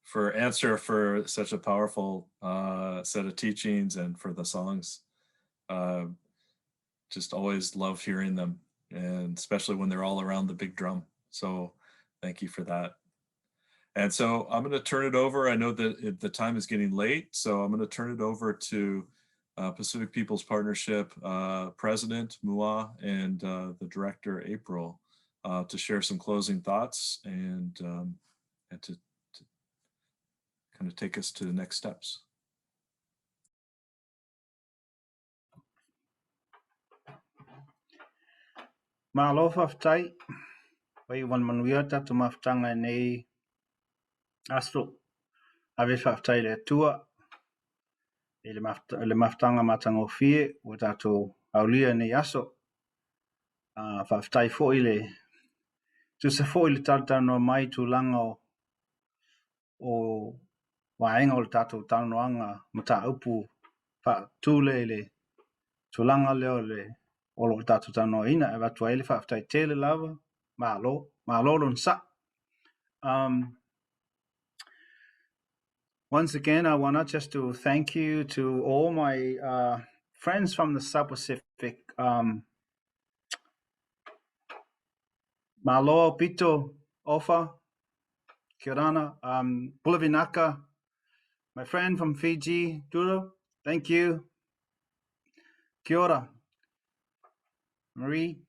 For answer for such a powerful set of teachings and for the songs. Just always love hearing them, and especially when they're all around the big drum. So thank you for that. And so I'm going to turn it over. I know that the time is getting late, so I'm going to turn it over to Pacific Peoples Partnership President Mua and the Director April to share some closing thoughts and to kind of take us to the next steps. Malo whaftai, wai wan manuia tatu maftanga nei aso. Awe whaftai le tua, le maftanga matango fie, o tatu aulia nei aso. Whaftai fo ile, tu se fo ile tata no mai tu langa o waenga o tatu tano anga mata upu pa tule le tu langa leo le olo tatu tano ina e watu ele whaftai tele lava, malo lon sa. Once again, I want just to thank you to all my friends from the South Pacific. Malo, Pito, Ofa, Kirana, Bulavinaka, my friend from Fiji, Duro, thank you. Kia ora, Marie,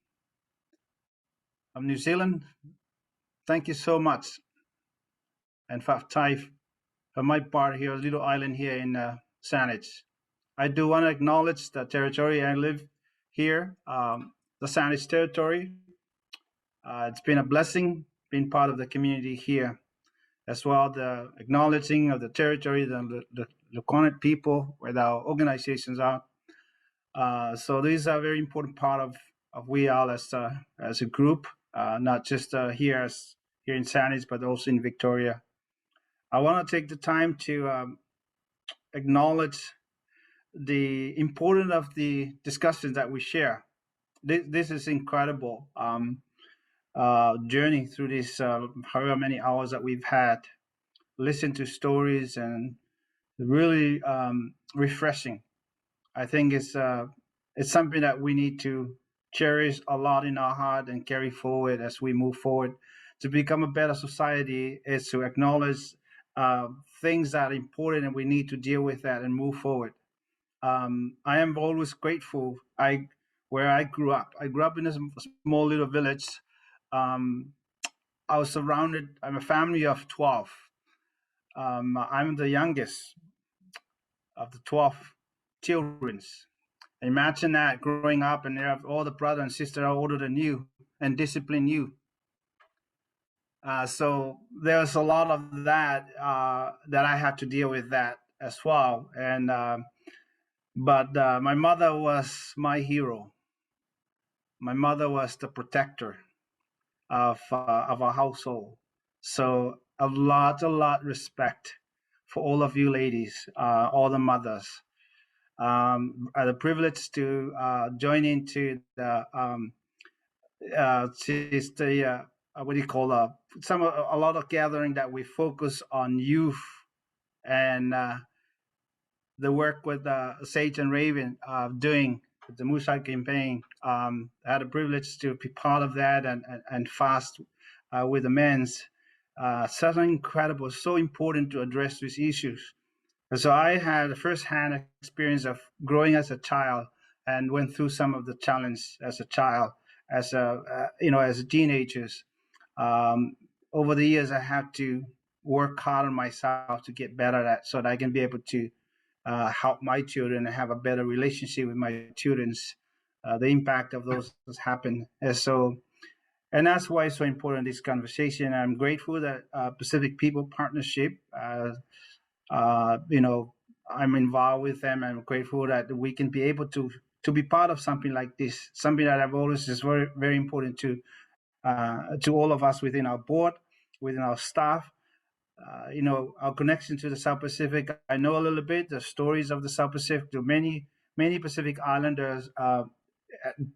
from New Zealand, thank you so much. And Faftai, for my part here, a little island here in Saanich. I do want to acknowledge the territory I live here, the Saanich territory. It's been a blessing being part of the community here, as well the acknowledging of the territory, the Lekwungen people, where our organizations are. So these are a very important part of we all as a group, not just here in Saanich, but also in Victoria. I want to take the time to acknowledge the importance of the discussions that we share. This is incredible journey through this however many hours that we've had, listen to stories, and really refreshing. I think it's something that we need to cherish a lot in our heart and carry forward as we move forward. To become a better society is to acknowledge things that are important, and we need to deal with that and move forward. I am always grateful where I grew up. I grew up in a small little village. I was surrounded, I'm a family of 12. I'm the youngest of the 12 children. Imagine that, growing up and you have all the brother and sister are older than you and discipline you. So there's a lot of that that I had to deal with that as well. And but my mother was my hero. My mother was the protector of our household. So a lot respect for all of you ladies, all the mothers. I had the privilege to join into the what do you call a lot of gathering that we focus on youth and the work with Sage and Raven doing the Musai campaign. I had the privilege to be part of that and fast with the men's. Such incredible, so important to address these issues. And so I had a first-hand experience of growing as a child and went through some of the challenge as a child, as a teenagers. Over the years, I had to work hard on myself to get better at, so that I can be able to help my children and have a better relationship with my children's. The impact of those has happened, and that's why it's so important, this conversation. I'm grateful that Pacific People Partnership, I'm involved with them. I'm grateful that we can be able to be part of something like this, something that I've always is very, very important to all of us within our board, within our staff. Our connection to the South Pacific. I know a little bit the stories of the South Pacific. Many Pacific Islanders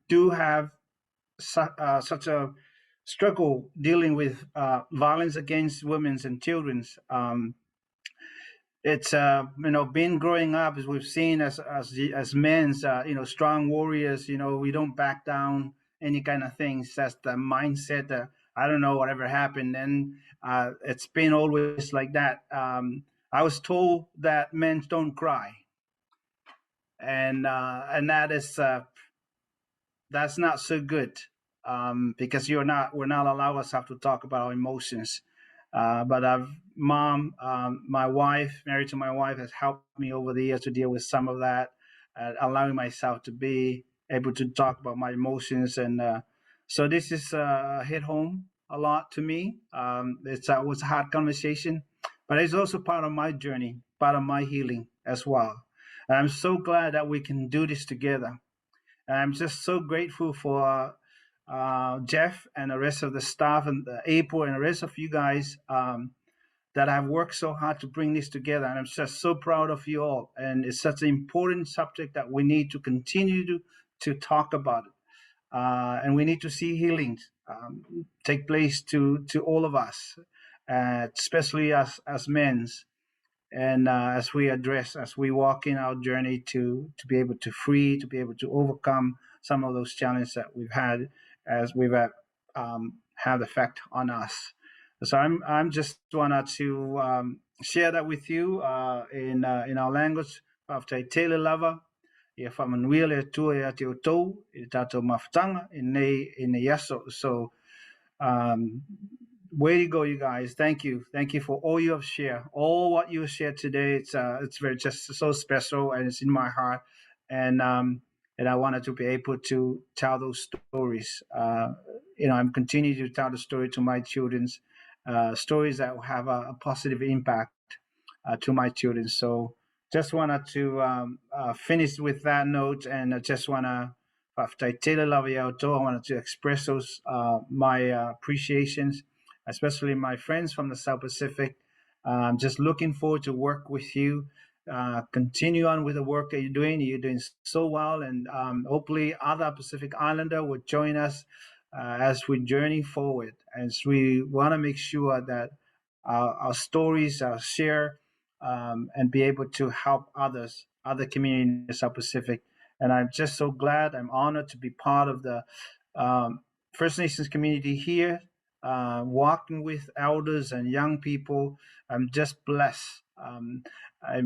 do have such a struggle dealing with violence against women and children. It's been growing up, as we've seen as men, strong warriors. We don't back down any kind of things. That's the mindset. I don't know whatever happened, and it's been always like that. I was told that men don't cry, and that is that's not so good, because we're not allowed ourselves to talk about our emotions. But my wife, married to my wife, has helped me over the years to deal with some of that, allowing myself to be able to talk about my emotions. And so this is hit home a lot to me. It was a hard conversation, but it's also part of my journey, part of my healing as well. And I'm so glad that we can do this together. And I'm just so grateful for Jeff and the rest of the staff and April and the rest of you guys that have worked so hard to bring this together. And I'm just so proud of you all. And it's such an important subject that we need to continue to talk about it. And we need to see healings take place to all of us, especially as men. And as we walk in our journey to be able to free, to be able to overcome some of those challenges that we've had as we've had effect on us. So I'm just wanted to share that with you in our language of Te Tele Lava. If I'm in real to te to tato maftanga in the yaso. So way to go, you guys. Thank you for all you have shared, all what you shared today. It's very just so special, and it's in my heart. And I wanted to be able to tell those stories. I'm continuing to tell the story to my children's stories that will have a positive impact to my children. So just wanted to finish with that note, and I just want to I wanted to express those my appreciations, especially my friends from the South Pacific. Just looking forward to work with you. Continue on with the work that you're doing. You're doing so well, and hopefully other Pacific Islander will join us as we journey forward. As we want to make sure that our stories are shared and be able to help other communities in the South Pacific. And I'm just so glad, I'm honored to be part of the First Nations community here, walking with elders and young people. I'm just blessed.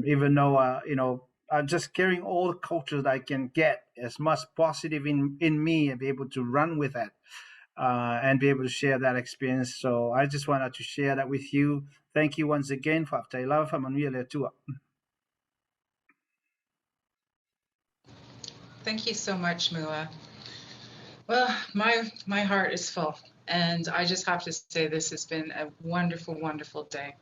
Even though, I'm just carrying all the culture that I can get, as much positive in me, and be able to run with it and be able to share that experience. So I just wanted to share that with you. Thank you once again for After Manuel Tua. Thank you so much, Mua. Well, my heart is full, and I just have to say this has been a wonderful, wonderful day.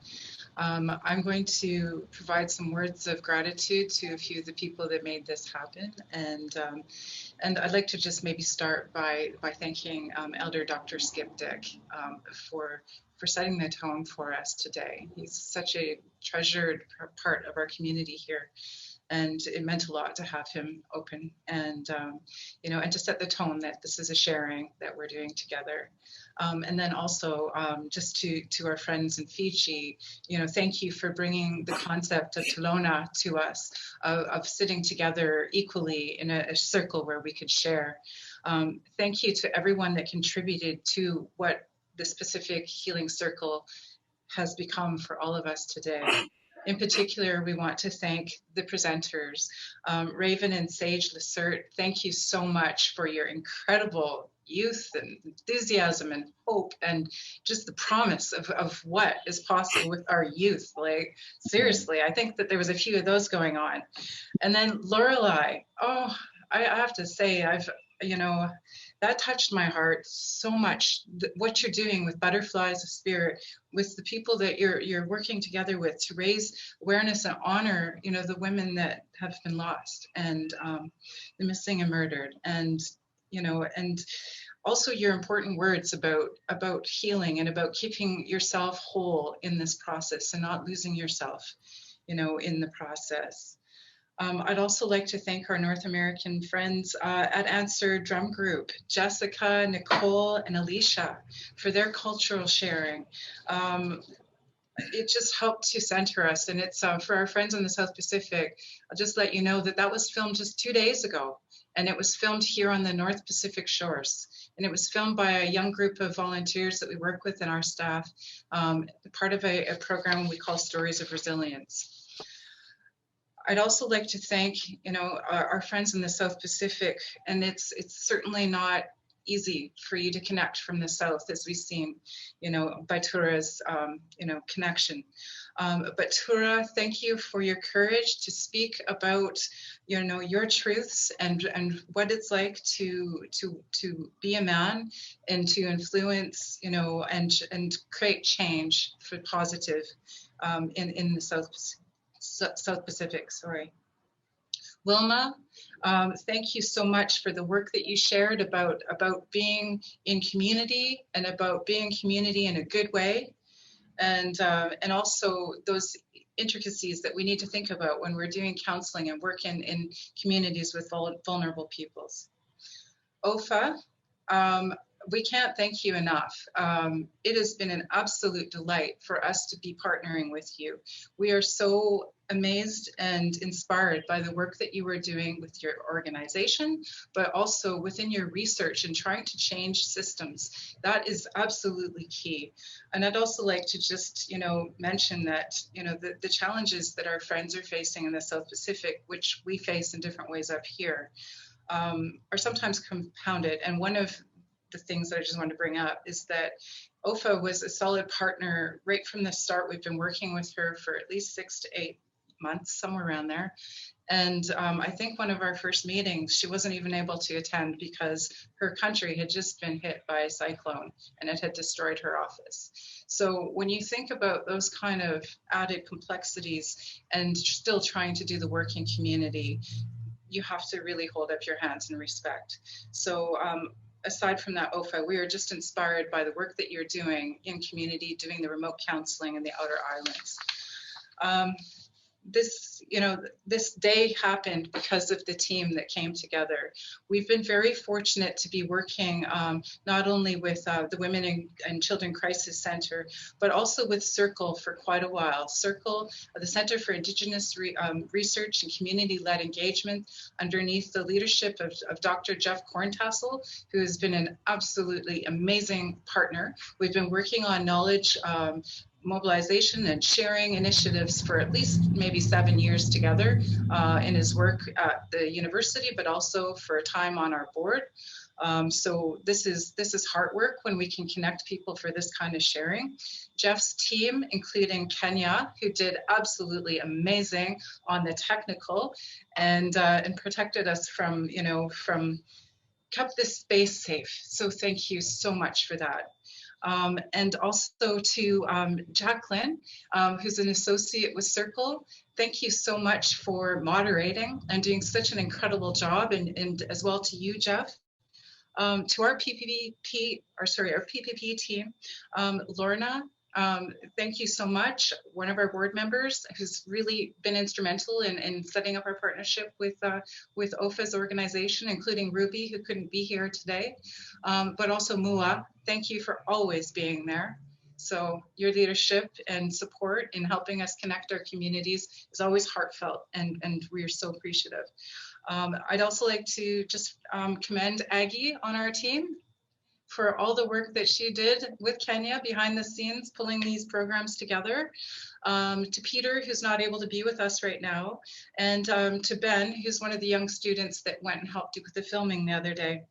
I'm going to provide some words of gratitude to a few of the people that made this happen, and I'd like to just maybe start by thanking Elder Dr. Skip Dick for setting the tone for us today. He's such a treasured part of our community here. And it meant a lot to have him open and, and to set the tone that this is a sharing that we're doing together. And then also just to our friends in Fiji, thank you for bringing the concept of Talona to us, of sitting together equally in a circle where we could share. Thank you to everyone that contributed to what this Pacific Healing Circle has become for all of us today. In particular, we want to thank the presenters, Raven and Sage Lacerte. Thank you so much for your incredible youth and enthusiasm and hope and just the promise of what is possible with our youth. Like, seriously, I think that there was a few of those going on. And then Lorelei, I have to say, that touched my heart so much. What you're doing with Butterflies of Spirit, with the people that you're working together with to raise awareness and honor, the women that have been lost and the missing and murdered, and and also your important words about healing and about keeping yourself whole in this process and not losing yourself, in the process. I'd also like to thank our North American friends at Answer Drum Group, Jessica, Nicole, and Alicia, for their cultural sharing. It just helped to center us, and it's for our friends in the South Pacific. I'll just let you know that was filmed just 2 days ago, and it was filmed here on the North Pacific shores. And it was filmed by a young group of volunteers that we work with in our staff, part of a program we call Stories of Resilience. I'd also like to thank, our friends in the South Pacific, and it's certainly not easy for you to connect from the south, as we've seen, you know, by Tura's, you know, connection. But Tura, thank you for your courage to speak about, you know, your truths and what it's like to be a man and to influence, you know, and create change for positive in the South Pacific. Sorry. Wilma, thank you so much for the work that you shared about being in community and about being community in a good way. And also those intricacies that we need to think about when we're doing counseling and working in communities with vulnerable peoples. Ofa, we can't thank you enough. It has been an absolute delight for us to be partnering with you. We are so amazed and inspired by the work that you are doing with your organization, but also within your research and trying to change systems. That is absolutely key. And I'd also like to just, you know, mention that, you know, the challenges that our friends are facing in the South Pacific, which we face in different ways up here, are sometimes compounded. And one of the things that I just wanted to bring up is that OFA was a solid partner right from the start. We've been working with her for at least 6 to 8 months, somewhere around there. And I think one of our first meetings, she wasn't even able to attend because her country had just been hit by a cyclone and it had destroyed her office. So when you think about those kind of added complexities and still trying to do the work in community, you have to really hold up your hands in respect. So aside from that, OFA, we are just inspired by the work that you're doing in community, doing the remote counseling in the outer islands. This, you know, this day happened because of the team that came together. We've been very fortunate to be working not only with the Women and Children Crisis Center, but also with CIRCLE for quite a while. CIRCLE, the Center for Indigenous Research and Community-Led Engagement, underneath the leadership of Dr. Jeff Corntassel, who has been an absolutely amazing partner. We've been working on knowledge mobilization and sharing initiatives for at least maybe 7 years together in his work at the university, but also for a time on our board. So this is hard work when we can connect people for this kind of sharing. Jeff's team, including Kenya, who did absolutely amazing on the technical and protected us from, you know, kept this space safe. So thank you so much for that. And also to Jacqueline, who's an associate with CIRCLE. Thank you so much for moderating and doing such an incredible job, and as well to you, Jeff. To our PPP team, Lorna, thank you so much. One of our board members who's really been instrumental in setting up our partnership with OFA's organization, including Ruby, who couldn't be here today, but also Mua. Thank you for always being there. So your leadership and support in helping us connect our communities is always heartfelt, and we are so appreciative. I'd also like to just commend Aggie on our team for all the work that she did with Kenya behind the scenes, pulling these programs together. To Peter, who's not able to be with us right now, and to Ben, who's one of the young students that went and helped with the filming the other day.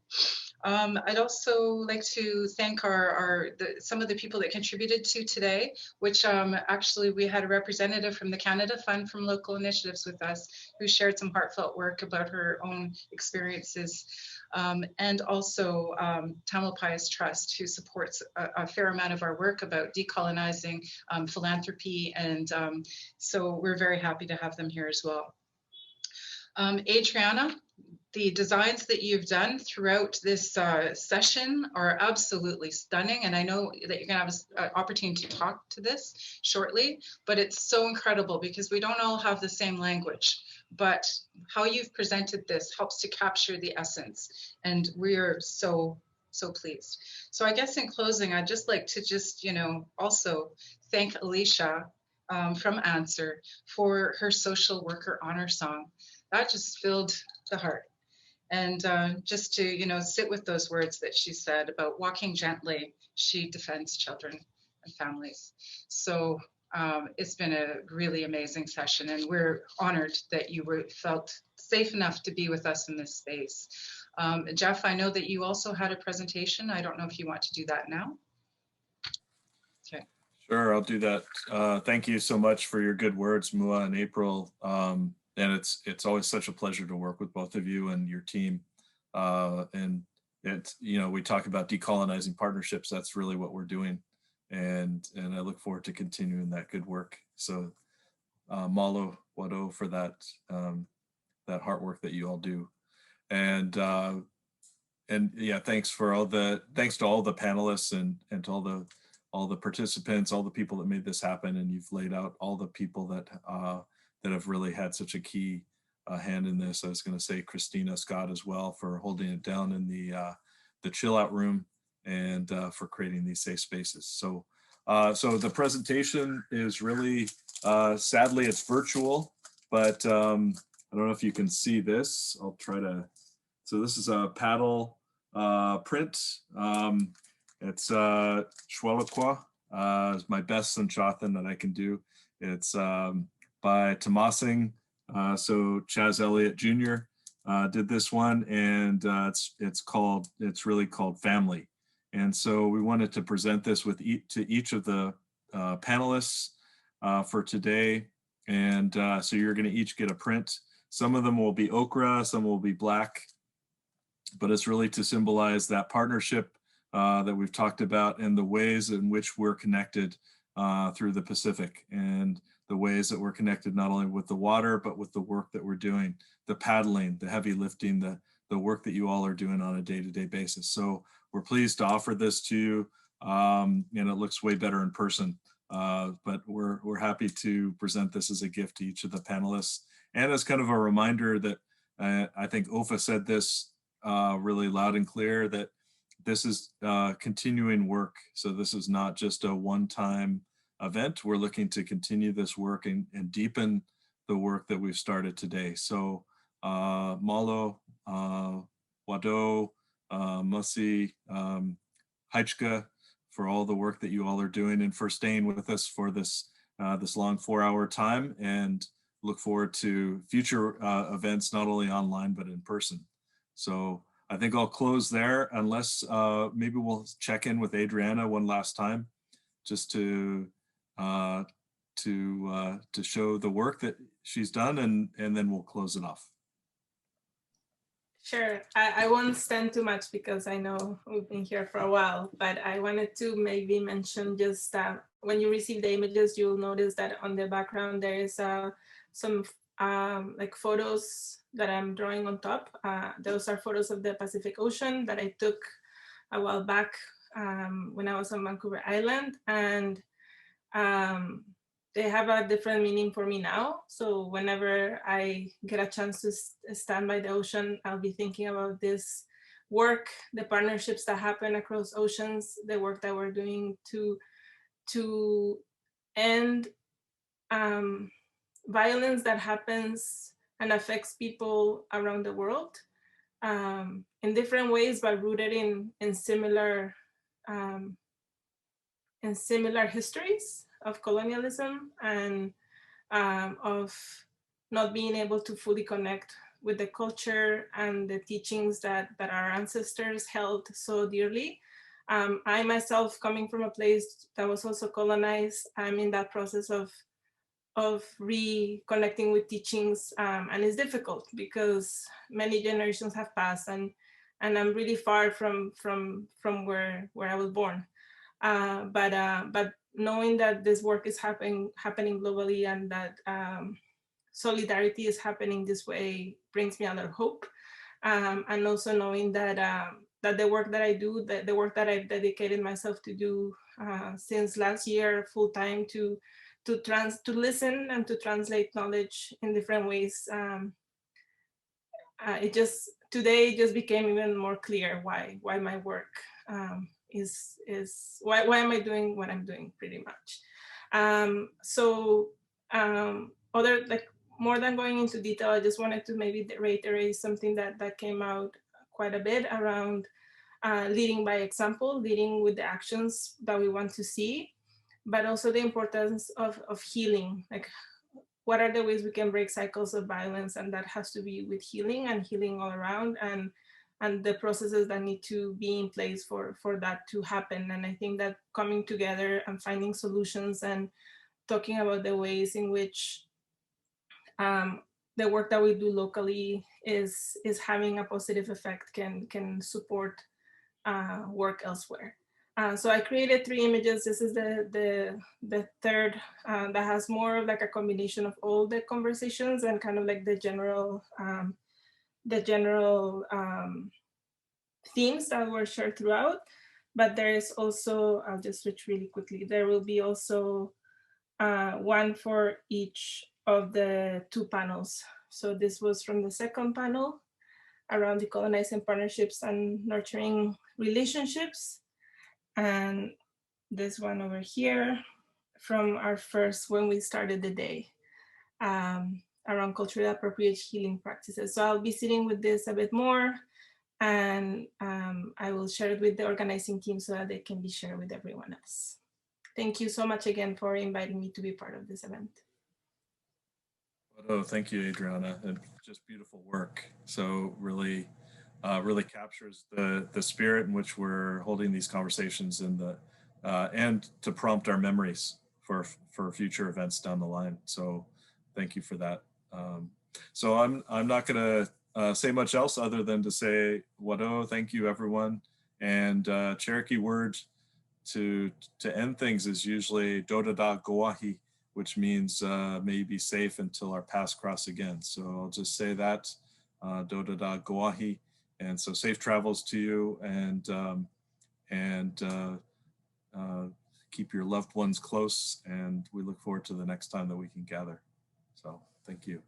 I'd also like to thank some of the people that contributed to today, which actually we had a representative from the Canada Fund from Local Initiatives with us, who shared some heartfelt work about her own experiences. And also Tamalpais Trust, who supports a fair amount of our work about decolonizing philanthropy. And so we're very happy to have them here as well. Adriana, the designs that you've done throughout this session are absolutely stunning. And I know that you're gonna have an opportunity to talk to this shortly, but it's so incredible because we don't all have the same language, but how you've presented this helps to capture the essence. And we're so pleased. So I guess in closing, I'd just like to also thank Alicia from Answer for her social worker honor song. That just filled the heart. And just to, sit with those words that she said about walking gently, she defends children and families. So it's been a really amazing session, and we're honored that you felt safe enough to be with us in this space. Jeff, I know that you also had a presentation. I don't know if you want to do that now. Okay. Sure, I'll do that. Thank you so much for your good words, Mua and April. And it's always such a pleasure to work with both of you and your team. And it's, you know, we talk about decolonizing partnerships. That's really what we're doing. And I look forward to continuing that good work. So malo wado for that, that heart work that you all do. And yeah, thanks to all the panelists and to all the participants, all the people that made this happen. And you've laid out all the people that have really had such a key hand in this. I was going to say Christina Scott as well for holding it down in the chill out room and for creating these safe spaces. So so the presentation is really, sadly it's virtual, but I don't know if you can see this. I'll try to, so this is a paddle print. It's Shwalakwa, is my best Sanchathan that I can do. It's by Tomasing. So Chaz Elliott Jr. Did this one, and it's really called Family. And so we wanted to present this to each of the panelists for today. And so you're going to each get a print. Some of them will be ochre, some will be black, but it's really to symbolize that partnership that we've talked about and the ways in which we're connected through the Pacific, and the ways that we're connected not only with the water, but with the work that we're doing, the paddling, the heavy lifting, the work that you all are doing on a day-to-day basis. So we're pleased to offer this to you, and it looks way better in person. But we're happy to present this as a gift to each of the panelists, and as kind of a reminder that I think Ofa said this really loud and clear, that this is continuing work. So this is not just a one-time event. We're looking to continue this work and deepen the work that we've started today. So malo, wado, musi, haichka, for all the work that you all are doing and for staying with us for this this long 4-hour time, and look forward to future events, not only online, but in person. So I think I'll close there, unless maybe we'll check in with Adriana one last time, just to show the work that she's done, and then we'll close it off. Sure, I won't stand too much because I know we've been here for a while, but I wanted to maybe mention just when you receive the images, you'll notice that on the background there is some like photos that I'm drawing on top. Those are photos of the Pacific Ocean that I took a while back when I was on Vancouver Island, and they have a different meaning for me now. So whenever I get a chance to stand by the ocean, I'll be thinking about this work, the partnerships that happen across oceans, the work that we're doing to end violence that happens and affects people around the world in different ways, but rooted in similar histories of colonialism and of not being able to fully connect with the culture and the teachings that our ancestors held so dearly. I myself, coming from a place that was also colonized, I'm in that process of reconnecting with teachings, and it's difficult because many generations have passed, and I'm really far from where I was born. But knowing that this work is happening globally, and that solidarity is happening this way, brings me a lot of hope. And also knowing that that the work that I do, the work that I've dedicated myself to do since last year full time to listen and to translate knowledge in different ways. Today it just became even more clear why my work is why am I doing what I'm doing, pretty much. More than going into detail, I just wanted to maybe reiterate something that came out quite a bit around leading by example, leading with the actions that we want to see, but also the importance of healing. Like, what are the ways we can break cycles of violence? And that has to be with healing, and healing all around. And the processes that need to be in place for that to happen. And I think that coming together and finding solutions and talking about the ways in which the work that we do locally is having a positive effect can support work elsewhere. So I created 3 images. This is the third that has more of like a combination of all the conversations and kind of like the general themes that were shared throughout. But there is also, I'll just switch really quickly. There will be also one for each of the 2 panels. So this was from the second panel around decolonizing partnerships and nurturing relationships. And this one over here from our first, when we started the day, around culturally appropriate healing practices. So I'll be sitting with this a bit more, and I will share it with the organizing team so that they can be shared with everyone else. Thank you so much again for inviting me to be part of this event. Oh, thank you, Adriana, and just beautiful work. So really, really captures the spirit in which we're holding these conversations and to prompt our memories for future events down the line. So thank you for that. So I'm not going to say much else other than to say wado, thank you everyone. And Cherokee word to end things is usually dodada goahi, which means may you be safe until our paths cross again. So I'll just say that, dodada goahi. And so safe travels to you, and keep your loved ones close. And we look forward to the next time that we can gather. So thank you.